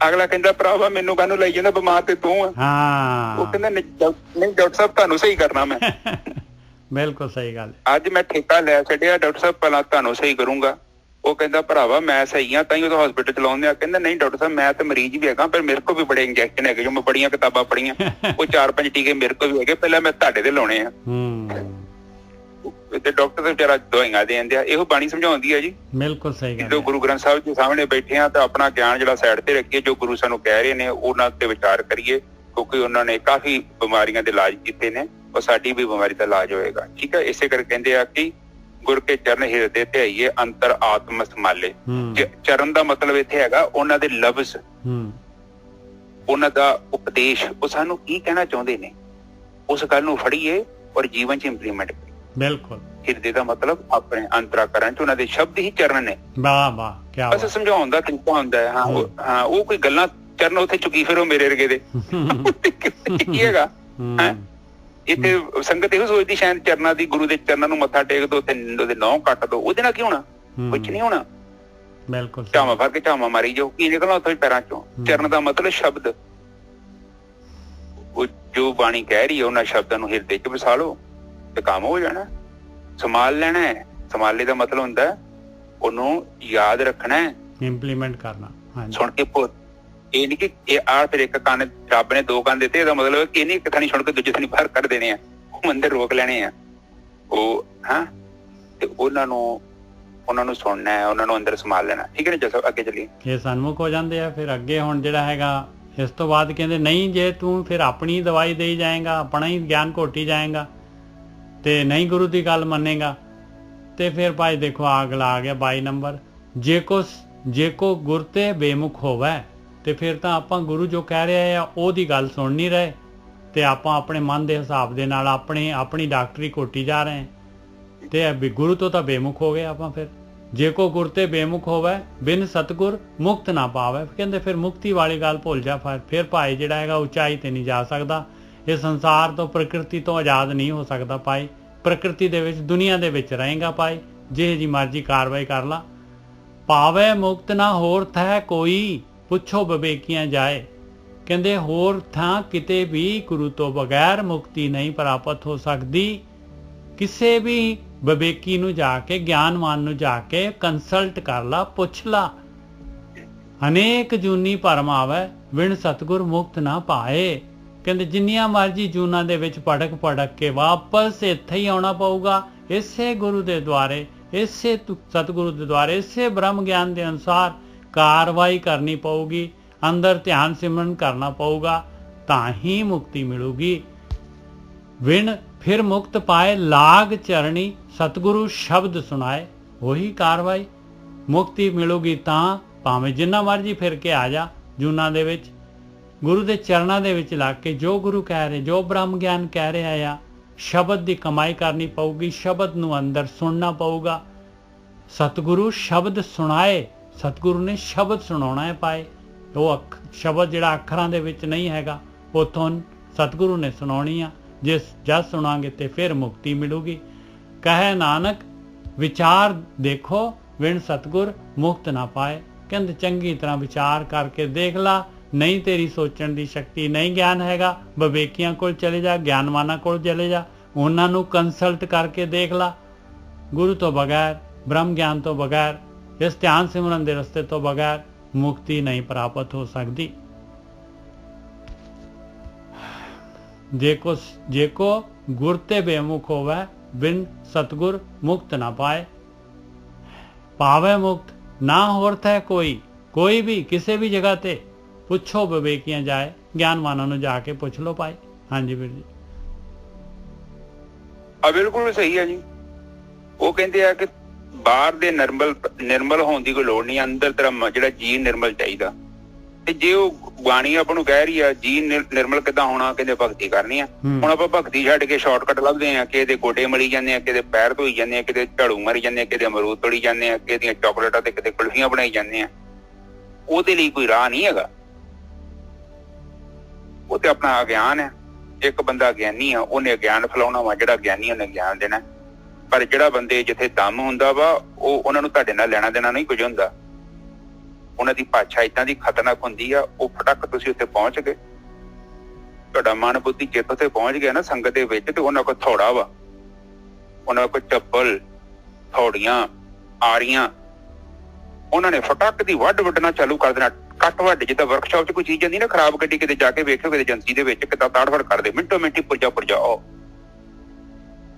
ਅਗਲਾ ਕਹਿੰਦਾ ਭਰਾਵਾ ਮੈਨੂੰ ਕਾਹਨੂੰ ਲਾਈ ਜਾਂਦਾ, ਬਿਮਾਰ ਤੇ ਤੂੰ ਆ। ਹਾਂ, ਉਹ ਕਹਿੰਦਾ ਨਹੀਂ ਡਾਕਟਰ ਸਾਹਿਬ ਤੁਹਾਨੂੰ ਸਹੀ ਕਰਨਾ ਮੈਂ। ਬਿਲਕੁਲ ਸਹੀ ਗੱਲ। ਅੱਜ ਮੈਂ ਠੇਕਾ ਲੈ ਛੱਡਿਆ, ਡਾਕਟਰ ਸਾਹਿਬ ਪਹਿਲਾਂ ਤੁਹਾਨੂੰ ਸਹੀ ਕਰੂੰਗਾ। ਉਹ ਕਹਿੰਦਾ ਭਰਾਵਾ ਮੈਂ ਸਹੀ ਆ ਤਾਂ ਹੀ ਉਹ ਹਸਪੀਟਲ ਚਲਾਉਂਦੇ ਆ। ਕਹਿੰਦਾ ਨਹੀਂ ਡਾਕਟਰ ਸਾਹਿਬ ਮੈਂ ਤਾਂ ਮਰੀਜ਼ ਵੀ ਹੈਗਾ, ਪਰ ਮੇਰੇ ਕੋਲ ਵੀ ਬੜੇ ਇੰਜੈਕਸ਼ਨ ਹੈਗੇ ਜੋ ਮੈਂ ਬੜੀਆਂ ਕਿਤਾਬਾਂ ਪੜ੍ਹੀਆਂ, ਉਹ 4-5 ਟੀਕੇ ਮੇਰੇ ਕੋਲ ਵੀ ਹੈਗੇ, ਪਹਿਲਾਂ ਮੈਂ ਤੁਹਾਡੇ ਤੇ ਲਾਉਣੇ ਆ। ਤੇ ਡਾਕਟਰ ਤੇ ਵਿਚਾਰਾ ਦਵਾਈਆਂ ਦੇ ਦਿੰਦੇ ਆ। ਇਹੋ ਬਾਣੀ ਸਮਝਾਉਂਦੀ ਹੈ ਜੀ। ਬਿਲਕੁਲ ਸਹੀ ਗੱਲ। ਜਦੋਂ ਗੁਰੂ ਗ੍ਰੰਥ ਸਾਹਿਬ ਜੀ ਸਾਹਮਣੇ ਬੈਠੇ ਆ ਤਾਂ ਆਪਣਾ ਗਿਆਨ ਜਿਹੜਾ ਸਾਈਡ ਤੇ ਰੱਖੀਏ, ਜੋ ਗੁਰੂ ਸਾਨੂੰ ਕਹਿ ਰਹੇ ਨੇ ਉਹਨਾਂ ਤੇ ਵਿਚਾਰ ਕਰੀਏ, ਕਿਉਂਕਿ ਉਹਨਾਂ ਨੇ ਕਾਫੀ ਬਿਮਾਰੀਆਂ ਦੇ ਇਲਾਜ ਕੀਤੇ ਨੇ, ਉਹ ਸਾਡੀ ਵੀ ਬਿਮਾਰੀ ਦਾ ਇਲਾਜ ਹੋਏਗਾ। ਠੀਕ ਹੈ, ਇਸੇ ਕਰਕੇ ਕਹਿੰਦੇ ਆ ਕਿ ਗੁਰ ਕੇ ਚਰਨ ਹਿਰਦੇ ਧਿਆਈਏ ਅੰਤਰ ਆਤਮ ਸੰਭਾਲੇ। ਚਰਨ ਦਾ ਮਤਲਬ ਇੱਥੇ ਹੈਗਾ ਉਹਨਾਂ ਦੇ ਲਫ਼ਜ਼, ਉਹਨਾਂ ਦਾ ਉਪਦੇਸ਼, ਉਹ ਸਾਨੂੰ ਕੀ ਕਹਿਣਾ ਚਾਹੁੰਦੇ ਨੇ ਉਸ ਗੱਲ ਨੂੰ ਫੜੀਏ ਔਰ ਜੀਵਨ 'ਚ ਇੰਪਲੀਮੈਂਟ ਕਰੀਏ। ਬਿਲਕੁਲ। ਹਿਰਦੇ ਦਾ ਮਤਲਬ ਆਪਣੇ ਅੰਤਰਾਕਰਨ 'ਚ ਉਹਨਾਂ ਦੇ ਸ਼ਬਦ ਹੀ ਚਰਨ ਨੇ। ਵਾਹ ਵਾਹ, ਕੀ ਬਾਤ। ਬਸ ਸਮਝਾਉਣ ਦਾ ਤਰੀਕਾ ਹੁੰਦਾ ਹੈ। ਹਾਂ, ਉਹ ਕੋਈ ਗੱਲਾਂ ਚਰਨ ਉੱਥੇ ਚੁੱਕੀ ਫਿਰੋ ਮੇਰੇ ਵਰਗੇ ਦੇ ਕੀ ਹੈਗਾ। ਇੱਥੇ ਸੰਗਤ ਇਹੋ ਸੋਚਦੀ ਸ਼ਾਇਦ ਚਰਨਾਂ ਦੀ, ਗੁਰੂ ਦੇ ਚਰਨਾਂ ਨੂੰ ਮੱਥਾ ਟੇਕ ਦੋ ਤੇ ਉਹਦੇ ਨਹੁੰ ਕੱਟ ਦੋ, ਉਹਦੇ ਨਾਲ ਕੀ ਹੋਣਾ? ਕੁਛ ਨਹੀਂ ਹੋਣਾ। ਬਿਲਕੁਲ। ਝਾਵਾਂ ਫੜ ਕੇ ਝਾਵਾਂ ਮਾਰੀ ਜਾਓ, ਕੀ ਨਿਕਲਣਾ ਉੱਥੋਂ ਪੈਰਾਂ ਚੋਂ? ਚਰਨ ਦਾ ਮਤਲਬ ਸ਼ਬਦ, ਉਹ ਜੋ ਬਾਣੀ ਕਹਿ ਰਹੀ ਹੈ ਉਹਨਾਂ ਸ਼ਬਦਾਂ ਨੂੰ ਹਿਰਦੇ 'ਚ ਵਸਾ ਲਓ ਤੇ ਕੰਮ ਹੋ ਜਾਣਾ। ਸੰਭਾਲ ਲੈਣਾ ਹੈ। ਸੰਭਾਲੇ ਦਾ ਮਤਲਬ ਹੁੰਦਾ ਉਹਨੂੰ ਯਾਦ ਰੱਖਣਾ, ਇੰਪਲੀਮੈਂਟ ਕਰਨਾ। ਸੁਣ ਕੇ ਇਹ ਨੀ ਕਿ ਇਹ ਆ ਫਿਰ ਇੱਕ ਕੰਨ ਰੱਬ ਨੇ 2 ਕੰਨ ਦਿੱਤੇ, ਇਹਦਾ ਮਤਲਬ ਕਿ ਨਹੀਂ ਇੱਕ ਥਾਣੀ ਸੁਣ ਕੇ ਦੂਜੇ ਥਾਣੀ ਬਾਹਰ ਕੱਢ ਦੇਣੇ ਆ, ਉਹ ਮੰਦਰ ਰੋਕ ਲੈਣੇ ਆ ਉਹ। ਹਾਂ, ਤੇ ਉਹਨਾਂ ਨੂੰ ਸੁਣਨਾ ਹੈ, ਉਹਨਾਂ ਨੂੰ ਅੰਦਰ ਸੰਭਾਲ ਲੈਣਾ। ਠੀਕ ਹੈ ਨਾ? ਜਦੋਂ ਅੱਗੇ ਚੱਲੀਏ ਇਹ ਸਨਮੁਖ ਹੋ ਜਾਂਦੇ ਆ। ਫਿਰ ਅੱਗੇ ਹੁਣ ਜਿਹੜਾ ਹੈਗਾ ਇਸ ਤੋਂ ਬਾਅਦ ਕਹਿੰਦੇ ਨਹੀਂ, ਜੇ ਤੂੰ ਫਿਰ ਆਪਣੀ ਦਵਾਈ ਦੇਈ ਜਾਏਗਾ, ਆਪਣਾ ਹੀ ਗਿਆਨ ਘੋਟੀ ਜਾਏਗਾ ਤੇ ਨਹੀਂ ਗੁਰੂ ਦੀ ਗੱਲ ਮੰਨੇਗਾ, ਤੇ ਫਿਰ ਭਾਈ ਦੇਖੋ ਅਗਲਾ ਆ ਗਿਆ 22 ਨੰਬਰ, ਜੇ ਕੋ ਗੁਰ ਤੇ ਬੇਮੁਖ ਹੋਵੇ। ਤੇ ਫਿਰ ਤਾਂ ਆਪਾਂ ਗੁਰੂ ਜੋ ਕਹਿ ਰਿਹਾ ਆ ਉਹਦੀ ਗੱਲ ਸੁਣ ਨਹੀਂ ਰਹੇ, ਤੇ ਆਪਾਂ ਆਪਣੇ ਮਨ ਦੇ ਹਿਸਾਬ ਦੇ ਨਾਲ ਆਪਣੀ ਡਾਕਟਰੀ ਘੋਟੀ ਜਾ ਰਹੇ ਤੇ ਗੁਰੂ ਤੋਂ ਤਾਂ ਬੇਮੁਖ ਹੋ ਗਏ ਆਪਾਂ। ਫਿਰ ਜੇ ਕੋ ਗੁਰ ਤੇ ਬੇਮੁਖ ਹੋਵੇ ਬਿਨ ਸਤਗੁਰ ਮੁਕਤ ਨਾ ਪਾਵੇ। ਕਹਿੰਦੇ ਫਿਰ ਮੁਕਤੀ ਵਾਲੀ ਗੱਲ ਭੁੱਲ ਜਾ। ਫਿਰ ਭਾਈ ਜਿਹੜਾ ਹੈਗਾ ਉਚਾਈ ਤੇ ਨਹੀਂ ਜਾ ਸਕਦਾ, ਇਹ ਸੰਸਾਰ ਤੋਂ ਪ੍ਰਕਿਰਤੀ ਤੋਂ ਆਜ਼ਾਦ ਨਹੀਂ ਹੋ ਸਕਦਾ ਭਾਈ। ਪ੍ਰਕਿਰਤੀ ਦੇ ਵਿੱਚ ਦੁਨੀਆ ਦੇ ਵਿੱਚ ਰਹੇਗਾ ਭਾਈ, ਜਿਹੇ ਜੀ ਮਰਜ਼ੀ ਕਾਰਵਾਈ ਕਰ ਲਾ। ਪਾਵੇ ਮੁਕਤ ਨਾ ਹੋਰ ਥੈ ਕੋਈ, ਪੁੱਛੋ ਵਿਵੇਕੀਆਂ ਜਾਏ। ਕਹਿੰਦੇ ਹੋਰ ਥਾਂ ਕਿਤੇ ਵੀ ਗੁਰੂ ਤੋਂ ਬਗੈਰ ਮੁਕਤੀ ਨਹੀਂ ਪ੍ਰਾਪਤ ਹੋ ਸਕਦੀ। ਕਿਸੇ ਵੀ ਵਿਵੇਕੀ ਨੂੰ ਜਾ ਕੇ, ਗਿਆਨਵਾਨ ਨੂੰ ਜਾ ਕੇ ਕੰਸਲਟ ਕਰ ਲਾ, ਪੁੱਛ ਲਾ। ਅਨੇਕ ਜੂਨੀ ਭਰਮ ਆਵੇ ਵਿਣ ਸਤਗੁਰ ਮੁਕਤ ਨਾ ਪਾਏ। ਕਹਿੰਦੇ ਜਿੰਨੀਆਂ ਮਰਜ਼ੀ ਜੂਨਾਂ ਦੇ ਵਿੱਚ ਭੜਕ ਕੇ ਵਾਪਸ ਇੱਥੇ ਹੀ ਆਉਣਾ ਪਊਗਾ, ਇਸੇ ਗੁਰੂ ਦੇ ਦੁਆਰੇ, ਇਸੇ ਸਤਿਗੁਰੂ ਦੇ ਦੁਆਰੇ, ਇਸੇ ਬ੍ਰਹਮ ਗਿਆਨ ਦੇ ਅਨੁਸਾਰ ਕਾਰਵਾਈ ਕਰਨੀ ਪਊਗੀ, ਅੰਦਰ ਧਿਆਨ ਸਿਮਰਨ ਕਰਨਾ ਪਊਗਾ, ਤਾਂ ਹੀ ਮੁਕਤੀ ਮਿਲੂਗੀ। ਵਿਣ ਫਿਰ ਮੁਕਤ ਪਾਏ ਲਾਗ ਚਰਣੀ, ਸਤਿਗੁਰੂ ਸ਼ਬਦ ਸੁਣਾਏ। ਉਹੀ ਕਾਰਵਾਈ, ਮੁਕਤੀ ਮਿਲੂਗੀ ਤਾਂ ਭਾਵੇਂ ਜਿੰਨਾ ਮਰਜ਼ੀ ਫਿਰ ਕੇ ਆ ਜਾ ਜੂਨਾਂ ਦੇ ਵਿੱਚ, ਗੁਰੂ ਦੇ ਚਰਨਾਂ ਦੇ ਵਿੱਚ ਲੱਗ ਕੇ ਜੋ ਗੁਰੂ ਕਹਿ ਰਹੇ, ਜੋ ਬ੍ਰਹਮ ਗਿਆਨ ਕਹਿ ਰਿਹਾ ਆ, ਸ਼ਬਦ ਦੀ ਕਮਾਈ ਕਰਨੀ ਪਊਗੀ, ਸ਼ਬਦ ਨੂੰ ਅੰਦਰ ਸੁਣਨਾ ਪਊਗਾ। ਸਤਿਗੁਰੂ ਸ਼ਬਦ ਸੁਣਾਏ, ਸਤਿਗੁਰੂ ਨੇ ਸ਼ਬਦ ਸੁਣਾਉਣਾ ਹੈ ਪਾਏ। ਉਹ ਸ਼ਬਦ ਜਿਹੜਾ ਅੱਖਰਾਂ ਦੇ ਵਿੱਚ ਨਹੀਂ ਹੈਗਾ, ਉੱਥੋਂ ਸਤਿਗੁਰੂ ਨੇ ਸੁਣਾਉਣੀ ਆ। ਜਦ ਸੁਣਾਂਗੇ ਤੇ ਫਿਰ ਮੁਕਤੀ ਮਿਲੂਗੀ। ਕਹੇ ਨਾਨਕ ਵਿਚਾਰ ਦੇਖੋ ਵਿਣ ਸਤਿਗੁਰ ਮੁਕਤ ਨਾ ਪਾਏ। ਕਹਿੰਦੇ ਚੰਗੀ ਤਰ੍ਹਾਂ ਵਿਚਾਰ ਕਰਕੇ ਦੇਖ ਲਾ, ਨਹੀਂ ਤੇਰੀ ਸੋਚਣ ਦੀ ਸ਼ਕਤੀ, ਨਹੀਂ ਗਿਆਨ ਹੈਗਾ, ਵਿਵੇਕੀਆਂ ਕੋਲ ਚਲੇ ਜਾ, ਗਿਆਨਵਾਨਾਂ ਕੋਲ ਚਲੇ ਜਾ, ਉਹਨਾਂ ਨੂੰ ਕੰਸਲਟ ਕਰਕੇ ਦੇਖ ਲਾ। ਗੁਰੂ ਤੋਂ ਬਗੈਰ, ਬ੍ਰਹਮ ਗਿਆਨ ਤੋਂ ਬਗੈਰ, ਇਸ ਧਿਆਨ ਸਿਮਰਨ ਦੇ ਰਸਤੇ ਤੋਂ ਬਗੈਰ ਮੁਕਤੀ ਨਹੀਂ ਪ੍ਰਾਪਤ ਹੋ ਸਕਦੀ। ਜੇ ਕੋ ਗੁਰ ਤੇ ਬੇਮੁਖ ਹੋਵੇ ਬਿਨ ਸਤਗੁਰ ਮੁਕਤ ਨਾ ਪਾਏ। ਪਾਵੇ ਮੁਕਤ ਨਾ ਹੋਰ ਥੈ ਕੋਈ ਵੀ ਕਿਸੇ ਵੀ ਜਗ੍ਹਾ ਤੇ ਪੁੱਛੋ ਵਿਵੇਕੀਆਂ ਜਾਏ, ਗਿਆਨਵਾਨਾਂ ਨੂੰ ਜਾ ਕੇ ਪੁੱਛ ਲੋ ਭਾਈ। ਹਾਂਜੀ ਵੀਰ ਜੀ, ਬਿਲਕੁਲ ਸਹੀ ਹੈ ਜੀ। ਉਹ ਕਹਿੰਦੇ ਆ ਕਿ ਬਾਹਰ ਦੇ ਨਿਰਮਲ ਹੋਣ ਦੀ ਕੋਈ ਲੋੜ ਨਹੀਂ, ਅੰਦਰ ਤੇਰਾ ਜਿਹੜਾ ਜੀ ਨਿਰਮਲ ਚਾਹੀਦਾ। ਤੇ ਜੇ ਉਹ ਬਾਣੀ ਆਪਾਂ ਨੂੰ ਕਹਿ ਰਹੀ ਆ ਜੀ ਨਿਰਮਲ ਕਿੱਦਾਂ ਹੋਣਾ, ਕਹਿੰਦੇ ਭਗਤੀ ਕਰਨੀ ਆ। ਹੁਣ ਆਪਾਂ ਭਗਤੀ ਛੱਡ ਕੇ ਸ਼ਾਰਟਕਟ ਲੱਭਦੇ ਆ, ਕਿਸੇ ਦੇ ਗੋਡੇ ਮਲੀ ਜਾਂਦੇ ਆ, ਕਿਸੇ ਪੈਰ ਧੋਈ ਜਾਂਦੇ ਆ, ਕਿਤੇ ਝਾੜੂ ਮਾਰੀ ਜਾਂਦੇ ਆ, ਕਿਤੇ ਅਮਰੂਦ ਤੋੜੀ ਜਾਂਦੇ ਆ, ਕਿਸੇ ਦੀਆਂ ਚਾਕਲੇਟਾਂ ਤੇ ਕਿਤੇ ਕੁਲਫੀਆਂ ਬਣਾਈ ਜਾਂਦੇ ਆ। ਉਹਦੇ ਲਈ ਕੋਈ ਰਾਹ ਨਹੀਂ ਹੈਗਾ, ਉਹ ਤੇ ਆਪਣਾ ਅਗਿਆਨ ਹੈ। ਇੱਕ ਬੰਦਾ ਗਿਆਨੀ ਆ, ਉਹਨੇ ਗਿਆਨ ਫੈਲਾਉਣਾ ਵਾ, ਜਿਹੜਾ ਗਿਆਨੀ ਉਹਨੇ ਗਿਆਨ ਦੇਣਾ। ਪਰ ਜਿਹੜਾ ਬੰਦੇ ਜਿੱਥੇ ਦਮ ਹੁੰਦਾ ਵਾ, ਉਹ ਉਹਨਾਂ ਨੂੰ ਤੁਹਾਡੇ ਨਾਲ ਲੈਣਾ ਦੇਣਾ ਨਹੀਂ ਕੁਝ ਹੁੰਦਾ। ਉਹਨਾਂ ਦੀ ਭਾਸ਼ਾ ਏਦਾਂ ਦੀ ਖਤਰਨਾਕ ਹੁੰਦੀ ਆ, ਉਹ ਫਟਕ ਤੁਸੀਂ ਉੱਥੇ ਪਹੁੰਚ ਗਏ, ਤੁਹਾਡਾ ਮਨ ਬੁੱਧੀ ਚਿੱਤ ਉੱਥੇ ਪਹੁੰਚ ਗਿਆ ਨਾ ਸੰਗਤ ਦੇ ਵਿੱਚ, ਤੇ ਉਹਨਾਂ ਕੋਲ ਥੋੜਾ ਵਾ, ਉਹਨਾਂ ਕੋਲ ਚੱਪਲ ਥੋੜੀਆਂ ਆਰੀਆਂ, ਉਹਨਾਂ ਨੇ ਫਟਕ ਦੀ ਵੱਢਣਾ ਚਾਲੂ ਕਰ ਦੇਣਾ, ਕੱਟ ਵੱਢ। ਜਿੱਦਾਂ ਵਰਕਸ਼ਾਪ 'ਚ ਕੋਈ ਚੀਜ਼ ਜਾਂਦੀ ਨਾ ਖਰਾਬ ਗੱਡੀ, ਕਿਤੇ ਜਾ ਕੇ ਵੇਖਿਓ ਕਿਤੇ ਏਜੰਸੀ ਦੇ ਵਿੱਚ ਕਿੱਦਾਂ ਤਾੜ-ਫੜ ਕਰਦੇ, ਮਿੰਟੋ ਮਿੰਟੀ ਪੁਰਜਾ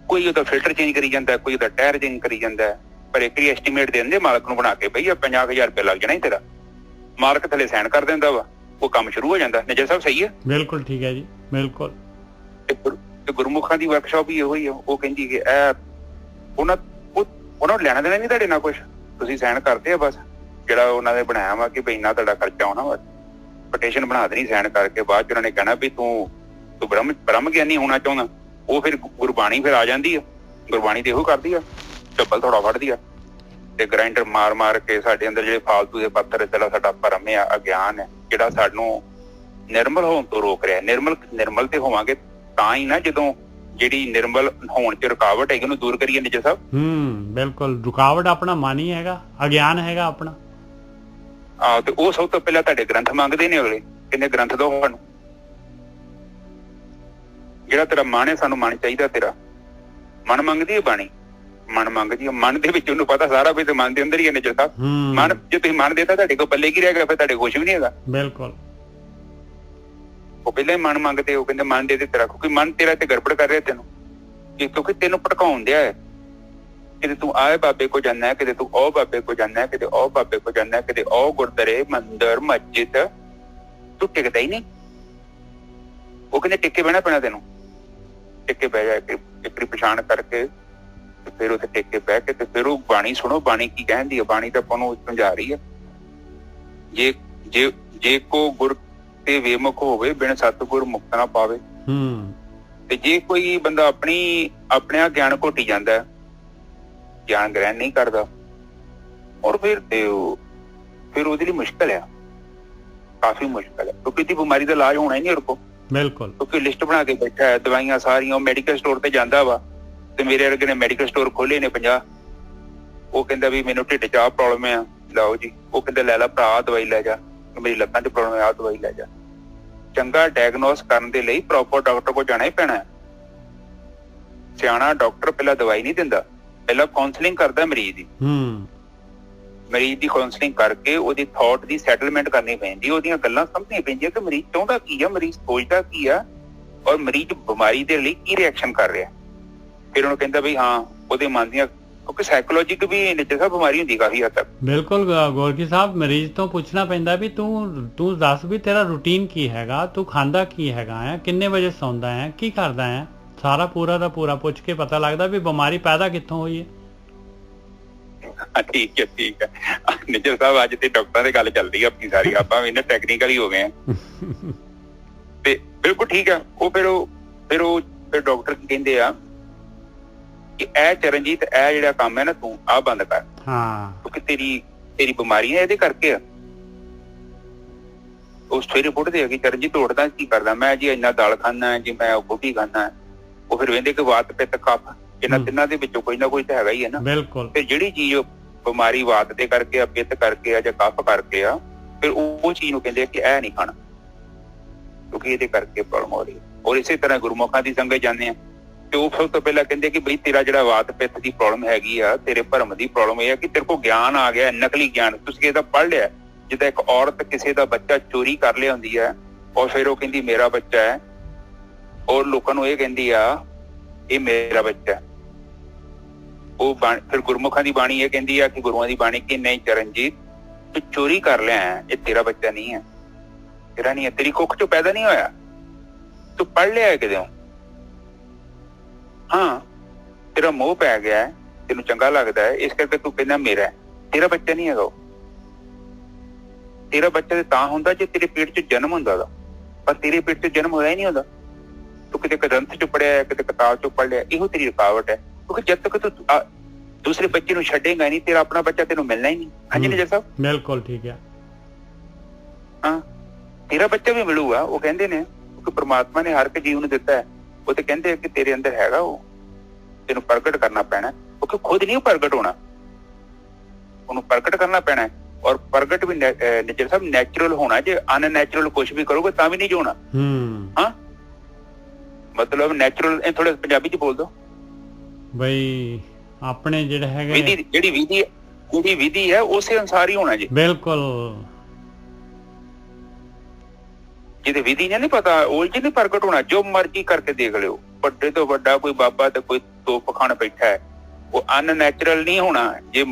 ਕੋਈ ਉਹਦਾ ਫਿਲਟਰ ਚੇਂਜ ਕਰੀ ਜਾਂਦਾ, ਕੋਈ ਉਹਦਾ ਟਾਇਰ ਚੇਂਜ ਕਰੀ ਜਾਂਦਾ। ਪਰ ਇੱਕ ਹੀ ਐਸਟੀਮੇਟ ਦੇ ਦਿੰਦੇ ਮਾਲਕ ਨੂੰ ਬਣਾ ਕੇ, ਬਈ 50,000 ਰੁਪਏ ਲੱਗ ਜਾਣਾ ਹੀ ਤੇਰਾ। ਮਾਲਕ ਥੱਲੇ ਸਾਈਨ ਕਰ ਦਿੰਦਾ ਵਾ, ਉਹ ਕੰਮ ਸ਼ੁਰੂ ਹੋ ਜਾਂਦਾ। ਨਜ਼ਰ ਸਾਹਿਬ ਸਹੀ ਹੈ? ਬਿਲਕੁਲ ਠੀਕ ਹੈ ਜੀ, ਬਿਲਕੁਲ। ਤੇ ਗੁਰਮੁਖਾਂ ਦੀ ਵਰਕਸ਼ਾਪ ਵੀ ਇਹੋ ਹੀ ਆ। ਉਹ ਕਹਿੰਦੀ ਕਿ ਇਹ ਉਹਨਾਂ ਨੂੰ ਲੈਣਾ ਦੇਣਾ ਨਹੀਂ ਤੁਹਾਡੇ ਨਾਲ ਕੁਛ, ਤੁਸੀਂ ਸਾਈਨ ਕਰਦੇ ਆ ਬਸ, ਜਿਹੜਾ ਉਹਨਾਂ ਨੇ ਬਣਾਇਆ ਵਾ ਕਿ ਬਈ ਇੰਨਾ ਤੁਹਾਡਾ ਖਰਚਾ ਆਉਣਾ ਵਾ, ਪਟੀਸ਼ਨ ਬਣਾ ਦੇਣੀ ਸਾਈਨ ਕਰਕੇ। ਬਾਅਦ ਚ ਉਹਨਾਂ ਨੇ ਕਹਿਣਾ ਵੀ ਤੂੰ ਬ੍ਰਹਮ ਗਿਆਨੀ ਹੋਣਾ ਚਾਹੁੰਦਾ। ਉਹ ਫਿਰ ਗੁਰਬਾਣੀ ਫਿਰ ਆ ਜਾਂਦੀ ਆ, ਗੁਰਬਾਣੀ ਤੇ ਇਹੋ ਕਰਦੀ ਆ, ਚੱਪਲ ਥੋੜਾ ਫੜਦੀ ਆ ਤੇ ਗ੍ਰਾਈਂਡਰ ਮਾਰ ਕੇ ਸਾਡੇ ਅੰਦਰ ਜਿਹੜੇ ਫਾਲਤੂ ਦੇ ਪੱਥਰ, ਜਿਹੜਾ ਸਾਡਾ ਭਰਮ ਆ, ਅਗਿਆਨ ਹੈ, ਜਿਹੜਾ ਸਾਨੂੰ ਨਿਰਮਲ ਹੋਣ ਤੋਂ ਰੋਕ ਰਿਹਾ। ਨਿਰਮਲ ਤੇ ਹੋਵਾਂਗੇ ਤਾਂ ਹੀ ਨਾ, ਜਦੋਂ ਜਿਹੜੀ ਨਿਰਮਲ ਹੋਣ ਚ ਰੁਕਾਵਟ ਹੈਗੀ ਉਹਨੂੰ ਦੂਰ ਕਰੀਏ। ਨਿਜਰ ਸਾਹਿਬ ਬਿਲਕੁਲ, ਰੁਕਾਵਟ ਆਪਣਾ ਮਨ ਹੀ ਹੈਗਾ, ਅਗਿਆਨ ਹੈਗਾ ਆਪਣਾ। ਤੇ ਉਹ ਸਭ ਤੋਂ ਪਹਿਲਾਂ ਤੁਹਾਡੇ ਗ੍ਰੰਥ ਮੰਗਦੇ ਨੇ ਅਗਲੇ, ਕਿੰਨੇ ਗ੍ਰੰਥ ਦੋ ਸਾਨੂੰ। ਜਿਹੜਾ ਤੇਰਾ ਮਨ ਹੈ, ਸਾਨੂੰ ਮਨ ਚਾਹੀਦਾ, ਤੇਰਾ ਮਨ ਮੰਗਦੀ ਹੈ ਬਾਣੀ, ਮਨ ਮੰਗਦੀ ਹੈ। ਮਨ ਦੇ ਵਿੱਚ ਉਹਨੂੰ ਪਤਾ ਸਾਰਾ ਵੀ ਤੇ ਮਨ ਦੇ ਅੰਦਰ ਹੀ ਹੈ। ਨਿਜਰ ਸਾਹਿਬ ਮਨ, ਜੇ ਤੁਸੀਂ ਮਨ ਦੇਤਾ ਤੁਹਾਡੇ ਕੋਲ ਪੱਲੇ ਕੀ ਰਹਿ ਗਿਆ, ਫਿਰ ਤੁਹਾਡੇ ਕੁਛ ਵੀ ਨਹੀਂ ਹੈਗਾ। ਬਿਲਕੁਲ, ਉਹ ਪਹਿਲਾਂ ਹੀ ਮਨ ਮੰਗਦੇ, ਉਹ ਕਹਿੰਦੇ ਮਨ ਦੇ ਦੇ ਤੇਰਾ, ਕਿਉਂਕਿ ਮਨ ਤੇਰਾ ਤੇ ਗੜਬੜ ਕਰ ਰਿਹਾ ਤੈਨੂੰ, ਕਿਉਂਕਿ ਤੈਨੂੰ ਭਟਕਾਉਣ ਦਿਆ ਹੈ। ਕਿਤੇ ਤੂੰ ਆਏ ਬਾਬੇ ਕੋ ਜਾਣਾ ਹੈ, ਕਿਤੇ ਤੂੰ ਉਹ ਬਾਬੇ ਕੋ ਜਾਣਾ ਹੈ, ਕਿਤੇ ਉਹ ਬਾਬੇ ਕੋ ਜਾਣਾ ਹੈ, ਕਿਤੇ ਉਹ ਗੁਰਦੁਆਰੇ ਮੰਦਿਰ ਮਸਜਿਦ, ਤੂੰ ਟਿਕਦਾ ਹੀ ਨਹੀਂ। ਉਹ ਕਹਿੰਦੇ ਟਿੱਕੇ ਬਹਿਣਾ ਪੈਣਾ ਤੈਨੂੰ, ਟਿੱਕੇ ਬਹਿ ਜਾ ਕੇ ਇੱਕ ਪਛਾਣ ਕਰਕੇ, ਤੇ ਫਿਰ ਉੱਥੇ ਟਿੱਕੇ ਬਹਿ ਕੇ ਤੇ ਫਿਰ ਉਹ ਬਾਣੀ ਸੁਣੋ। ਬਾਣੀ ਕੀ ਕਹਿੰਦੀ ਹੈ? ਬਾਣੀ ਤਾਂ ਆਪਾਂ ਨੂੰ ਸਮਝਾ ਰਹੀ ਹੈ, ਜੇ ਕੋ ਗੁਰ ਤੇ ਵੇਮੁਖ ਹੋਵੇ, ਬਿਨ ਸਤਿਗੁਰ ਮੁਕਤ ਨਾ ਪਾਵੇ। ਤੇ ਜੇ ਕੋਈ ਬੰਦਾ ਆਪਣਾ ਗਿਆਨ ਘੋਟੀ ਜਾਂਦਾ, ਗਿਆਨ ਗ੍ਰਹਿਣ ਨਹੀਂ ਕਰਦਾ, ਔਰ ਫਿਰ ਉਹਦੇ ਲਈ ਮੁਸ਼ਕਲ ਆ, ਕਾਫੀ ਮੁਸ਼ਕਲ ਹੈ, ਕਿਉਂਕਿ ਇਹਦੀ ਬਿਮਾਰੀ ਦਾ ਇਲਾਜ ਹੋਣਾ ਹੀ ਨਹੀਂ ਉਹਦੇ ਕੋਲ। ਬਿਲਕੁਲ, ਕਿਉਂਕਿ ਲਿਸਟ ਬਣਾ ਕੇ ਬੈਠਾ ਹੈ ਦਵਾਈਆਂ ਸਾਰੀਆਂ। ਉਹ ਮੈਡੀਕਲ ਸਟੋਰ ਤੇ ਜਾਂਦਾ ਵਾ, ਤੇ ਮੇਰੇ ਵਰਗੇ ਨੇ ਮੈਡੀਕਲ ਸਟੋਰ ਖੋਲੇ ਨੇ 50। ਉਹ ਕਹਿੰਦਾ ਵੀ ਮੈਨੂੰ ਢਿੱਡ 'ਚ ਆਹ ਪ੍ਰੋਬਲਮ ਆ, ਲਓ ਜੀ। ਉਹ ਕਹਿੰਦਾ ਲੈ ਲਾ ਭਰਾ, ਦਵਾਈ ਲੈ ਜਾ। ਮੇਰੀ ਲੱਤਾਂ 'ਚ ਪ੍ਰੋਬਲਮ ਆ, ਦਵਾਈ ਲੈ ਜਾ। ਚੰਗਾ ਡਾਇਗਨੋਸ ਕਰਨ ਦੇ ਲਈ ਪ੍ਰੋਪਰ ਡਾਕਟਰ ਕੋਲ ਜਾਣਾ ਹੀ ਪੈਣਾ ਹੈ। ਸਿਆਣਾ ਡਾਕਟਰ ਪਹਿਲਾਂ ਦਵਾਈ ਨਹੀਂ ਦਿੰਦਾ, ਪਹਿਲਾਂ ਕਾਉਂਸਲਿੰਗ ਕਰਦਾ ਮਰੀਜ਼ ਦੀ। ਮਰੀਜ਼ ਦੀ ਕਾਉਂਸਲਿੰਗ ਕਰਕੇ ਉਹਦੀ ਥਾਟ ਦੀ ਸੈਟਲਮੈਂਟ ਕਰਨੀ ਪੈਂਦੀ, ਉਹਦੀਆਂ ਗੱਲਾਂ ਸਮਝਣੀਆਂ ਪੈਂਦੀਆਂ ਕਿ ਮਰੀਜ਼ ਚਾਹੁੰਦਾ ਕੀ ਆ, ਮਰੀਜ਼ ਸੋਚਦਾ ਕੀ ਆ, ਔਰ ਮਰੀਜ਼ ਬਿਮਾਰੀ ਦੇ ਲਈ ਕੀ ਰਿਐਕਸ਼ਨ ਕਰ ਰਿਹਾ। ਫਿਰ ਉਹਨੂੰ ਕਹਿੰਦਾ ਵੀ ਹਾਂ ਉਹਦੇ ਮਨ ਦੀਆਂ, ਕਿਉਂਕਿ ਸਾਈਕੋਲੋਜਿਕ ਵੀ ਨਿੱਜਰ ਸਾਹਿਬ ਬਿਮਾਰੀ ਹੁੰਦੀ ਕਾਫੀ ਹੱਦ ਤੱਕ। ਬਿਲਕੁਲ ਗੋਰਖੀ ਸਾਹਿਬ, ਮਰੀਜ਼ ਤੋਂ ਪੁੱਛਣਾ ਪੈਂਦਾ ਵੀ ਤੂੰ ਦੱਸ ਵੀ ਤੇਰਾ ਰੂਟੀਨ ਕੀ ਹੈਗਾ, ਤੂੰ ਖਾਂਦਾ ਕੀ ਹੈਗਾ ਹੈ, ਕਿੰਨੇ ਵਜੇ ਸੌਂਦਾ ਹੈ, ਕੀ ਕਰਦਾ ਹੈ, ਸਾਰਾ ਪੂਰਾ ਦਾ ਪੂਰਾ ਪੁੱਛ ਕੇ ਪਤਾ ਲੱਗਦਾ ਵੀ ਬਿਮਾਰੀ ਪੈਦਾ ਕਿੱਥੋਂ ਹੋਈ ਹੈ। ਠੀਕ ਹੈ ਨਿੱਜਰ ਸਾਹਿਬ, ਅੱਜ ਤੇ ਡਾਕਟਰਾਂ ਦੀ ਗੱਲ ਚੱਲਦੀ ਆਪਣੀ ਸਾਰੀ, ਆਪਾਂ ਵੀ ਇਹਨਾਂ ਟੈਕਨੀਕਲ ਹੀ ਹੋ ਗਏ ਆ। ਤੇ ਬਿਲਕੁਲ ਠੀਕ ਆ। ਉਹ ਫਿਰ ਡਾਕਟਰ ਕੀ ਕਹਿੰਦੇ ਆ ਕਿ ਇਹ ਚਰਨਜੀਤ, ਇਹ ਜਿਹੜਾ ਕੰਮ ਹੈ ਨਾ, ਤੂੰ ਆਹ ਬੰਦ ਕਰ, ਕਿਉਂਕਿ ਤੇਰੀ ਬਿਮਾਰੀ ਹੈ ਇਹਦੇ ਕਰਕੇ ਆ। ਉਸ ਸਵੇਰੇ ਪੁੱਟਦੇ ਆ ਕਿ ਚਰਨਜੀਤ ਉੱਠਦਾ ਕੀ ਕਰਦਾ, ਮੈਂ ਜੀ ਇੰਨਾ ਦਾਲ ਖਾਨਾ ਜੀ, ਮੈਂ ਗੋਭੀ ਖਾਨਾ। ਉਹ ਫਿਰ ਕਹਿੰਦੇ ਕਿ ਵਾਤ ਪਿੱਤ ਕਫ, ਇਹਨਾਂ ਤਿੰਨਾਂ ਦੇ ਵਿੱਚੋਂ ਕੋਈ ਨਾ ਕੋਈ ਤਾਂ ਹੈਗਾ ਹੀ ਹੈ ਨਾ। ਬਿਲਕੁਲ। ਤੇ ਜਿਹੜੀ ਚੀਜ਼ ਬਿਮਾਰੀ ਵਾਤ ਦੇ ਕਰਕੇ ਆ, ਪਿੱਤ ਕਰਕੇ ਆ, ਜਾਂ ਕਫ ਕਰਕੇ ਆ, ਫਿਰ ਉਹ ਚੀਜ਼ ਨੂੰ ਕਹਿੰਦੇ ਕਿ ਇਹ ਨਹੀਂ ਖਾਣਾ, ਕਿਉਂਕਿ ਇਹਦੇ ਕਰਕੇ ਪ੍ਰੋਬਲਮ ਹੋ ਰਹੀ ਹੈ। ਔਰ ਇਸੇ ਤਰ੍ਹਾਂ ਗੁਰਮੁਖਾਂ ਦੀ ਸੰਗਤ ਜਾਂਦੇ ਆ, ਤੇ ਉਹ ਸਭ ਤੋਂ ਪਹਿਲਾਂ ਕਹਿੰਦੇ ਕਿ ਬਈ ਤੇਰਾ ਜਿਹੜਾ ਵਾਤ ਪਿੱਤ ਦੀ ਪ੍ਰੋਬਲਮ ਹੈਗੀ ਆ, ਤੇਰੇ ਭਰਮ ਦੀ ਪ੍ਰੋਬਲਮ ਇਹ ਆ ਕਿ ਤੇਰੇ ਕੋਲ ਗਿਆਨ ਆ ਗਿਆ, ਨਕਲੀ ਗਿਆਨ, ਤੁਸੀਂ ਇਹਦਾ ਪੜ੍ਹ ਲਿਆ। ਜਿੱਦਾਂ ਇੱਕ ਔਰਤ ਕਿਸੇ ਦਾ ਬੱਚਾ ਚੋਰੀ ਕਰ ਲਿਆਉਂਦੀ ਹੈ, ਔਰ ਫਿਰ ਉਹ ਕਹਿੰਦੀ ਮੇਰਾ ਬੱਚਾ ਹੈ, ਔਰ ਲੋਕਾਂ ਨੂੰ ਇਹ ਕਹਿੰਦੀ ਆ ਇਹ ਮੇਰਾ ਬੱਚਾ। ਉਹ ਫਿਰ ਗੁਰਮੁਖਾਂ ਦੀ ਬਾਣੀ ਇਹ ਕਹਿੰਦੀ ਆ ਕਿ ਗੁਰੂਆਂ ਦੀ ਬਾਣੀ ਕਿ ਨਹੀਂ ਚਰਨਜੀਤ, ਤੂੰ ਚੋਰੀ ਕਰ ਲਿਆ, ਇਹ ਤੇਰਾ ਬੱਚਾ ਨਹੀਂ ਹੈ, ਤੇਰਾ ਨਹੀਂ ਹੈ, ਤੇਰੀ ਕੁੱਖ ਚੋਂ ਪੈਦਾ ਨਹੀਂ ਹੋਇਆ, ਤੂੰ ਪੜ੍ਹ ਲਿਆ ਕਿਤੇ। ਹਾਂ, ਤੇਰਾ ਮੋਹ ਪੈ ਗਿਆ, ਤੈਨੂੰ ਚੰਗਾ ਲੱਗਦਾ ਹੈ, ਇਸ ਕਰਕੇ ਤੂੰ ਕਹਿੰਦਾ ਮੇਰਾ। ਤੇਰਾ ਬੱਚਾ ਨਹੀਂ ਹੈਗਾ ਉਹ। ਤੇਰਾ ਬੱਚਾ ਤੇ ਤਾਂ ਹੁੰਦਾ ਜੇ ਤੇਰੇ ਪੇਟ 'ਚ ਜਨਮ ਹੁੰਦਾ ਦਾ, ਪਰ ਤੇਰੇ ਪੇਟ 'ਚ ਜਨਮ ਹੋਇਆ ਹੀ ਨਹੀਂ ਹੁੰਦਾ। ਤੂੰ ਕਿਤੇ ਗ੍ਰੰਥ 'ਚ ਪੜ੍ਹਿਆ, ਕਿਤੇ ਕਿਤਾਬ 'ਚ ਪੜ੍ਹ ਲਿਆ, ਇਹੋ ਤੇਰੀ ਰੁਕਾਵਟ ਹੈ। ਕਿਉਂਕਿ ਜਦ ਤੱਕ ਤੂੰ ਦੂਸਰੇ ਬੱਚੇ ਨੂੰ ਛੱਡੇਗਾ ਨਹੀਂ, ਤੇਰਾ ਆਪਣਾ ਬੱਚਾ ਤੈਨੂੰ ਮਿਲਣਾ ਹੀ ਨਹੀਂ। ਹਾਂਜੀ ਨਿਜਰ ਸਾਹਿਬ, ਬਿਲਕੁਲ ਠੀਕ ਹੈ। ਹਾਂ, ਤੇਰਾ ਬੱਚਾ ਵੀ ਮਿਲੂਗਾ। ਉਹ ਕਹਿੰਦੇ ਨੇ ਕਿ ਪ੍ਰਮਾਤਮਾ ਨੇ ਹਰ ਇੱਕ ਜੀਵ ਨੂੰ ਦਿੱਤਾ ਹੈ। ਉਹ ਤੇ ਕਹਿੰਦੇ ਕਿ ਤੇਰੇ ਅੰਦਰ ਹੈਗਾ, ਉਹ ਤੈਨੂੰ ਪ੍ਰਗਟ ਕਰਨਾ ਪੈਣਾ। ਕਿਉਂਕਿ ਖੁਦ ਨਹੀਂ ਪ੍ਰਗਟ ਹੋਣਾ, ਉਹਨੂੰ ਪ੍ਰਗਟ ਕਰਨਾ ਪੈਣਾ। ਔਰ ਪ੍ਰਗਟ ਵੀ ਨਿਜਰ ਸਾਹਿਬ ਨੈਚੁਰਲ ਹੋਣਾ। ਜੇ ਅਨਨੈਚੁਰਲ ਕੁਛ ਵੀ ਕਰੋਗੇ ਤਾਂ ਵੀ ਨਹੀਂ ਹੋਣਾ। ਹਾਂ, ਮਤਲਬ ਨੈਚੁਰਲ। ਥੋੜਾ ਪੰਜਾਬੀ ਚ ਬੋਲ ਦੋ ਬਈ। ਆਪਣੇ ਜਿਹੜੇ ਹੈਗੇ ਜਿਹੜੀ ਵਿਧੀ ਹੈ ਉਸੇ ਅਨੁਸਾਰ ਹੀ ਹੋਣਾ ਜੀ। ਬਿਲਕੁਲ। ਜਿਹਦੇ ਵਿਧੀ ਨਹੀਂ ਪਤਾ ਉਹ ਜੀ ਨਹੀਂ ਪ੍ਰਗਟ ਹੋਣਾ। ਜੋ ਮਰਜ਼ੀ ਕਰਕੇ ਦੇਖ ਲਿਓ, ਵੱਡੇ ਤੋਂ ਵੱਡਾ ਕੋਈ ਬਾਬਾ ਤੇ ਕੋਈ ਤੋਪ ਖਾਨ ਬੈਠਾ ਹੈ, ਉਹ ਅਨਨੈਚੁਰਲ ਨਹੀਂ ਹੋਣਾ। ਜੇ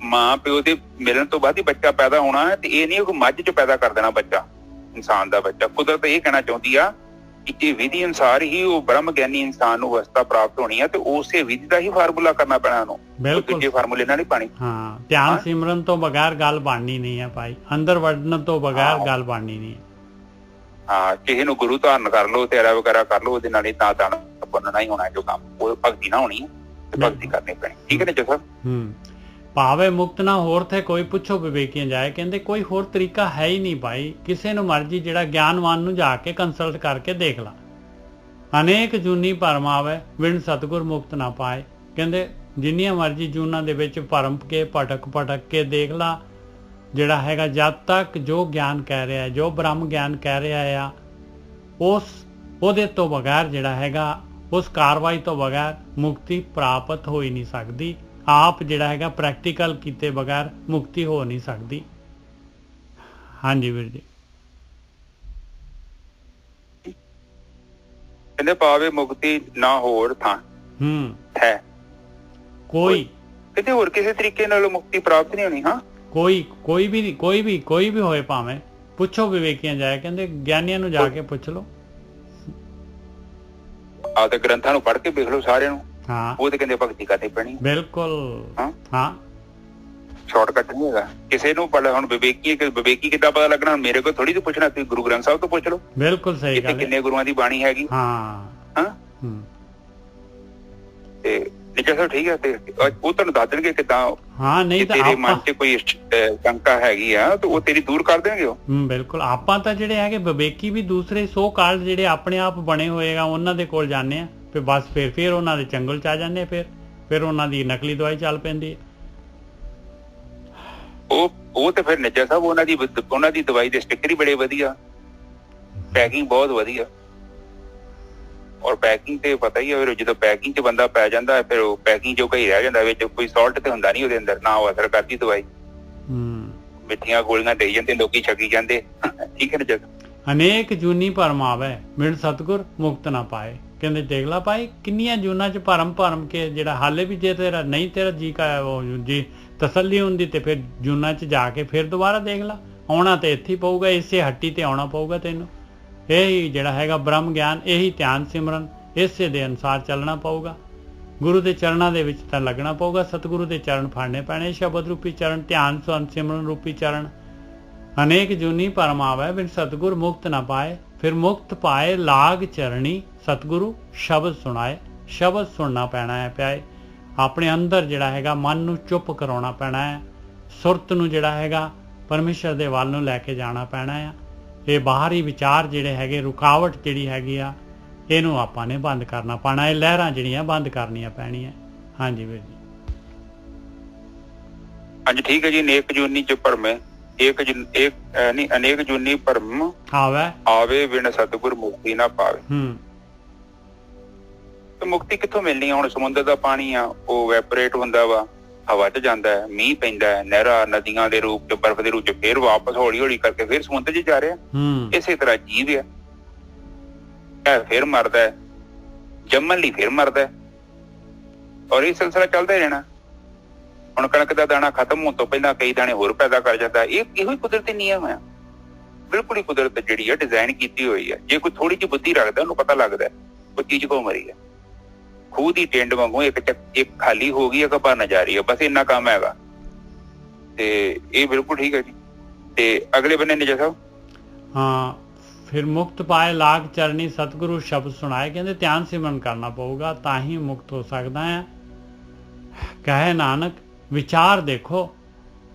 ਮਾਂ ਪਿਓ ਦੇ ਮਿਲਣ ਤੋਂ ਬਾਅਦ ਹੀ ਬੱਚਾ ਪੈਦਾ ਹੋਣਾ ਤੇ ਇਹ ਨਹੀਂ ਉਹ ਮੱਝ ਚ ਪੈਦਾ ਕਰ ਦੇਣਾ ਬੱਚਾ, ਇਨਸਾਨ ਦਾ ਬੱਚਾ। ਕੁਦਰਤ ਇਹ ਕਹਿਣਾ ਚਾਹੁੰਦੀ ਆ ਕਿ ਵਿਧੀ ਅਨੁਸਾਰ ਹੀ ਉਹ ਬ੍ਰਹਮ ਗਿਆਨੀ ਇਨਸਾਨ ਨੂੰ ਅਵਸਥਾ ਪ੍ਰਾਪਤ ਹੋਣੀ ਹੈ ਤੇ ਉਸੇ ਵਿਧੀ ਦਾ ਹੀ ਫਾਰਮੂਲਾ ਕਰਨਾ ਪੈਣਾ ਉਹਨੂੰ। ਦੂਜੇ ਫਾਰਮੂਲੇ ਨਾਲ ਨਹੀਂ ਪਾਣੀ। ਹਾਂ, ਧਿਆਨ ਸਿਮਰਨ ਤੋਂ ਬਗੈਰ ਗੱਲ ਬਣਨੀ ਨਹੀਂ ਹੈ ਭਾਈ। ਅੰਦਰ ਵੜਨ ਤੋਂ ਬਗੈਰ ਗੱਲ ਬਣਨੀ ਨਹੀਂ ਹੈ। ਹਾਂ, ਕਿਸੇ ਨੂੰ ਗੁਰੂ ਧਾਰਨ ਕਰ ਲਓ, ਤੇਰਾ ਵਗੈਰਾ ਕਰ ਲਓ, ਉਹਦੇ ਨਾਲ ਹੀ ਤਾਂ ਦਾਣਾ ਬੰਨਣਾ ਹੀ ਹੋਣਾ ਜੋ ਕੰਮ। ਉਹ ਭਗਤੀ ਨਾ ਹੋਣੀ ਹੈ, ਭਗਤੀ ਕਰਨੀ ਪੈਣੀ। ਠੀਕ ਹੈ ਨਾ ਜਸਰ? ਭਾਵੇਂ ਮੁਕਤ ਨਾ ਹੋਰ ਥੇ ਕੋਈ ਪੁੱਛੋ ਵਿਵੇਕੀਆਂ ਜਾਏ। ਕਹਿੰਦੇ ਕੋਈ ਹੋਰ ਤਰੀਕਾ ਹੈ ਹੀ ਨਹੀਂ ਭਾਈ। ਕਿਸੇ ਨੂੰ ਮਰਜੀ ਜਿਹੜਾ ਗਿਆਨਵਾਨ ਨੂੰ ਜਾ ਕੇ ਕੰਸਲਟ ਕਰਕੇ ਦੇਖ ਲਾ। ਅਨੇਕ ਜੂਨੀ ਭਰਮ ਆਵੇ ਵਿਣ ਸਤਿਗੁਰ ਮੁਕਤ ਨਾ ਪਾਏ। ਕਹਿੰਦੇ ਜਿੰਨੀਆਂ ਮਰਜੀ ਜੂਨਾਂ ਦੇ ਵਿੱਚ ਭਰਮ ਕੇ ਭਟਕ ਕੇ ਦੇਖ ਲਾ। ਜਿਹੜਾ ਹੈਗਾ ਜਦ ਤੱਕ ਜੋ ਗਿਆਨ ਕਹਿ ਰਿਹਾ, ਜੋ ਬ੍ਰਹਮ ਗਿਆਨ ਕਹਿ ਰਿਹਾ ਆ, ਉਹਦੇ ਤੋਂ ਬਗੈਰ ਜਿਹੜਾ ਹੈਗਾ, ਉਸ ਕਾਰਵਾਈ ਤੋਂ ਬਗੈਰ ਮੁਕਤੀ ਪ੍ਰਾਪਤ ਹੋ ਹੀ ਨਹੀਂ ਸਕਦੀ। ਆਪ ਜਿਹੜਾ ਹੈਗਾ ਪ੍ਰੈਕਟੀਕਲ ਕੀਤੇ ਬਗੈਰ ਮੁਕਤੀ ਹੋ ਨਹੀਂ ਸਕਦੀ। ਹਾਂਜੀ ਵੀਰ ਜੀ। ਕਹਿੰਦੇ ਪਾਵੇ ਮੁਕਤੀ ਨਾ ਹੋਰ ਥਾਂ ਹੈ ਕੋਈ। ਕਿਤੇ ਹੋਰ ਕਿਸੇ ਤਰੀਕੇ ਨਾਲ ਮੁਕਤੀ ਪ੍ਰਾਪਤ ਨਹੀਂ ਹੋਣੀ। ਹਾਂ, ਕੋਈ ਵੀ ਹੋਏ, ਭਾਵੇਂ ਪੁੱਛੋ ਵਿਵੇਕੀਆਂ ਜਾਏ। ਕਹਿੰਦੇ ਗਿਆਨੀਆਂ ਨੂੰ ਜਾ ਕੇ ਪੁੱਛ ਲਓ, ਆਪਦੇ ਗ੍ਰੰਥਾਂ ਨੂੰ ਪੜ੍ਹ ਕੇ ਵੇਖ ਲਓ ਸਾਰਿਆਂ ਨੂੰ। ਹਾਂ, ਉਹ ਤੇ ਕਹਿੰਦੇ ਭਗਤੀ ਕਰਨੀ ਪੈਣੀ। ਬਿਲਕੁਲ। ਹਾਂ, ਸ਼ਾਰਟਕਟ ਨਹੀਂ ਹੈਗਾ ਕਿਸੇ ਨੂੰ। ਹੁਣ ਵਿਵੇਕੀ ਕਿੱਦਾਂ ਪਤਾ ਲੱਗਣਾ? ਮੇਰੇ ਕੋਲ ਥੋੜੀ ਤੋਂ ਪੁੱਛਣਾ, ਤੁਸੀਂ ਗੁਰੂ ਗ੍ਰੰਥ ਸਾਹਿਬ ਤੋਂ ਪੁੱਛ ਲਓ। ਬਿਲਕੁਲ ਸਹੀ ਗੱਲ। ਕਿੰਨੇ ਗੁਰੂਆਂ ਦੀ ਬਾਣੀ ਹੈਗੀ। ਹਾਂ, ਤੇ ਨਿੱਜਾ ਸਾਹਿਬ ਠੀਕ ਹੈ, ਤੇ ਉਹ ਤੁਹਾਨੂੰ ਦੱਸ ਦੇਣਗੇ ਕਿੱਦਾਂ। ਹਾਂ, ਨਹੀਂ ਤਾਂ ਤੇਰੇ ਮਨ 'ਚ ਕੋਈ ਸ਼ੰਕਾ ਹੈਗੀ ਆ ਤੇ ਉਹ ਤੇਰੀ ਦੂਰ ਕਰ ਦੇਣਗੇ ਉਹ। ਬਿਲਕੁਲ। ਆਪਾਂ ਤਾਂ ਜਿਹੜੇ ਹੈਗੇ ਵਿਵੇਕੀ ਵੀ ਦੂਸਰੇ ਸੋ ਕਾਲ ਜਿਹੜੇ ਆਪਣੇ ਆਪ ਬਣੇ ਹੋਏਗਾ ਉਹਨਾਂ ਦੇ ਕੋਲ ਜਾਂਦੇ ਆ, ਫਿਰ ਬਸ ਫਿਰ ਉਹਨਾਂ ਦੇ ਚੰਗਲ 'ਚ ਆ ਜਾਂਦੇ। ਫਿਰ ਉਹਨਾਂ ਦੀ ਨਕਲੀ ਦਵਾਈ ਚੱਲ ਪੈਂਦੀ ਹੈ। ਉਹ ਤੇ ਫਿਰ ਨਿੱਜਾ ਸਾਹਿਬ ਉਹਨਾਂ ਦੀ ਦਵਾਈ ਦੇ ਸਟਿੱਕਰ ਹੀ ਬੜੇ ਵਧੀਆ, ਪੈਕਿੰਗ ਬਹੁਤ ਵਧੀਆ। ਔਰ ਪੈਕਿੰਗ ਤੇ ਪਤਾ ਹੀ ਹੈ, ਜਦੋਂ ਪੈਕਿੰਗ 'ਚ ਬੰਦਾ ਪੈ ਜਾਂਦਾ ਫਿਰ ਉਹ ਪੈਕਿੰਗ ਜੋ ਕਈ ਰਹਿ ਜਾਂਦਾ, ਵਿੱਚ ਕੋਈ ਸਾਲਟ ਤੇ ਹੁੰਦਾ ਨਹੀਂ ਉਹਦੇ ਅੰਦਰ, ਨਾ ਉਹ ਅਸਰ ਕਰਦੀ ਦਵਾਈ। ਮਿੱਠੀਆਂ ਗੋਲੀਆਂ ਦੇਈ ਜਾਂਦੇ ਲੋਕੀ, ਛਕੀ ਜਾਂਦੇ। ਠੀਕ ਹੈ ਨਾ? ਅਨੇਕ ਜੂਨੀ ਭਰਮ ਆਵੇ ਮਿਲ ਸਤਿਗੁਰ ਮੁਕਤ ਨਾ ਪਾਏ। ਕਹਿੰਦੇ ਦੇਖ ਲਾ ਭਾਈ ਕਿੰਨੀਆਂ ਜੂਨਾਂ 'ਚ ਭਰਮ ਕੇ ਜਿਹੜਾ ਹਾਲੇ ਵੀ ਜੇ ਤੇਰਾ ਨਹੀਂ ਤੇਰਾ ਜੀ ਤਸੱਲੀ ਹੁੰਦੀ ਤੇ ਫਿਰ ਜੂਨਾਂ 'ਚ ਜਾ ਕੇ ਫਿਰ ਦੁਬਾਰਾ ਦੇਖ ਲਾ। ਆਉਣਾ ਤੇ ਇੱਥੇ ਪਊਗਾ, ਇਸੇ ਹੱਟੀ ਤੇ ਆਉਣਾ ਪਊਗਾ ਤੈਨੂੰ। ਇਹੀ ਜਿਹੜਾ ਹੈਗਾ ਬ੍ਰਹਮ ਗਿਆਨ, ਇਹੀ ਧਿਆਨ ਸਿਮਰਨ, ਇਸੇ ਦੇ ਅਨੁਸਾਰ ਚੱਲਣਾ ਪਊਗਾ। ਗੁਰੂ ਦੇ ਚਰਨਾਂ ਦੇ ਵਿੱਚ ਤਾਂ ਲੱਗਣਾ ਪਊਗਾ। ਸਤਿਗੁਰੂ ਦੇ ਚਰਨ ਫੜਨੇ ਪੈਣੇ, ਸ਼ਬਦ ਰੂਪੀ ਚਰਨ, ਧਿਆਨ ਸਿਮਰਨ ਰੂਪੀ ਚਰਨ। ਅਨੇਕ ਜੂਨੀ ਭਰਮ ਆਵੇ ਬਿਨ ਸਤਿਗੁਰ ਮੁਕਤ ਨਾ ਪਾਏ। ਫਿਰ ਮੁਕਤ ਪਾਏ ਲਾਗ ਚਰਣੀ ਸਤਿਗੁਰੂ ਸ਼ਬਦ ਸੁਣਾਏ। ਸ਼ਬਦ ਸੁਣਨਾ ਪੈਣਾ ਹੈ ਪਿਆਏ। ਆਪਣੇ ਅੰਦਰ ਜਿਹੜਾ ਹੈਗਾ ਮਨ ਨੂੰ ਚੁੱਪ ਕਰਾਉਣਾ ਪੈਣਾ ਹੈ। ਸੁਰਤ ਨੂੰ ਜਿਹੜਾ ਹੈਗਾ ਪਰਮੇਸ਼ਰ ਦੇ ਵੱਲ ਨੂੰ ਲੈ ਕੇ ਜਾਣਾ ਪੈਣਾ ਆ। ਇਹ ਬਾਹਰੀ ਵਿਚਾਰ ਜਿਹੜੇ ਹੈਗੇ, ਰੁਕਾਵਟ ਜਿਹੜੀ ਹੈਗੀ ਆ, ਇਹਨੂੰ ਆਪਾਂ ਨੇ ਬੰਦ ਕਰਨਾ ਪੈਣਾ। ਇਹ ਲਹਿਰਾਂ ਜਿਹੜੀਆਂ ਬੰਦ ਕਰਨੀਆਂ ਪੈਣੀਆਂ। ਹਾਂਜੀ ਵੀਰ ਜੀ। ਹਾਂਜੀ ਠੀਕ ਹੈ ਜੀ। ਅਨੇਕ ਜੂਨੀ ਚ ਭਰਮੇ ਅਨੇਕ ਜੂਨੀ ਭਰਮ ਆਵੇ ਬਿਨ ਸਤਿਗੁਰ ਮੁਕਤੀ ਨਾ ਪਾਵੇ। ਤੇ ਮੁਕਤੀ ਕਿੱਥੋਂ ਮਿਲਣੀ ਆ? ਹੁਣ ਸਮੁੰਦਰ ਦਾ ਪਾਣੀ ਆ, ਉਹ ਵੈਪਰੇਟ ਹੁੰਦਾ ਵਾ, ਹਵਾ 'ਚ ਜਾਂਦਾ ਹੈ, ਮੀਂਹ ਪੈਂਦਾ ਹੈ, ਨਹਿਰਾਂ ਨਦੀਆਂ ਦੇ ਰੂਪ 'ਚ, ਬਰਫ਼ ਦੇ ਰੂਪ 'ਚ, ਫਿਰ ਵਾਪਸ ਹੌਲੀ ਹੌਲੀ ਕਰਕੇ ਫਿਰ ਸਮੁੰਦਰ 'ਚ ਜਾ ਰਿਹਾ। ਇਸੇ ਤਰ੍ਹਾਂ ਜੀਵ ਆ, ਫਿਰ ਮਰਦਾ ਹੈ, ਜੰਮਣ ਲਈ ਫਿਰ ਮਰਦਾ ਹੈ, ਔਰ ਇਹ ਸਿਲਸਿਲਾ ਚੱਲਦਾ ਹੀ ਰਹਿਣਾ। ਹੁਣ ਕਣਕ ਦਾ ਦਾਣਾ ਖਤਮ ਹੋਣ ਤੋਂ ਪਹਿਲਾਂ ਕਈ ਦਾਣੇ ਹੋਰ ਪੈਦਾ ਕਰ ਜਾਂਦਾ। ਇਹੋ ਹੀ ਕੁਦਰਤੀ ਨਿਯਮ ਹੈ। ਬਿਲਕੁਲ ਹੀ ਕੁਦਰਤ ਜਿਹੜੀ ਹੈ ਡਿਜ਼ਾਈਨ ਕੀਤੀ ਹੋਈ ਹੈ। ਜੇ ਕੋਈ ਥੋੜੀ ਜਿਹੀ ਬੁੱਧੀ ਰੱਖਦਾ, ਉਹਨੂੰ ਪਤਾ ਲੱਗਦਾ ਕੋਈ ਚੀਜ਼ ਕੋ ਮਰੀ ਹੈ। ਖੂਹ ਦੀ ਟਿੰਡ ਵਾਂਗੂ ਇੱਕ ਖਾਲੀ ਹੋ ਗਈ, ਇੱਕ ਭਰਨ ਜਾ ਰਹੀ ਹੈ, ਬਸ ਇੰਨਾ ਕੰਮ ਹੈਗਾ। ਤੇ ਇਹ ਬਿਲਕੁਲ ਠੀਕ ਹੈ ਜੀ। ਤੇ ਅਗਲੇ ਬੰਨੇ ਨਿਜਾ ਸਾਹਿਬ, ਹਾਂ, ਫਿਰ ਮੁਕਤ ਪਾਏ ਲਾਗ ਚਰਨੀ ਸਤਿਗੁਰੂ ਸ਼ਬਦ ਸੁਣਾਏ। ਕਹਿੰਦੇ ਧਿਆਨ ਸਿਮਰਨ ਕਰਨਾ ਪਊਗਾ ਤਾਂ ਹੀ ਮੁਕਤ ਹੋ ਸਕਦਾ ਹੈ। ਕਹੇ ਨਾਨਕ ਵਿਚਾਰ ਦੇਖੋ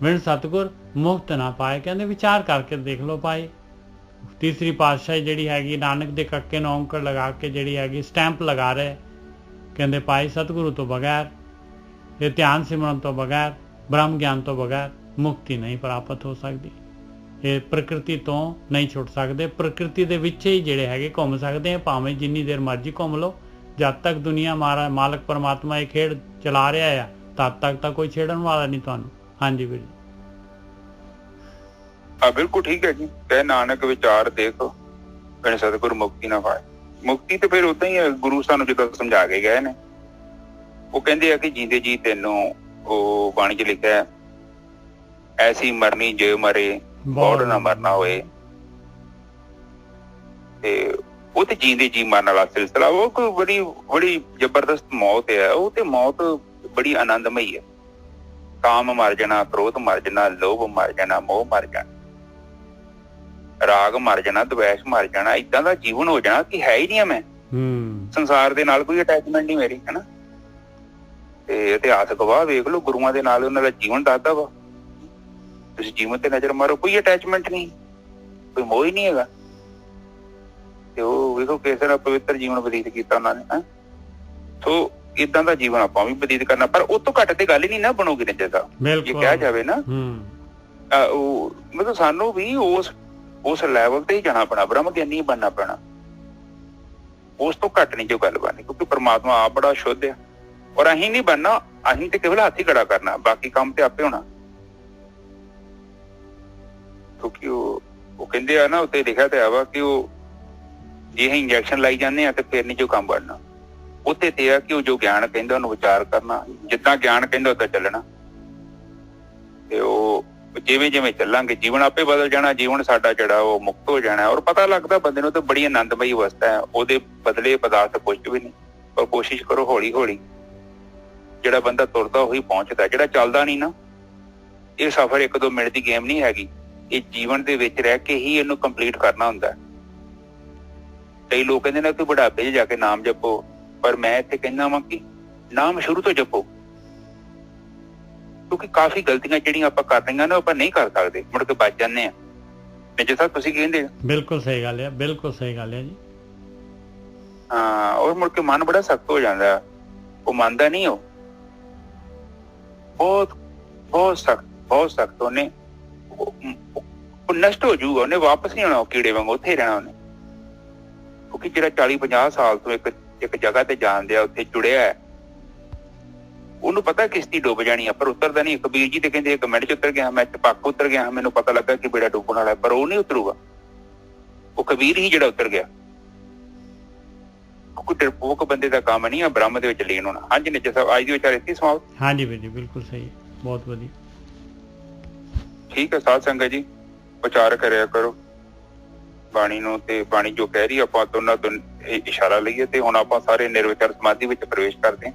ਬਿਨ ਸਤਿਗੁਰ ਮੁਕਤ ਨਾ ਪਾਏ। ਕਹਿੰਦੇ ਵਿਚਾਰ ਕਰਕੇ ਦੇਖ ਲਓ ਭਾਈ। ਤੀਸਰੀ ਪਾਤਸ਼ਾਹੀ ਜਿਹੜੀ ਹੈਗੀ ਨਾਨਕ ਦੇ ਕੱਕੇ ਨੂੰ ਔਂਕੜ ਲਗਾ ਕੇ ਜਿਹੜੀ ਹੈਗੀ ਸਟੈਂਪ ਲਗਾ ਰਹੇ, ਕਹਿੰਦੇ ਭਾਈ ਸਤਿਗੁਰੂ ਤੋਂ ਬਗੈਰ, ਇਹ ਧਿਆਨ ਸਿਮਰਨ ਤੋਂ ਬਗੈਰ, ਬ੍ਰਹਮ ਗਿਆਨ ਤੋਂ ਬਗੈਰ ਮੁਕਤੀ ਨਹੀਂ ਪ੍ਰਾਪਤ ਹੋ ਸਕਦੀ। ਇਹ ਪ੍ਰਕਿਰਤੀ ਤੋਂ ਨਹੀਂ ਛੁੱਟ ਸਕਦੇ, ਪ੍ਰਕਿਰਤੀ ਦੇ ਵਿੱਚ ਹੀ ਜਿਹੜੇ ਹੈਗੇ ਘੁੰਮ ਸਕਦੇ ਆ, ਭਾਵੇਂ ਜਿੰਨੀ ਦੇਰ ਮਰਜ਼ੀ ਘੁੰਮ ਲਓ। ਜਦ ਤੱਕ ਦੁਨੀਆ ਮਾਲਕ ਪਰਮਾਤਮਾ ਇਹ ਖੇਡ ਚਲਾ ਰਿਹਾ ਆ, ਤਦ ਤੱਕ ਤਾਂ ਕੋਈ ਛੇੜਨ ਵਾਲਾ ਨਹੀਂ ਤੁਹਾਨੂੰ। ਹਾਂਜੀ ਵੀਰ ਜੀ, ਬਿਲਕੁਲ ਠੀਕ ਹੈ ਜੀ। ਕਹਿ ਨਾਨਕ ਵਿਚਾਰ ਦੇਖ ਬਿਨ ਸਤਿਗੁਰ ਮੁਕਤੀ ਨਾ ਪਾਏ। ਮੁਕਤੀ ਤੇ ਫਿਰ ਉਦਾਂ ਹੀ ਗੁਰੂ ਸਾਨੂੰ ਜਦੋਂ ਸਮਝਾ ਕੇ ਗਏ ਨੇ, ਉਹ ਕਹਿੰਦੇ ਆ ਕਿ ਜੀਂਦੇ ਜੀ ਤੈਨੂੰ, ਉਹ ਬਾਣੀ 'ਚ ਲਿਖਿਆ ਐਸੀ ਮਰਨੀ ਜੇ ਮਰੇ ਬੌੜ ਨਾ ਮਰਨਾ ਹੋਏ। ਤੇ ਉਹ ਤੇ ਜੀਂਦੇ ਜੀ ਮਰਨ ਵਾਲਾ ਸਿਲਸਿਲਾ, ਉਹ ਕੋਈ ਬੜੀ ਜ਼ਬਰਦਸਤ ਮੌਤ ਹੈ। ਉਹ ਤੇ ਮੌਤ ਬੜੀ ਆਨੰਦਮਈ ਹੈ। ਕਾਮ ਮਰ ਜਾਣਾ, ਕ੍ਰੋਧ ਮਰ ਜਾਣਾ, ਲੋਭ ਮਰ ਜਾਣਾ, ਮੋਹ ਮਰ ਜਾਣਾ, ਰਾਗ ਮਰ ਜਾਣਾ, ਦਵੈਸ਼ ਮਰ ਜਾਣਾ, ਏਦਾਂ ਦਾ ਜੀਵਨ ਹੋ ਜਾਣਾ ਕਿ ਹੈ ਹੀ ਨਹੀਂ ਮੈਂ, ਸੰਸਾਰ ਦੇ ਨਾਲ ਕੋਈ ਅਟੈਚਮੈਂਟ ਨਹੀਂ ਮੇਰੀ, ਹਨਾ। ਤੇ ਇਤਿਹਾਸ ਗਵਾਹ ਵੇਖ ਲਓ, ਗੁਰੂਆਂ ਦੇ ਨਾਲ ਉਹਨਾਂ ਦਾ ਜੀਵਨ ਦੱਸਦਾ ਵਾ। ਤੁਸੀਂ ਜੀਵਨ ਤੇ ਨਜ਼ਰ ਮਾਰੋ, ਕੋਈ ਅਟੈਚਮੈਂਟ ਨਹੀਂ, ਕੋਈ ਮੋਹ ਹੀ ਨਹੀਂ ਹੈਗਾ। ਤੇ ਉਹ ਵੇਖੋ ਕਿਸ ਤਰ੍ਹਾਂ ਪਵਿੱਤਰ ਜੀਵਨ ਬਤੀਤ ਕੀਤਾ ਉਹਨਾਂ ਨੇ। ਸੋ ਏਦਾਂ ਦਾ ਜੀਵਨ ਆਪਾਂ ਵੀ ਬਤੀਤ ਕਰਨਾ, ਪਰ ਉਹ ਤੋਂ ਘੱਟ ਤੇ ਗੱਲ ਹੀ ਨਹੀਂ ਨਾ ਬਣੂਗੀ ਨੇ। ਜੇ ਕਿਹਾ ਜਾਵੇ ਨਾ, ਉਹ ਮਤਲਬ ਸਾਨੂੰ ਵੀ ਉਸ ਲੈਵਲ ਤੇ ਹੀ ਜਾਣਾ ਪੈਣਾ, ਬ੍ਰਹਮ ਗਿਆਨੀ ਬਣਨਾ ਪੈਣਾ। ਉਸ ਤੋਂ ਘੱਟ ਨਹੀਂ ਜੋ ਗੱਲ ਬਣਨੀ, ਕਿਉਂਕਿ ਪਰਮਾਤਮਾ ਆਪ ਬੜਾ ਸ਼ੁੱਧ ਆ। ਔਰ ਅਸੀਂ ਨਹੀਂ ਬਣਨਾ, ਅਸੀਂ ਤੇ ਕੇਵਲ ਹੱਥ ਹੀ ਖੜਾ ਕਰਨਾ, ਬਾਕੀ ਕੰਮ ਤੇ ਆਪੇ ਹੋਣਾ। ਕਿਉਂਕਿ ਉਹ ਕਹਿੰਦੇ ਆ ਨਾ, ਉੱਤੇ ਲਿਖਿਆ ਤੇ ਆ ਵਾ ਕਿ ਉਹ ਜੇ ਅਸੀਂ ਇੰਜੈਕਸ਼ਨ ਲਾਈ ਜਾਂਦੇ ਆ ਤੇ ਫਿਰ ਨਹੀਂ ਜੋ ਕੰਮ ਬਣਨਾ। ਉੱਥੇ ਤੇ ਆ ਕਿ ਉਹ ਜੋ ਗਿਆਨ ਕਹਿੰਦਾ ਉਹਨੂੰ ਵਿਚਾਰ ਕਰਨਾ, ਜਿੱਦਾਂ ਗਿਆਨ ਕਹਿੰਦਾ ਓਦਾਂ ਚੱਲਣਾ। ਤੇ ਉਹ ਜਿਵੇਂ ਜਿਵੇਂ ਚੱਲਾਂਗੇ ਜੀਵਨ ਆਪੇ ਬਦਲ ਜਾਣਾ, ਜੀਵਨ ਸਾਡਾ ਜਿਹੜਾ ਉਹ ਮੁਕਤ ਹੋ ਜਾਣਾ। ਔਰ ਪਤਾ ਲੱਗਦਾ ਬੰਦੇ ਨੂੰ ਤਾਂ ਬੜੀ ਆਨੰਦਮਈ ਅਵਸਥਾ ਹੈ, ਉਹਦੇ ਬਦਲੇ ਪਦਾਰਥ ਕੁਝ ਵੀ ਨਹੀਂ। ਪਰ ਕੋਸ਼ਿਸ਼ ਕਰੋ ਹੌਲੀ ਹੌਲੀ, ਜਿਹੜਾ ਬੰਦਾ ਤੁਰਦਾ ਉਹੀ ਪਹੁੰਚਦਾ, ਜਿਹੜਾ ਚੱਲਦਾ ਨਹੀਂ ਨਾ। ਇਹ ਸਫ਼ਰ 1-2 ਮਿੰਟ ਦੀ ਗੇਮ ਨਹੀਂ ਹੈਗੀ, ਇਹ ਜੀਵਨ ਦੇ ਵਿੱਚ ਰਹਿ ਕੇ ਹੀ ਇਹਨੂੰ ਕੰਪਲੀਟ ਕਰਨਾ ਹੁੰਦਾ। ਕਈ ਲੋਕ ਕਹਿੰਦੇ ਨੇ ਕਿ ਬੁਢਾਪੇ 'ਚ ਜਾ ਕੇ ਨਾਮ ਜਪੋ, ਪਰ ਮੈਂ ਇੱਥੇ ਕਹਿੰਦਾ ਵਾਂ ਕਿ ਨਾਮ ਸ਼ੁਰੂ ਤੋਂ ਜਪੋ, ਕਿਉਂਕਿ ਕਾਫੀ ਗਲਤੀਆਂ ਜਿਹੜੀਆਂ ਆਪਾਂ ਕਰ ਰਹੀਆਂ ਨਾ ਆਪਾਂ ਨਹੀਂ ਕਰ ਸਕਦੇ, ਮੁੜ ਕੇ ਬਚ ਜਾਂਦੇ ਆ। ਜਿਸ ਤਰ੍ਹਾਂ ਤੁਸੀਂ ਕਹਿੰਦੇ, ਬਿਲਕੁਲ ਸਹੀ ਗੱਲ ਹੈ, ਬਿਲਕੁਲ ਸਹੀ ਗੱਲ ਹੈ ਜੀ। ਹਾਂ, ਔਰ ਮੁੜ ਕੇ ਮਨ ਬੜਾ ਸਖਤ ਹੋ ਜਾਂਦਾ, ਉਹ ਮੰਨਦਾ ਨਹੀਂ। ਉਹ ਬਹੁਤ ਸਖਤ ਉਹਨੇ ਉਹ ਨਸ਼ਟ ਹੋ ਜਾਊਗਾ, ਉਹਨੇ ਵਾਪਸ ਨਹੀਂ ਆਉਣਾ, ਕੀੜੇ ਵਾਂਗ ਉੱਥੇ ਰਹਿਣਾ ਉਹਨੇ। ਕਿਉਂਕਿ ਜਿਹੜਾ 40-50 ਸਾਲ ਤੋਂ ਇੱਕ ਜਗ੍ਹਾ ਤੇ ਜਾਣਦੇ ਆ, ਉੱਥੇ ਜੁੜਿਆ ਹੈ, ਉਹਨੂੰ ਪਤਾ ਕਿਸ਼ਤੀ ਡੁੱਬ ਜਾਣੀ ਆ, ਪਰ ਉਤਰਦਾ ਨਹੀਂ। ਕਬੀਰ ਜੀ ਤੇ ਕਹਿੰਦੇ 1 ਮਿੰਟ 'ਚ ਉਤਰ ਗਿਆ, ਮੈਂ ਚਪੱਕ ਉਤਰ ਗਿਆ, ਮੈਨੂੰ ਪਤਾ ਲੱਗਾ ਕਿ ਬੇੜਾ ਡੁੱਬਣ ਵਾਲਾ, ਪਰ ਉਹ ਨਹੀਂ ਉਤਰੂਗਾ। ਉਹ ਕਬੀਰ ਹੀ ਜਿਹੜਾ ਉਤਰ ਗਿਆ। ਕੋਈ ਡਰਪੋਕ ਬੰਦੇ ਦਾ ਕੰਮ ਨਹੀਂ ਆ ਬ੍ਰਹਮ ਦੇ ਵਿੱਚ ਲੀਨ ਹੋਣਾ। ਹਾਂਜੀ ਨਿੱਜਾ ਸਾਹਿਬ, ਅੱਜ ਦੀ ਵਿਚਾਰ ਇੱਥੇ ਸਮਾਪਤ। ਹਾਂਜੀ ਵੀਰ ਜੀ, ਬਿਲਕੁਲ ਸਹੀ, ਬਹੁਤ ਵਧੀਆ। ਠੀਕ ਹੈ ਸਾਧ ਸੰਗਤ ਜੀ, ਵਿਚਾਰ ਕਰਿਆ ਕਰੋ ਬਾਣੀ ਨੂੰ, ਤੇ ਬਾਣੀ ਜੋ ਕਹਿ ਰਹੀ ਆਪਾਂ ਦੋਨਾਂ ਤੋਂ ਇਸ਼ਾਰਾ ਲਈਏ। ਤੇ ਹੁਣ ਆਪਾਂ ਸਾਰੇ ਨਿਰਵਿਚਾਰ ਸਮਾਧੀ ਵਿੱਚ ਪ੍ਰਵੇਸ਼ ਕਰਦੇ ਹਾਂ।